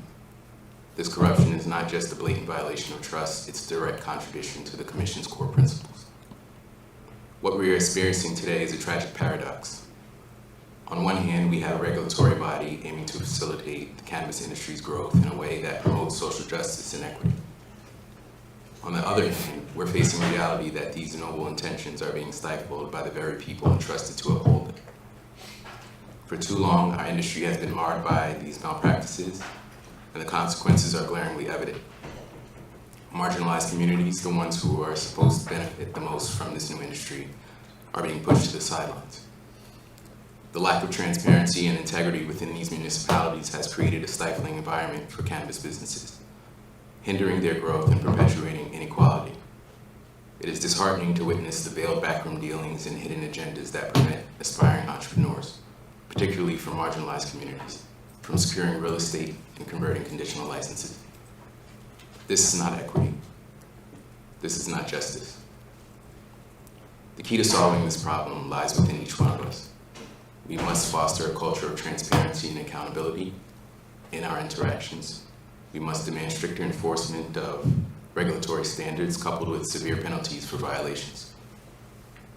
this corruption is not just a blatant violation of trust, it's a direct contradiction to the Commission's core principles. What we are experiencing today is a tragic paradox. On one hand, we have a regulatory body aiming to facilitate the cannabis industry's growth in a way that promotes social justice and equity. On the other hand, we're facing reality that these noble intentions are being stifled by the very people entrusted to uphold them. For too long, our industry has been marred by these malpractices, and the consequences are glaringly evident. Marginalized communities, the ones who are supposed to benefit the most from this new industry, are being pushed to the sidelines. The lack of transparency and integrity within these municipalities has created a stifling environment for cannabis businesses, hindering their growth and perpetuating inequality. It is disheartening to witness the veiled backroom dealings and hidden agendas that prevent aspiring entrepreneurs, particularly from marginalized communities, from securing real estate and converting conditional licenses. This is not equity. This is not justice. The key to solving this problem lies within each one of us. We must foster a culture of transparency and accountability in our interactions. We must demand stricter enforcement of regulatory standards coupled with severe penalties for violations.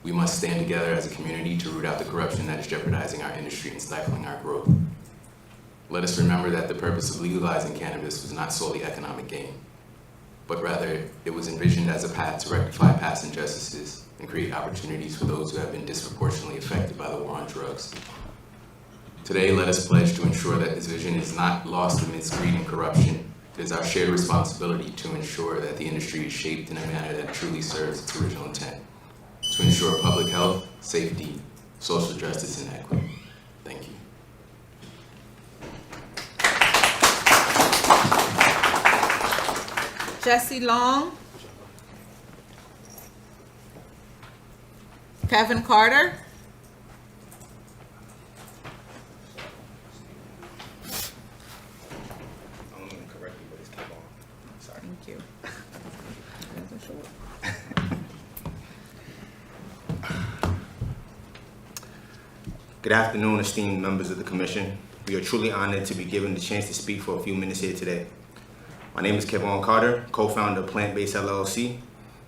We must stand together as a community to root out the corruption that is jeopardizing our industry and stifling our growth. Let us remember that the purpose of legalizing cannabis was not solely economic gain, but rather it was envisioned as a path to rectify past injustices and create opportunities for those who have been disproportionately affected by the war on drugs. Today, let us pledge to ensure that this vision is not lost amidst greed and corruption. It is our shared responsibility to ensure that the industry is shaped in a manner that truly serves its original intent, to ensure public health, safety, social justice, and equity. Thank you. Jesse Long. Kevin Carter. Thank you. Good afternoon, esteemed members of the Commission. We are truly honored to be given the chance to speak for a few minutes here today. My name is Kevin Carter, co-founder of Plant-Based LLC.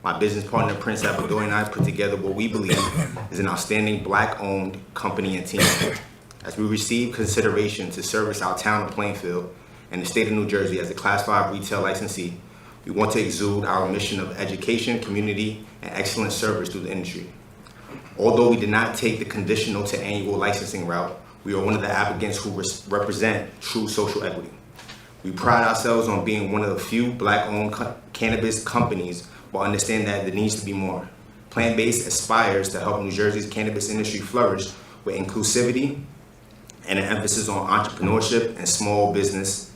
My business partner, Prince Abador, and I put together what we believe is an outstanding Black-owned company and team. As we receive consideration to service our town of Plainfield and the state of New Jersey as a Class 5 retail licensee, we want to exude our mission of education, community, and excellent service through the industry. Although we did not take the conditional-to-annual licensing route, we are one of the applicants who represent true social equity. We pride ourselves on being one of the few Black-owned cannabis companies, but understand that there needs to be more. Plant-Based aspires to help New Jersey's cannabis industry flourish with inclusivity and an emphasis on entrepreneurship and small businesses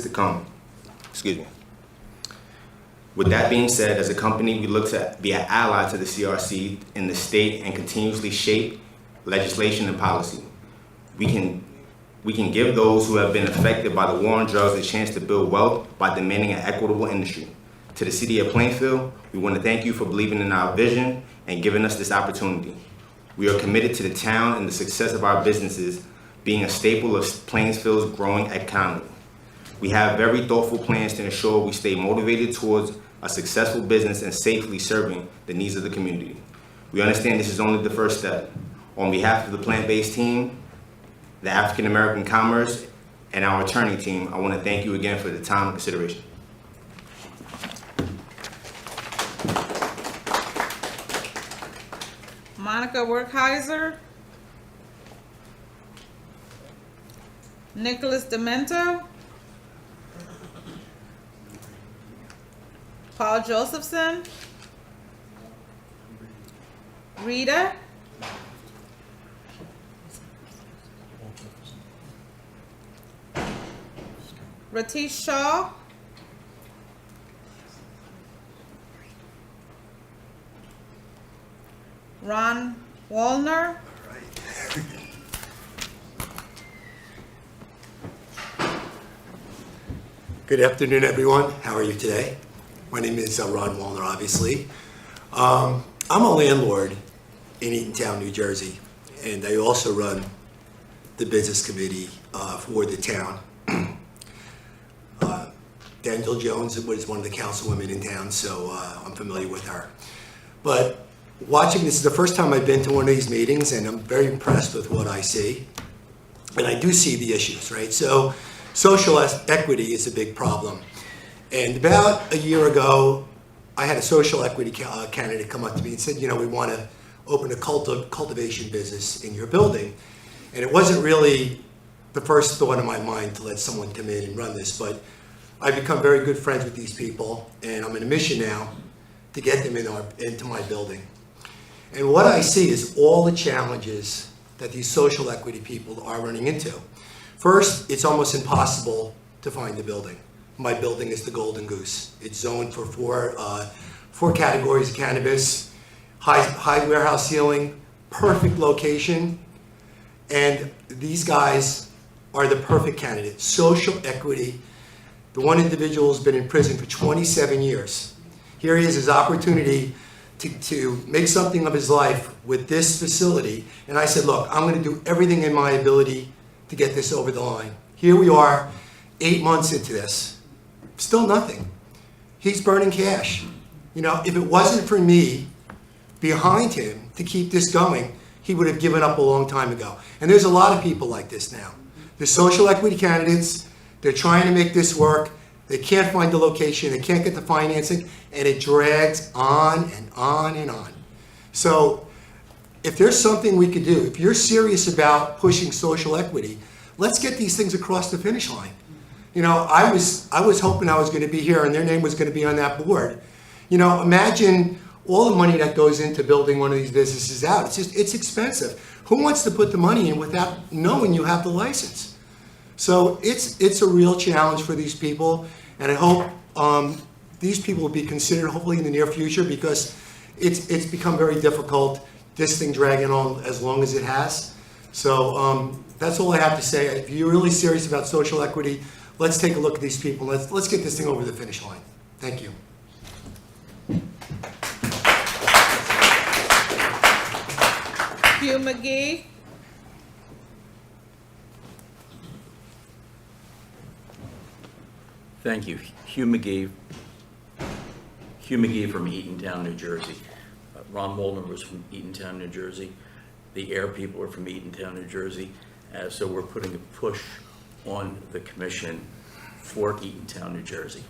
to come. Excuse me. With that being said, as a company, we look to be an ally to the CRC in the state and continuously shape legislation and policy. We can give those who have been affected by the war on drugs a chance to build wealth by demanding an equitable industry. To the city of Plainfield, we want to thank you for believing in our vision and giving us this opportunity. We are committed to the town and the success of our businesses being a staple of Plainfield's growing economy. We have very thoughtful plans to ensure we stay motivated towards a successful business and safely serving the needs of the community. We understand this is only the first step. On behalf of the Plant-Based team, the African American Commerce, and our attorney team, I want to thank you again for the time and consideration. Monica Werkheiser. Nicholas Demento. Paul Josephson. Rita. Ratish Shaw. Ron Wallner. Good afternoon, everyone. How are you today? My name is Ron Wallner, obviously. I'm a landlord in Eatontown, New Jersey, and I also run the business committee for the town. Daniel Jones is one of the councilwomen in town, so I'm familiar with her. But watching, this is the first time I've been to one of these meetings, and I'm very impressed with what I see. And I do see the issues, right? So social equity is a big problem. And about a year ago, I had a social equity candidate come up to me and said, you know, we want to open a cultivation business in your building. And it wasn't really the first thought in my mind to let someone come in and run this, but I've become very good friends with these people, and I'm in a mission now to get them into my building. And what I see is all the challenges that these social equity people are running into. First, it's almost impossible to find the building. My building is the Golden Goose. It's zoned for four categories of cannabis, high warehouse ceiling, perfect location, and these guys are the perfect candidate. Social equity. The one individual has been in prison for 27 years. Here he is, his opportunity to make something of his life with this facility. And I said, look, I'm going to do everything in my ability to get this over the line. Here we are, 8 months into this. Still nothing. He's burning cash. You know, if it wasn't for me behind him to keep this going, he would have given up a long time ago. And there's a lot of people like this now. The social equity candidates, they're trying to make this work. They can't find the location, they can't get the financing, and it drags on and on and on. So if there's something we could do, if you're serious about pushing social equity, let's get these things across the finish line. You know, I was hoping I was going to be here and their name was going to be on that board. You know, imagine all the money that goes into building one of these businesses out. It's expensive. Who wants to put the money in without knowing you have the license? So it's a real challenge for these people, and I hope these people will be considered hopefully in the near future, because it's become very difficult, this thing dragging on as long as it has. So that's all I have to say. If you're really serious about social equity, let's take a look at these people. Let's get this thing over the finish line. Thank you. Hugh McGee. Thank you. Hugh McGee from Eatontown, New Jersey. Ron Molnar was from Eatontown, New Jersey. The Air people are from Eatontown, New Jersey. So we're putting a push on the commission for Eatontown, New Jersey.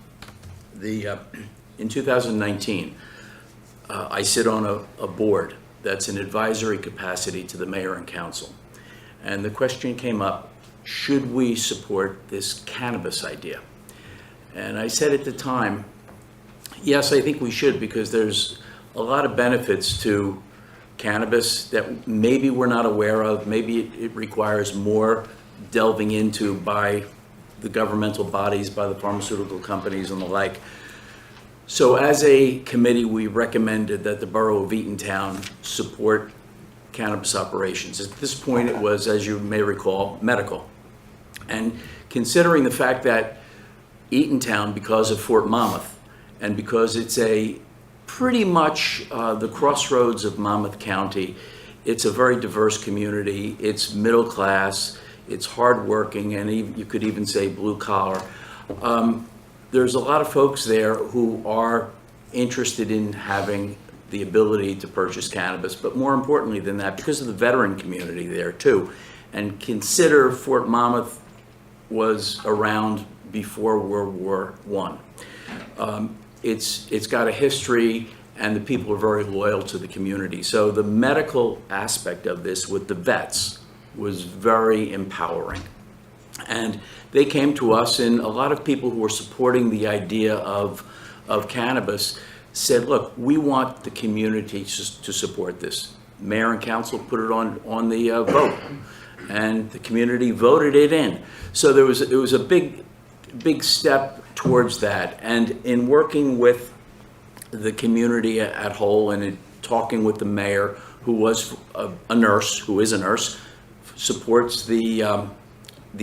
In 2019, I sit on a board that's an advisory capacity to the mayor and council. And the question came up, should we support this cannabis idea? And I said at the time, yes, I think we should, because there's a lot of benefits to cannabis that maybe we're not aware of. Maybe it requires more delving into by the governmental bodies, by the pharmaceutical companies and the like. So as a committee, we recommended that the borough of Eatontown support cannabis operations. At this point, it was, as you may recall, medical. And considering the fact that Eatontown, because of Fort Monmouth, and because it's a pretty much the crossroads of Monmouth County, it's a very diverse community. It's middle class, it's hardworking, and you could even say blue collar. There's a lot of folks there who are interested in having the ability to purchase cannabis, but more importantly than that, because of the veteran community there too. And consider Fort Monmouth was around before World War I. It's got a history, and the people are very loyal to the community. So the medical aspect of this with the vets was very empowering. And they came to us, and a lot of people who were supporting the idea of cannabis said, look, we want the community to support this. Mayor and council put it on the vote, and the community voted it in. So there was a big step towards that. And in working with the community at whole, and in talking with the mayor, who was a nurse, who is a nurse, supports the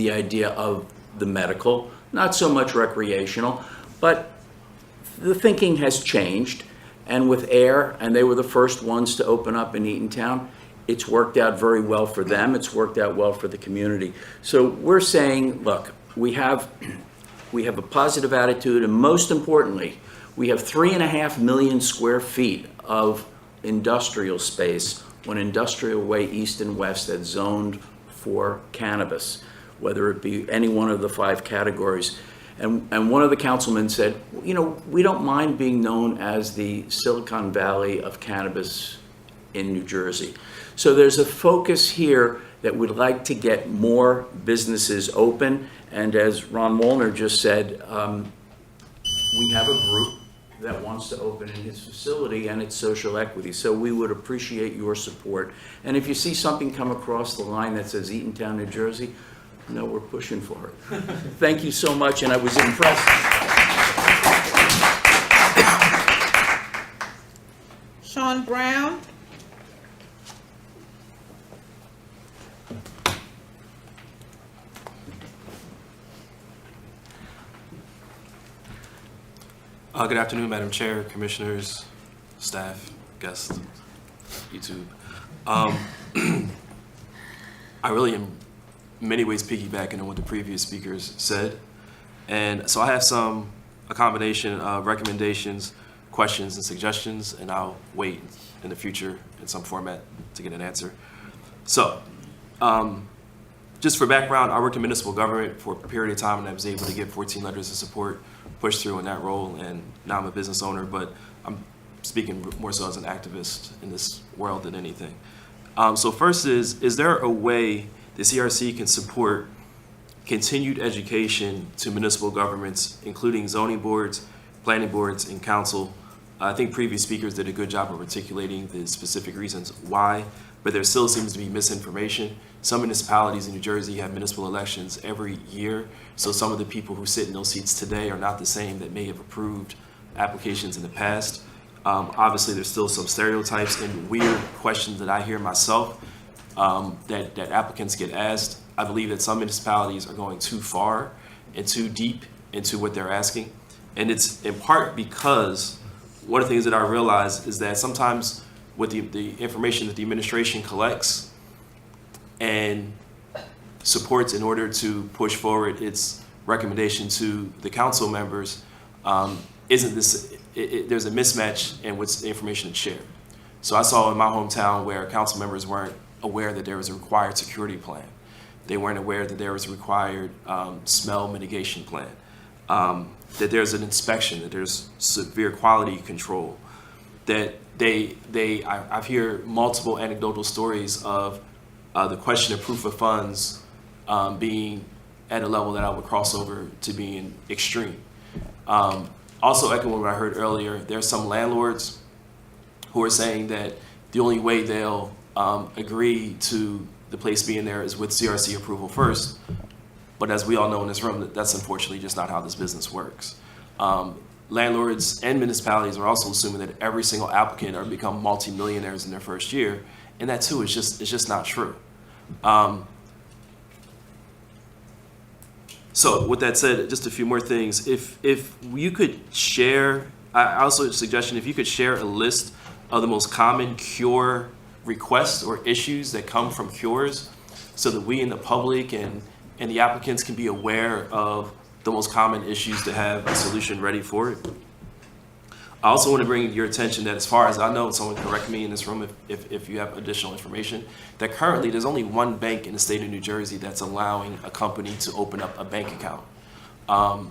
idea of the medical, not so much recreational, but the thinking has changed. And with AIR, and they were the first ones to open up in Eatontown, it's worked out very well for them. It's worked out well for the community. So we're saying, look, we have a positive attitude, and most importantly, we have 3.5 million square feet of industrial space on Industrial Way East and West that's zoned for cannabis, whether it be any one of the 5 categories. And one of the councilmen said, you know, we don't mind being known as the Silicon Valley of cannabis in New Jersey. So there's a focus here that we'd like to get more businesses open. And as Ron Molnar just said, we have a group that wants to open in his facility, and it's social equity. So we would appreciate your support. And if you see something come across the line that says Eatontown, New Jersey, no, we're pushing for it. Thank you so much, and I was impressed. Sean Brown. Good afternoon, Madam Chair, Commissioners, staff, guests, YouTube. I really am in many ways piggybacking on what the previous speakers said. And so I have a combination of recommendations, questions, and suggestions, and I'll wait in the future in some format to get an answer. So, just for background, I worked in municipal government for a period of time, and I was able to get 14 letters of support pushed through in that role, and now I'm a business owner, but I'm speaking more so as an activist in this world than anything. So first is there a way the CRC can support continued education to municipal governments, including zoning boards, planning boards, and council? I think previous speakers did a good job of articulating the specific reasons why, but there still seems to be misinformation. Some municipalities in New Jersey have municipal elections every year, so some of the people who sit in those seats today are not the same that may have approved applications in the past. Obviously, there's still some stereotypes and weird questions that I hear myself that applicants get asked. I believe that some municipalities are going too far and too deep into what they're asking. And it's in part because one of the things that I realize is that sometimes with the information that the administration collects and supports in order to push forward its recommendation to the council members, there's a mismatch in what's the information that's shared. So I saw in my hometown where council members weren't aware that there was a required security plan. They weren't aware that there was a required smell mitigation plan, that there's an inspection, that there's severe quality control, that I've heard multiple anecdotal stories of the question of proof of funds being at a level that I would cross over to being extreme. Also echoing what I heard earlier, there's some landlords who are saying that the only way they'll agree to the place being there is with CRC approval first. But as we all know in this room, that's unfortunately just not how this business works. Landlords and municipalities are also assuming that every single applicant are become multimillionaires in their first year, and that too is just not true. So with that said, just a few more things. If you could share, I also a suggestion, if you could share a list of the most common cure requests or issues that come from cures, so that we in the public and the applicants can be aware of the most common issues to have a solution ready for it. I also want to bring your attention that as far as I know, someone correct me in this room if you have additional information, that currently there's only one bank in the state of New Jersey that's allowing a company to open up a bank account. I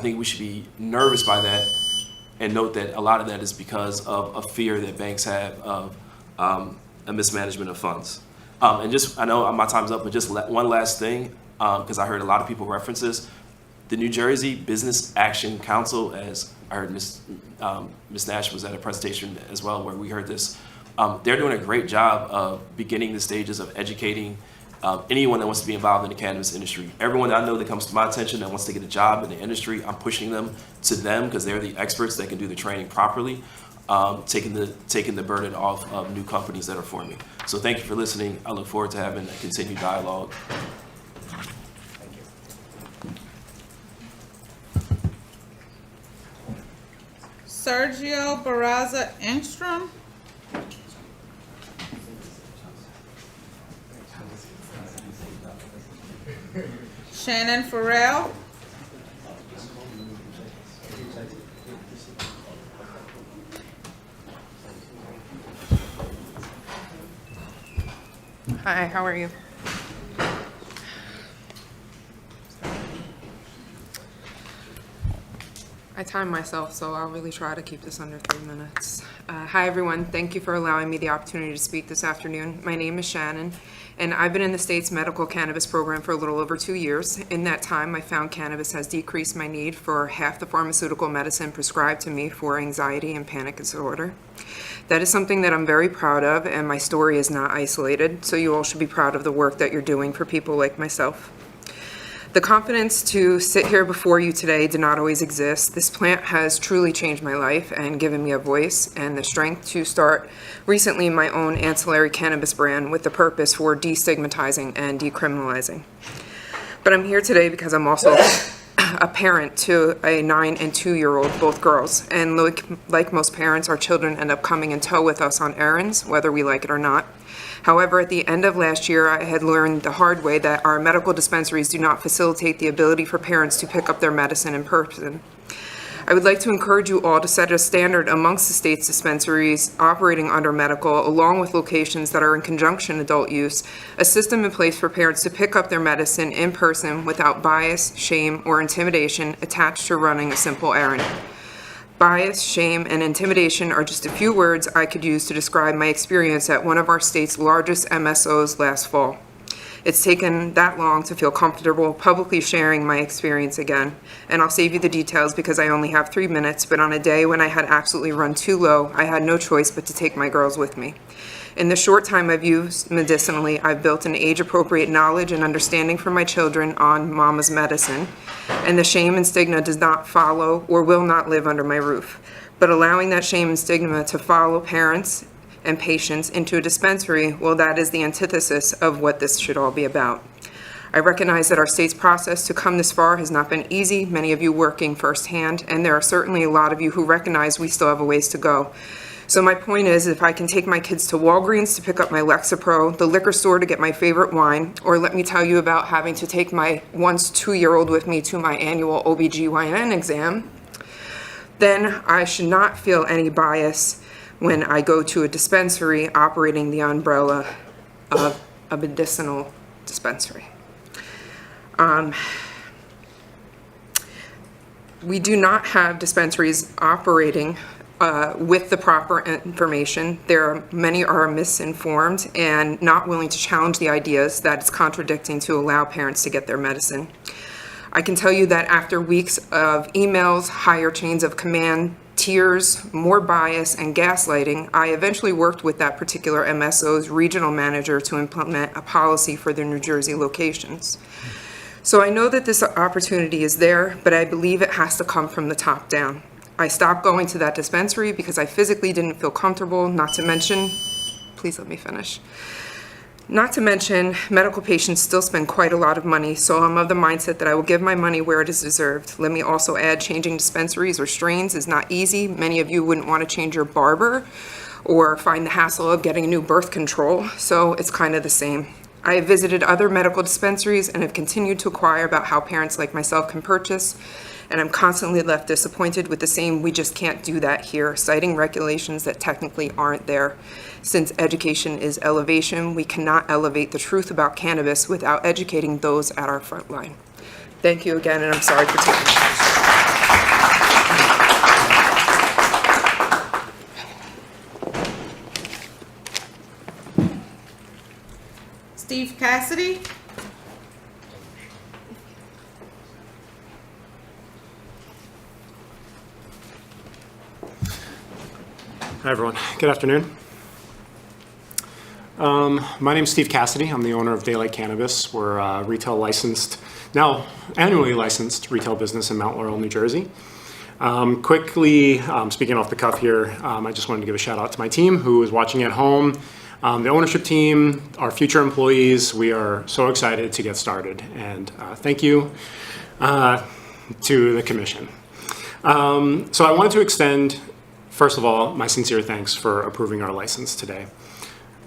think we should be nervous by that and note that a lot of that is because of a fear that banks have of a mismanagement of funds. And just, I know my time's up, but just one last thing, because I heard a lot of people reference this. The New Jersey Business Action Council, as I heard Ms. Nash was at a presentation as well where we heard this, they're doing a great job of beginning the stages of educating anyone that wants to be involved in the cannabis industry. Everyone that I know that comes to my attention that wants to get a job in the industry, I'm pushing them to them because they're the experts that can do the training properly, taking the burden off of new companies that are forming. So thank you for listening. I look forward to having a continued dialogue. Sergio Barraza Engstrom. Shannon Farrell. Hi, how are you? I timed myself, so I'll really try to keep this under 3 minutes. Hi, everyone. Thank you for allowing me the opportunity to speak this afternoon. My name is Shannon, and I've been in the state's medical cannabis program for a little over 2 years. In that time, I found cannabis has decreased my need for half the pharmaceutical medicine prescribed to me for anxiety and panic disorder. That is something that I'm very proud of, and my story is not isolated, so you all should be proud of the work that you're doing for people like myself. The confidence to sit here before you today did not always exist. This plant has truly changed my life and given me a voice and the strength to start recently my own ancillary cannabis brand with the purpose for destigmatizing and decriminalizing. But I'm here today because I'm also a parent to a 9 and 2-year-old, both girls. And like most parents, our children end up coming in tow with us on errands, whether we like it or not. However, at the end of last year, I had learned the hard way that our medical dispensaries do not facilitate the ability for parents to pick up their medicine in person. I would like to encourage you all to set a standard amongst the state's dispensaries operating under medical, along with locations that are in conjunction adult use, a system in place for parents to pick up their medicine in person without bias, shame, or intimidation attached to running a simple errand. Bias, shame, and intimidation are just a few words I could use to describe my experience at one of our state's largest MSOs last fall. It's taken that long to feel comfortable publicly sharing my experience again, and I'll save you the details because I only have 3 minutes, but on a day when I had absolutely run too low, I had no choice but to take my girls with me. In the short time I've used medicinally, I've built an age-appropriate knowledge and understanding for my children on mama's medicine, and the shame and stigma does not follow or will not live under my roof. But allowing that shame and stigma to follow parents and patients into a dispensary, well, that is the antithesis of what this should all be about. I recognize that our state's process to come this far has not been easy, many of you working firsthand, and there are certainly a lot of you who recognize we still have a ways to go. So my point is, if I can take my kids to Walgreens to pick up my Lexapro, the liquor store to get my favorite wine, or let me tell you about having to take my once 2-year-old with me to my annual OBGYN exam, then I should not feel any bias when I go to a dispensary operating the umbrella of a medicinal dispensary. We do not have dispensaries operating with the proper information. Many are misinformed and not willing to challenge the ideas that it's contradicting to allow parents to get their medicine. I can tell you that after weeks of emails, higher chains of command, tears, more bias, and gaslighting, I eventually worked with that particular MSO's regional manager to implement a policy for their New Jersey locations. So I know that this opportunity is there, but I believe it has to come from the top down. I stopped going to that dispensary because I physically didn't feel comfortable, not to mention, please let me finish. Not to mention, medical patients still spend quite a lot of money, so I'm of the mindset that I will give my money where it is deserved. Let me also add, changing dispensaries or strains is not easy. Many of you wouldn't want to change your barber or find the hassle of getting new birth control, so it's kind of the same. I have visited other medical dispensaries and have continued to inquire about how parents like myself can purchase, and I'm constantly left disappointed with the same "we just can't do that here," citing regulations that technically aren't there. Since education is elevation, we cannot elevate the truth about cannabis without educating those at our front line. Thank you again, and I'm sorry for taking Steve Cassidy. Hi, everyone. Good afternoon. My name is Steve Cassidy. I'm the owner of Daylight Cannabis. We're a retail licensed, now annually licensed retail business in Mount Laurel, New Jersey. Quickly, speaking off the cuff here, I just wanted to give a shout out to my team who is watching at home. The ownership team, our future employees, we are so excited to get started. And thank you to the commission. So I wanted to extend, first of all, my sincere thanks for approving our license today.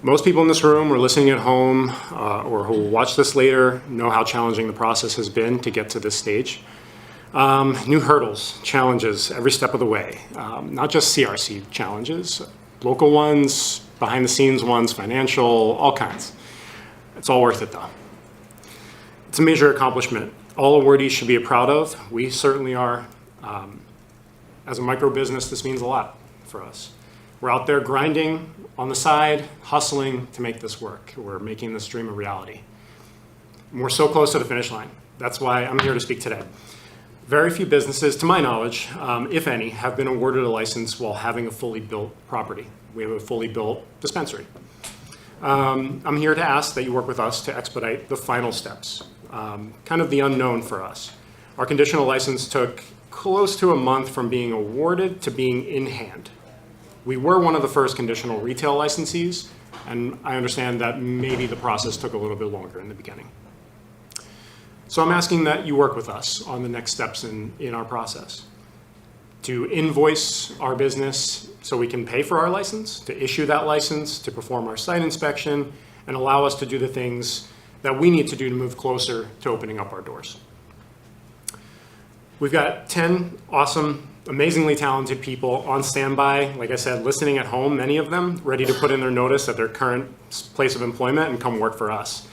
Most people in this room or listening at home or who will watch this later know how challenging the process has been to get to this stage. New hurdles, challenges every step of the way, not just CRC challenges, local ones, behind the scenes ones, financial, all kinds. It's all worth it though. It's a major accomplishment. All awardees should be proud of. We certainly are. As a micro business, this means a lot for us. We're out there grinding on the side, hustling to make this work. We're making this dream a reality. And we're so close to the finish line. That's why I'm here to speak today. Very few businesses, to my knowledge, if any, have been awarded a license while having a fully built property. We have a fully built dispensary. I'm here to ask that you work with us to expedite the final steps, kind of the unknown for us. Our conditional license took close to a month from being awarded to being in hand. We were one of the first conditional retail licensees, and I understand that maybe the process took a little bit longer in the beginning. So I'm asking that you work with us on the next steps in our process. To invoice our business so we can pay for our license, to issue that license, to perform our site inspection, and allow us to do the things that we need to do to move closer to opening up our doors. We've got 10 awesome, amazingly talented people on standby, like I said, listening at home, many of them, ready to put in their notice at their current place of employment and come work for us.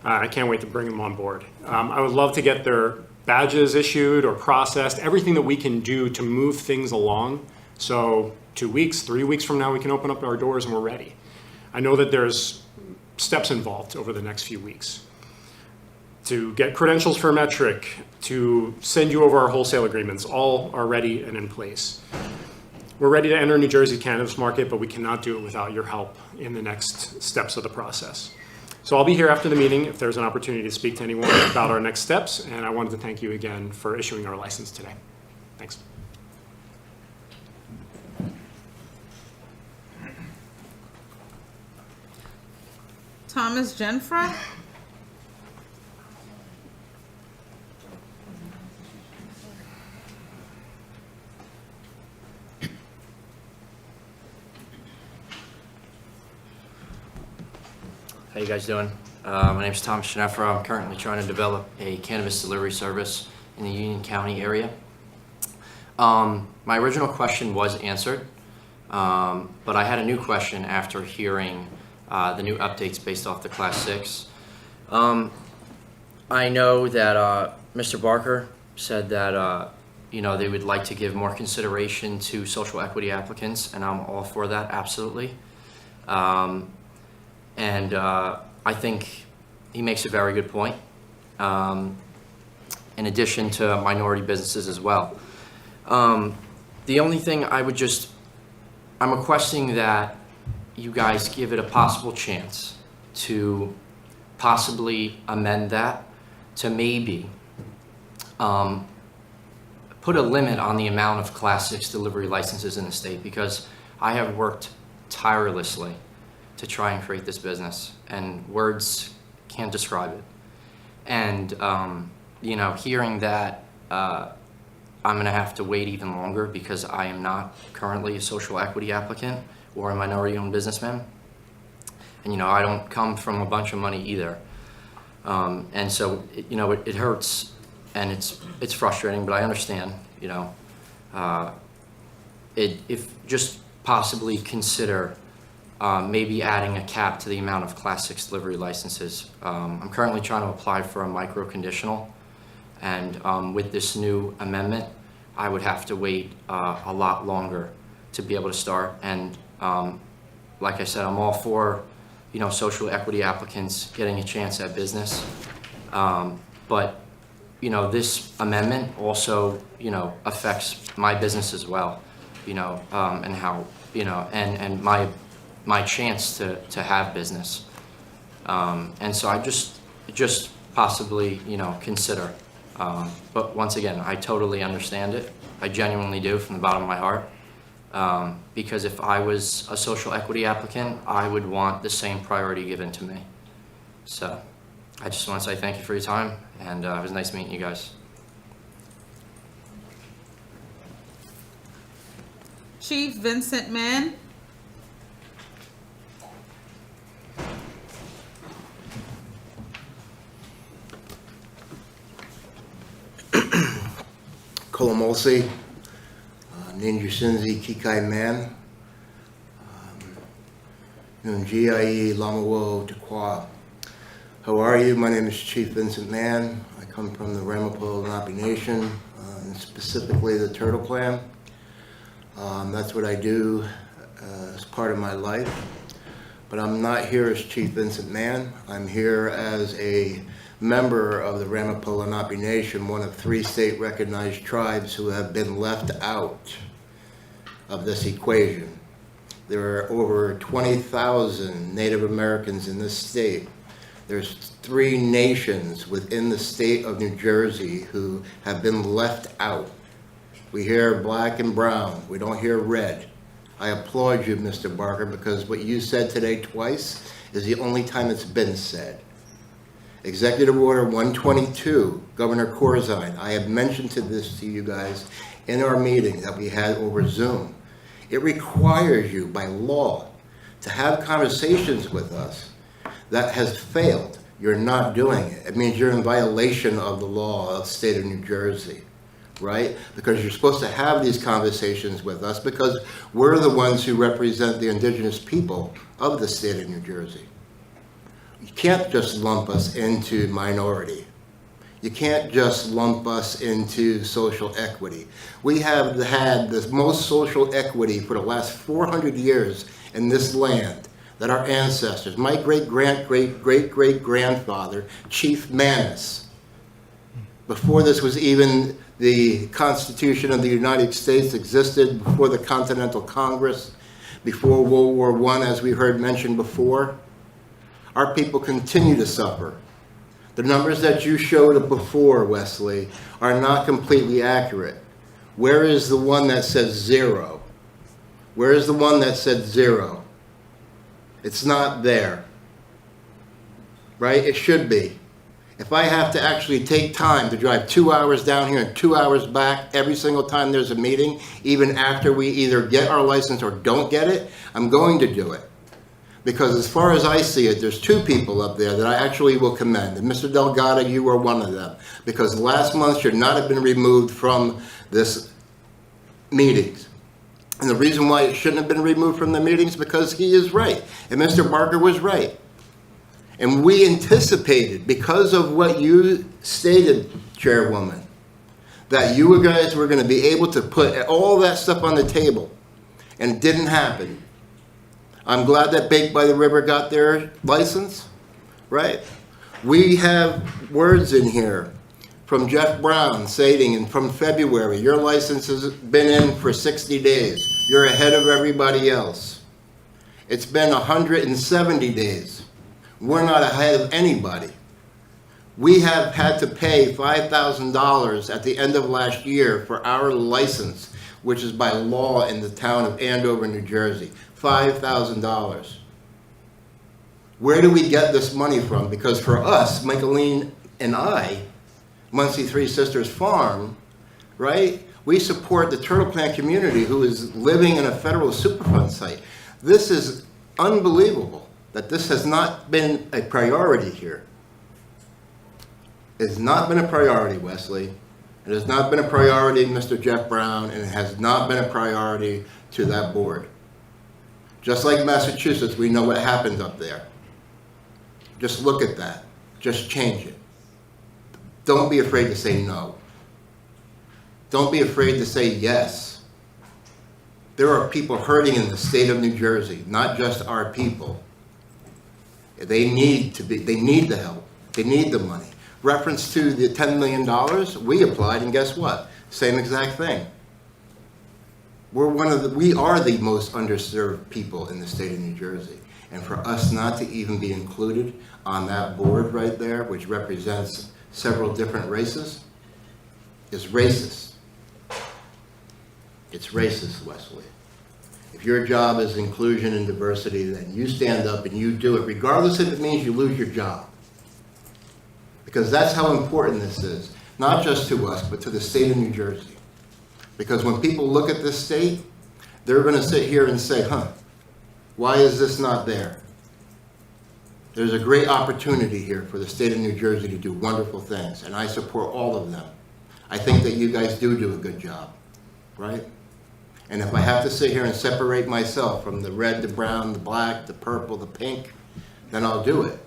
I can't wait to bring them on board. I would love to get their badges issued or processed, everything that we can do to move things along. So 2 weeks, 3 weeks from now, we can open up our doors and we're ready. I know that there's steps involved over the next few weeks. To get credentials for Metric, to send you over our wholesale agreements, all are ready and in place. We're ready to enter New Jersey cannabis market, but we cannot do it without your help in the next steps of the process. So I'll be here after the meeting if there's an opportunity to speak to anyone about our next steps, and I wanted to thank you again for issuing our license today. Thanks. Thomas Genfra. How you guys doing? My name is Thomas Schneffer. I'm currently trying to develop a cannabis delivery service in the Union County area. My original question was answered, but I had a new question after hearing the new updates based off the Class 6. I know that Mr. Barker said that they would like to give more consideration to social equity applicants, and I'm all for that, absolutely. And I think he makes a very good point, in addition to minority businesses as well. The only thing I'm requesting that you guys give it a possible chance to possibly amend that to maybe put a limit on the amount of Class 6 delivery licenses in the state, because I have worked tirelessly to try and create this business, and words can't describe it. And hearing that I'm gonna have to wait even longer because I am not currently a social equity applicant or a minority-owned businessman, and I don't come from a bunch of money either. And so it hurts, and it's frustrating, but I understand. If just possibly consider maybe adding a cap to the amount of Class 6 delivery licenses. I'm currently trying to apply for a micro-conditional, and with this new amendment, I would have to wait a lot longer to be able to start. And like I said, I'm all for social equity applicants getting a chance at business, but this amendment also affects my business as well, and how and my chance to have business. And so I just possibly, consider. But once again, I totally understand it. I genuinely do from the bottom of my heart. Because if I was a social equity applicant, I would want the same priority given to me. So I just want to say thank you for your time, and it was nice meeting you guys. Chief Vincent Mann. Kolomolsi, Ninja Sinzi Kikai Man, Nunjiai Lamawo Tekwa. How are you? My name is Chief Vincent Mann. I come from the Ramapo Lenape Nation, and specifically the Turtle Clan. That's what I do as part of my life. But I'm not here as Chief Vincent Mann. I'm here as a member of the Ramapo Lenape Nation, one of 3 state-recognized tribes who have been left out of this equation. There are over 20,000 Native Americans in this state. There's 3 nations within the state of New Jersey who have been left out. We hear black and brown. We don't hear red. I applaud you, Mr. Barker, because what you said today twice is the only time it's been said. Executive Order 122, Governor Corzine, I have mentioned this to you guys in our meeting that we had over Zoom. It requires you by law to have conversations with us. That has failed. You're not doing it. It means you're in violation of the law of the state of New Jersey, right? Because you're supposed to have these conversations with us because we're the ones who represent the indigenous people of the state of New Jersey. You can't just lump us into minority. You can't just lump us into social equity. We have had the most social equity for the last 400 years in this land that our ancestors, my great-great-great-great-grandfather, Chief Manus, before this was even the Constitution of the United States existed, before the Continental Congress, before World War I, as we heard mentioned before, our people continue to suffer. The numbers that you showed before, Wesley, are not completely accurate. Where is the one that says 0? Where is the one that said 0? It's not there, right? It should be. If I have to actually take time to drive 2 hours down here and 2 hours back every single time there's a meeting, even after we either get our license or don't get it, I'm going to do it. Because as far as I see it, there's 2 people up there that I actually will commend. And Mr. Delgado, you are one of them. Because last month should not have been removed from this meetings. And the reason why it shouldn't have been removed from the meetings because he is right. And Mr. Barker was right. And we anticipated, because of what you stated, Chairwoman, that you guys were going to be able to put all that stuff on the table. And it didn't happen. I'm glad that Baked by the River got their license, right? We have words in here from Jeff Brown stating, and from February, your license has been in for 60 days. You're ahead of everybody else. It's been 170 days. We're not ahead of anybody. We have had to pay $5,000 at the end of last year for our license, which is by law in the town of Andover, New Jersey. $5,000. Where do we get this money from? Because for us, Michaeline and I, Muncie Three Sisters Farm, right? We support the turtle plant community who is living in a federal Superfund site. This is unbelievable that this has not been a priority here. It's not been a priority, Wesley. It has not been a priority, Mr. Jeff Brown, and it has not been a priority to that board. Just like Massachusetts, we know what happened up there. Just look at that. Just change it. Don't be afraid to say no. Don't be afraid to say yes. There are people hurting in the state of New Jersey, not just our people. They need the help. They need the money. Reference to the $10 million, we applied, and guess what? Same exact thing. We are the most underserved people in the state of New Jersey. And for us not to even be included on that board right there, which represents several different races, is racist. It's racist, Wesley. If your job is inclusion and diversity, then you stand up and you do it, regardless if it means you lose your job. Because that's how important this is, not just to us, but to the state of New Jersey. Because when people look at this state, they're going to sit here and say, why is this not there? There's a great opportunity here for the state of New Jersey to do wonderful things, and I support all of them. I think that you guys do a good job, right? And if I have to sit here and separate myself from the red, the brown, the black, the purple, the pink, then I'll do it.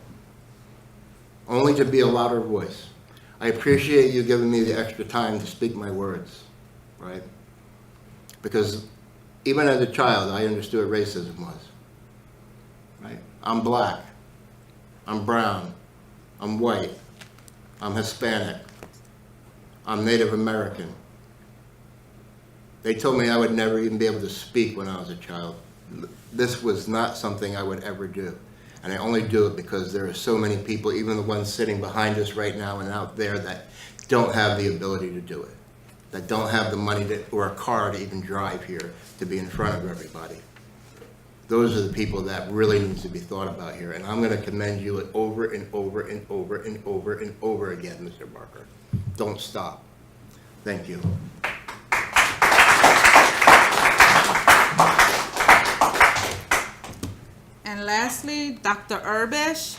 Only to be a louder voice. I appreciate you giving me the extra time to speak my words, right? Because even as a child, I understood what racism was. Right? I'm black. I'm brown. I'm white. I'm Hispanic. I'm Native American. They told me I would never even be able to speak when I was a child. This was not something I would ever do. And I only do it because there are so many people, even the ones sitting behind us right now and out there, that don't have the ability to do it, that don't have the money or a car to even drive here to be in front of everybody. Those are the people that really needs to be thought about here. And I'm going to commend you over and over and over and over and over again, Mr. Barker. Don't stop. Thank you. And lastly, Dr. Urbish.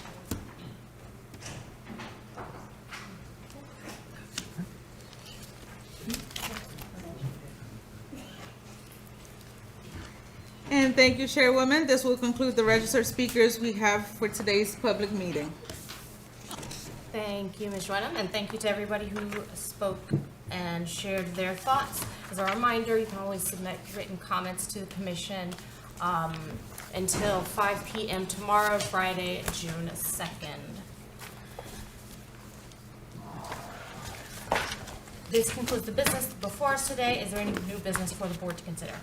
And thank you, Chairwoman. This will conclude the registered speakers we have for today's public meeting. Thank you, Ms. Wenham, and thank you to everybody who spoke and shared their thoughts. As a reminder, you can always submit written comments to the commission until 5 p.m. tomorrow, Friday, June 2nd. This concludes the business before us today. Is there any new business for the board to consider?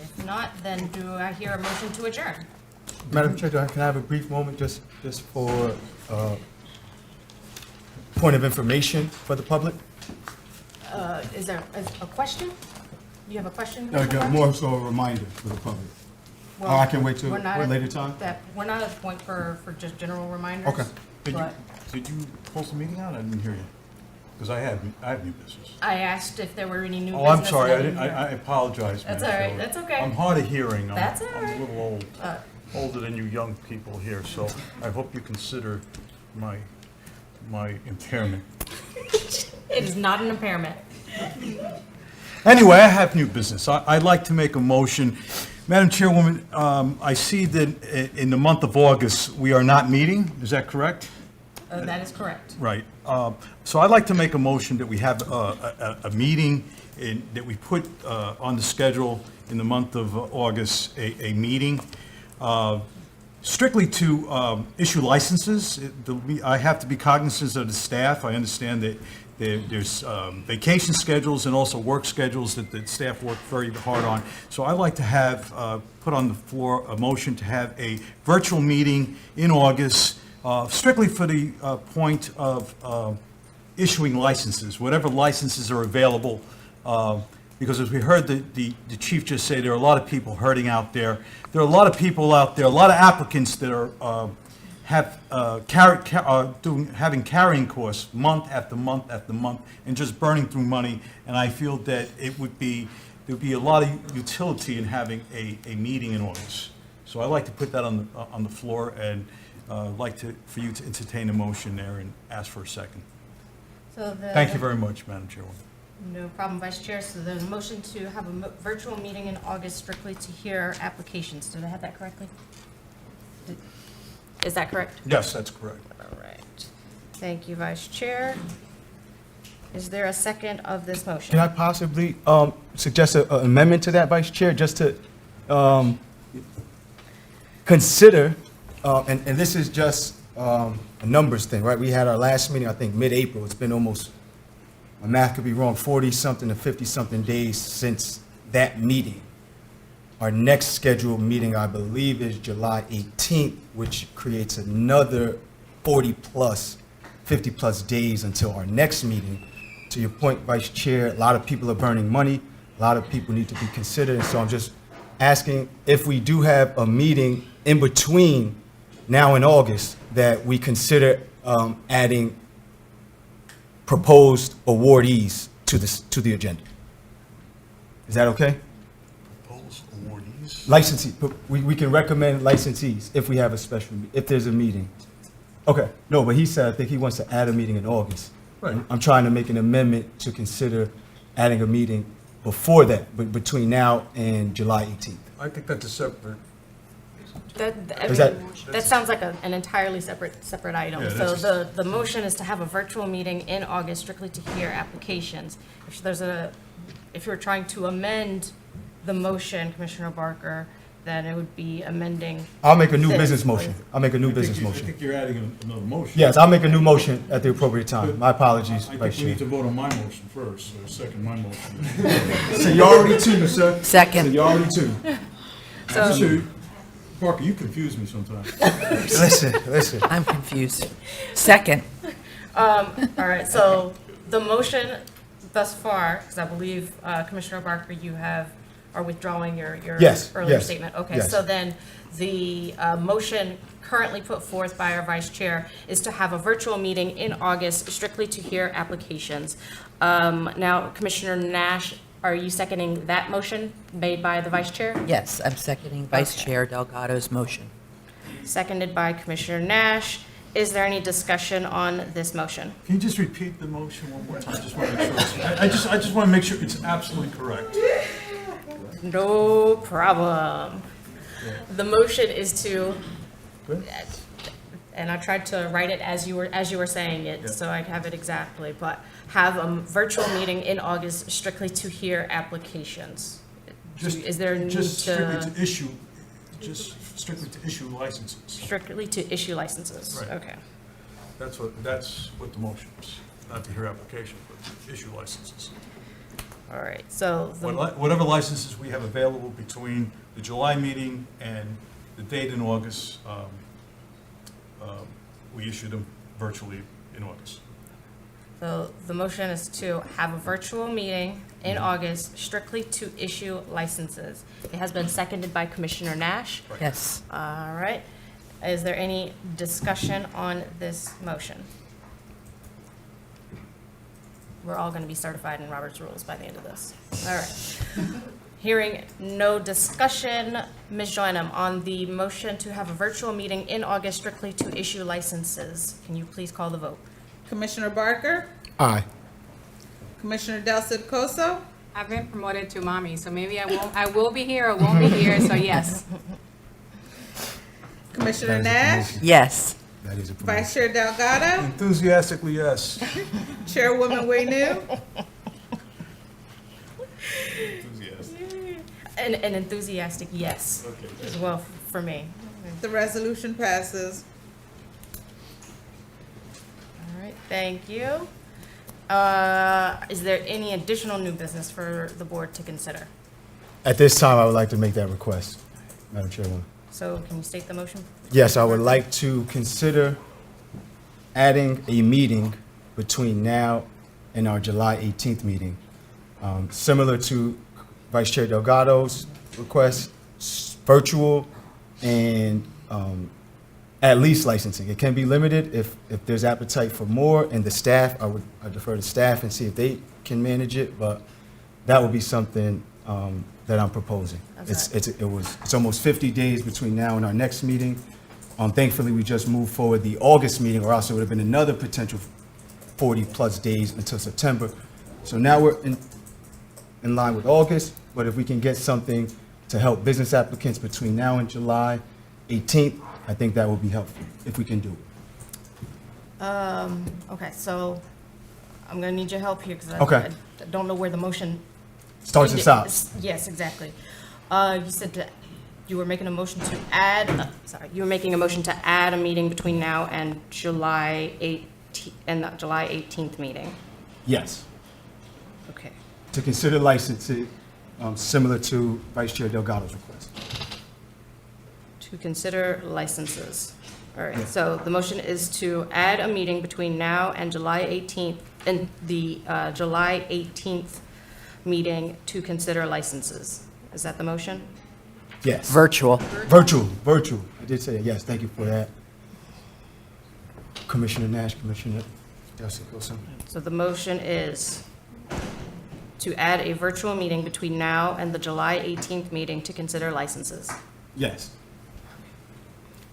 If not, then do I hear a motion to adjourn? Madam Chair, can I have a brief moment just for point of information for the public? Is there a question? Do you have a question? No, Mr. Barker? more so a reminder for the public. Well, I can wait till we're not a at later time? We're not at the point for just general reminders. Okay. Did you post the meeting out? I didn't hear you. Because I have new business. I asked if there were any new business. Oh, I'm sorry. and I didn't hear. I apologize. That's Madam all right. Chair. That's okay. I'm hard of hearing. That's all I'm right. a little old, older than you young people here, so I hope you consider my impairment. It is not an impairment. Anyway, I have new business. I'd like to make a motion. Madam Chairwoman, I see that in the month of August, we are not meeting. Is that correct? That is correct. Right. So I'd like to make a motion that we have a meeting that we put on the schedule in the month of August, a meeting strictly to issue licenses. I have to be cognizant of the staff. I understand that there's vacation schedules and also work schedules that staff work very hard on. So I'd like to have put on the floor a motion to have a virtual meeting in August, strictly for the point of issuing licenses, whatever licenses are available, because as we heard the chief just say, there are a lot of people hurting out there. There are a lot of people out there, a lot of applicants that are having carrying costs month after month after month and just burning through money. And I feel that there would be a lot of utility in having a meeting in August. So I'd like to put that on the floor and like for you to entertain a motion there and ask for a second. So Thank you very much, Madam Chairwoman. No problem, Vice Chair. So there's a motion to have a virtual meeting in August strictly to hear applications. Did I have that correctly? Is that correct? Yes, that's correct. All right. Thank you, Vice Chair. Is there a second of this motion? Can I possibly suggest an amendment to that, Vice Chair, just to consider, and this is just a numbers thing, right? We had our last meeting, I think, mid-April. It's been almost, my math could be wrong, 40-something to 50-something days since that meeting. Our next scheduled meeting, I believe, is July 18th, which creates another 40-plus, 50-plus days until our next meeting. To your point, Vice Chair, a lot of people are burning money. A lot of people need to be considered. And so I'm just asking if we do have a meeting in between now and August, that we consider adding proposed awardees to the agenda. Is that okay? Proposed awardees? Licensee, we can recommend licensees if we have a special, if there's a meeting. Okay, no, but he said, I think he wants to add a meeting in August. Right. I'm trying to make an amendment to consider adding a meeting before that, but between now and July 18th. I think that's a separate Is that- That sounds like an entirely separate item. Yeah, So that's- the motion is to have a virtual meeting in August strictly to hear applications. If you're trying to amend the motion, Commissioner Barker, then it would be amending. I'll make a new this. business motion. I'll make a new I business think motion. you're adding another motion. Yes, I'll make a new motion at the appropriate time. My apologies, I Vice think we need Chair. to vote on my motion first, or second my motion. So you already two, sir. Second. So you already two. So, Parker, you confuse me sometimes. Listen. I'm confused. Second. All right, so the motion thus far, because I believe, Commissioner Barker, you are withdrawing your Yes, earlier yes, statement. Okay, yes. so then the motion currently put forth by our Vice Chair is to have a virtual meeting in August strictly to hear applications. Now, Commissioner Nash, are you seconding that motion made by the Vice Chair? Yes, I'm seconding Vice Okay. Chair Delgado's motion. Seconded by Commissioner Nash. Is there any discussion on this motion? Can you just repeat the motion one more time? Just want to make sure. I just want to make sure it's absolutely correct. No problem. The motion is to, and I tried to write it as you were saying it, so I have it exactly, but have a virtual meeting in August strictly to hear applications. Is there a need Just strictly to, to issue, just strictly to issue licenses. strictly to issue licenses? Right. Okay. That's what the motion is, not to hear application, but to issue licenses. All right, so Whatever licenses we have available between the July meeting and the date in August, we issue them virtually in August. So the motion is to have a virtual meeting in August strictly to issue licenses. It has been seconded by Commissioner Nash. Yes. All right. Is there any discussion on this motion? We're all going to be certified in Robert's Rules by the end of this. All right. Hearing no discussion, Ms. Joynham, on the motion to have a virtual meeting in August strictly to issue licenses, can you please call the vote? Commissioner Barker, Aye. Commissioner Del Cid-Coso, I've been promoted to mommy, so maybe I will be here or won't be here, so yes. Commissioner Nash, Yes. That is a Vice Chair Delgado, Enthusiastically, yes. Chairwoman Waynu, An enthusiastic yes as well for me. the resolution passes. All right, thank you. Is there any additional new business for the board to consider? At this time, I would like to make that request, Madam Chairwoman. So can you state the motion? Yes, I would like to consider adding a meeting between now and our July 18th meeting. Similar to Vice Chair Delgado's request, virtual and at least licensing. It can be limited if there's appetite for more, and the staff, I defer to staff and see if they can manage it, but that would be something that I'm proposing. It's almost 50 days between now and our next meeting. Thankfully, we just moved forward the August meeting, or else it would have been another potential 40-plus days until September. So now we're in line with August, but if we can get something to help business applicants between now and July 18th, I think that would be helpful, if we can do it. Okay, so I'm gonna need your help here because Okay. I don't know where the motion Starts and stops. Yes, exactly. You said you were making a motion to add, you were making a motion to add a meeting between now and July 18th, and the July 18th meeting. Yes, Okay. to consider licensing, similar to Vice Chair Delgado's request. To consider licenses. All right, so the motion is to add a meeting between now and July 18th, and the July 18th meeting to consider licenses. Is that the motion? Yes. Virtual. Virtual. I did say that, yes, thank you for that. Commissioner Nash, Commissioner Del Cid-Coso. So the motion is to add a virtual meeting between now and the July 18th meeting to consider licenses. Yes.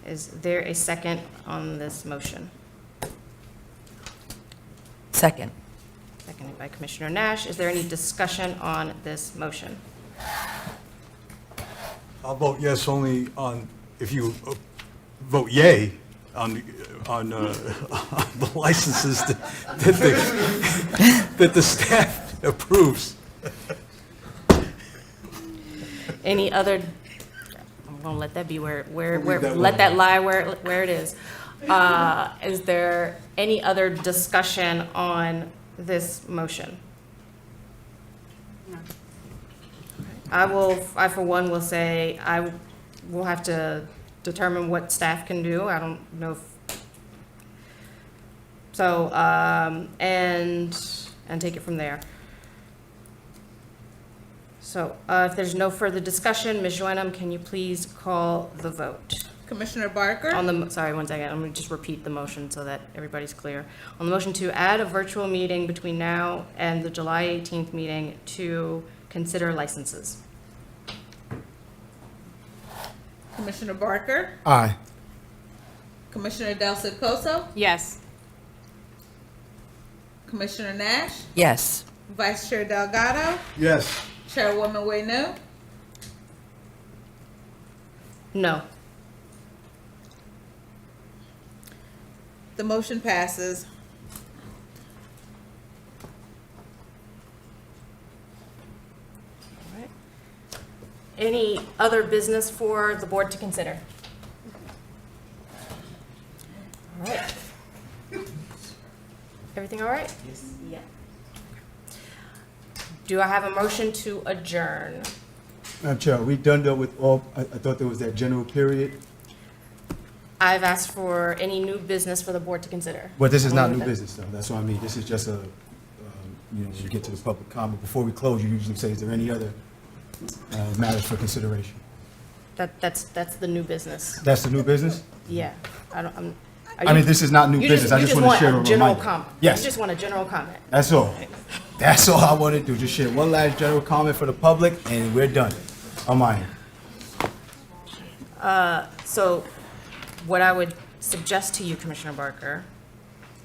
Is there a second on this motion? Second. Seconded by Commissioner Nash. Is there any discussion on this motion? I'll vote yes only on if you vote yay on the licenses that the staff approves. Any other, I'm gonna let that be where, We'll leave that let one. that lie where it is. Is there any other discussion on this motion? I for one will say, I will have to determine what staff can do. I don't know if, so, and take it from there. So, if there's no further discussion, Ms. Joannem, can you please call the vote? Commissioner Barker? On the, sorry, one second, I'm gonna just repeat the motion so that everybody's clear. On the motion to add a virtual meeting between now and the July 18th meeting to consider licenses. Commissioner Barker? Aye. Commissioner Del Coso? Yes. Commissioner Nash? Yes. Vice Chair Delgado? Yes. Chairwoman Wayno? No. The motion passes. All right. Any other business for the board to consider? All right. Everything all right? Yes. Yeah. Do I have a motion to adjourn? Madam Chair, are we done though with all, I thought there was that general period? I've asked for any new business for the board to consider. But this is not Along new with it. business though, that's what I mean. This is just a, when you get to the public comment, before we close, you usually say, is there any other matters for consideration? That's the new business. That's the new business? Yeah. I mean, this is not new business. I just want to share a general reminder. comment. Yes. You just want a general comment. That's all. That's all I want to do. Just share one last general comment for the public, and we're done on my end. So what I would suggest to you, Commissioner Barker,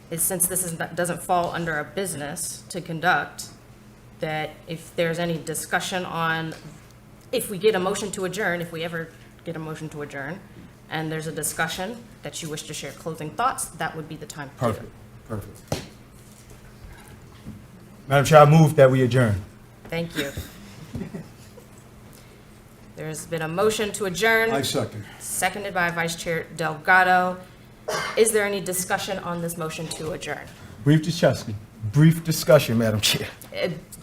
is since this doesn't fall under a business to conduct, that if there's any discussion on, if we get a motion to adjourn, if we ever get a motion to adjourn, and there's a discussion that you wish to share closing thoughts, that would be the time to do it. Perfect, perfect. Madam Chair, I move that we adjourn. Thank you. There's been a motion to adjourn. I second. Seconded by Vice Chair Delgado. Is there any discussion on this motion to adjourn? Brief discussion, Madam Chair.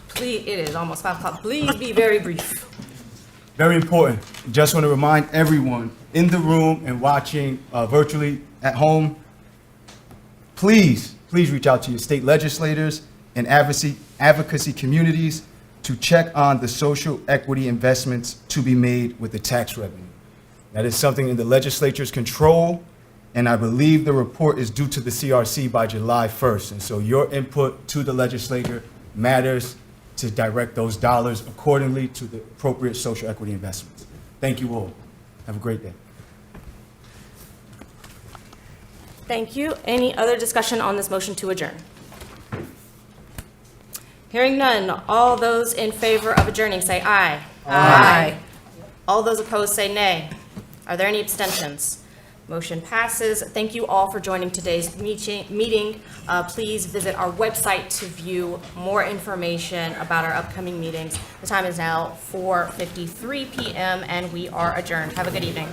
Please, it is almost 5 o'clock. Please be very brief. Very important. Just want to remind everyone in the room and watching virtually at home, please reach out to your state legislators and advocacy communities to check on the social equity investments to be made with the tax revenue. That is something in the legislature's control, and I believe the report is due to the CRC by July 1st. And so your input to the legislature matters to direct those dollars accordingly to the appropriate social equity investments. Thank you all. Have a great day. Thank you. Any other discussion on this motion to adjourn? Hearing none, all those in favor of adjourning say aye. Aye. All those opposed say nay. Are there any abstentions? Motion passes. Thank you all for joining today's meeting. Please visit our website to view more information about our upcoming meetings. The time is now 4:53 p.m. and we are adjourned. Have a good evening.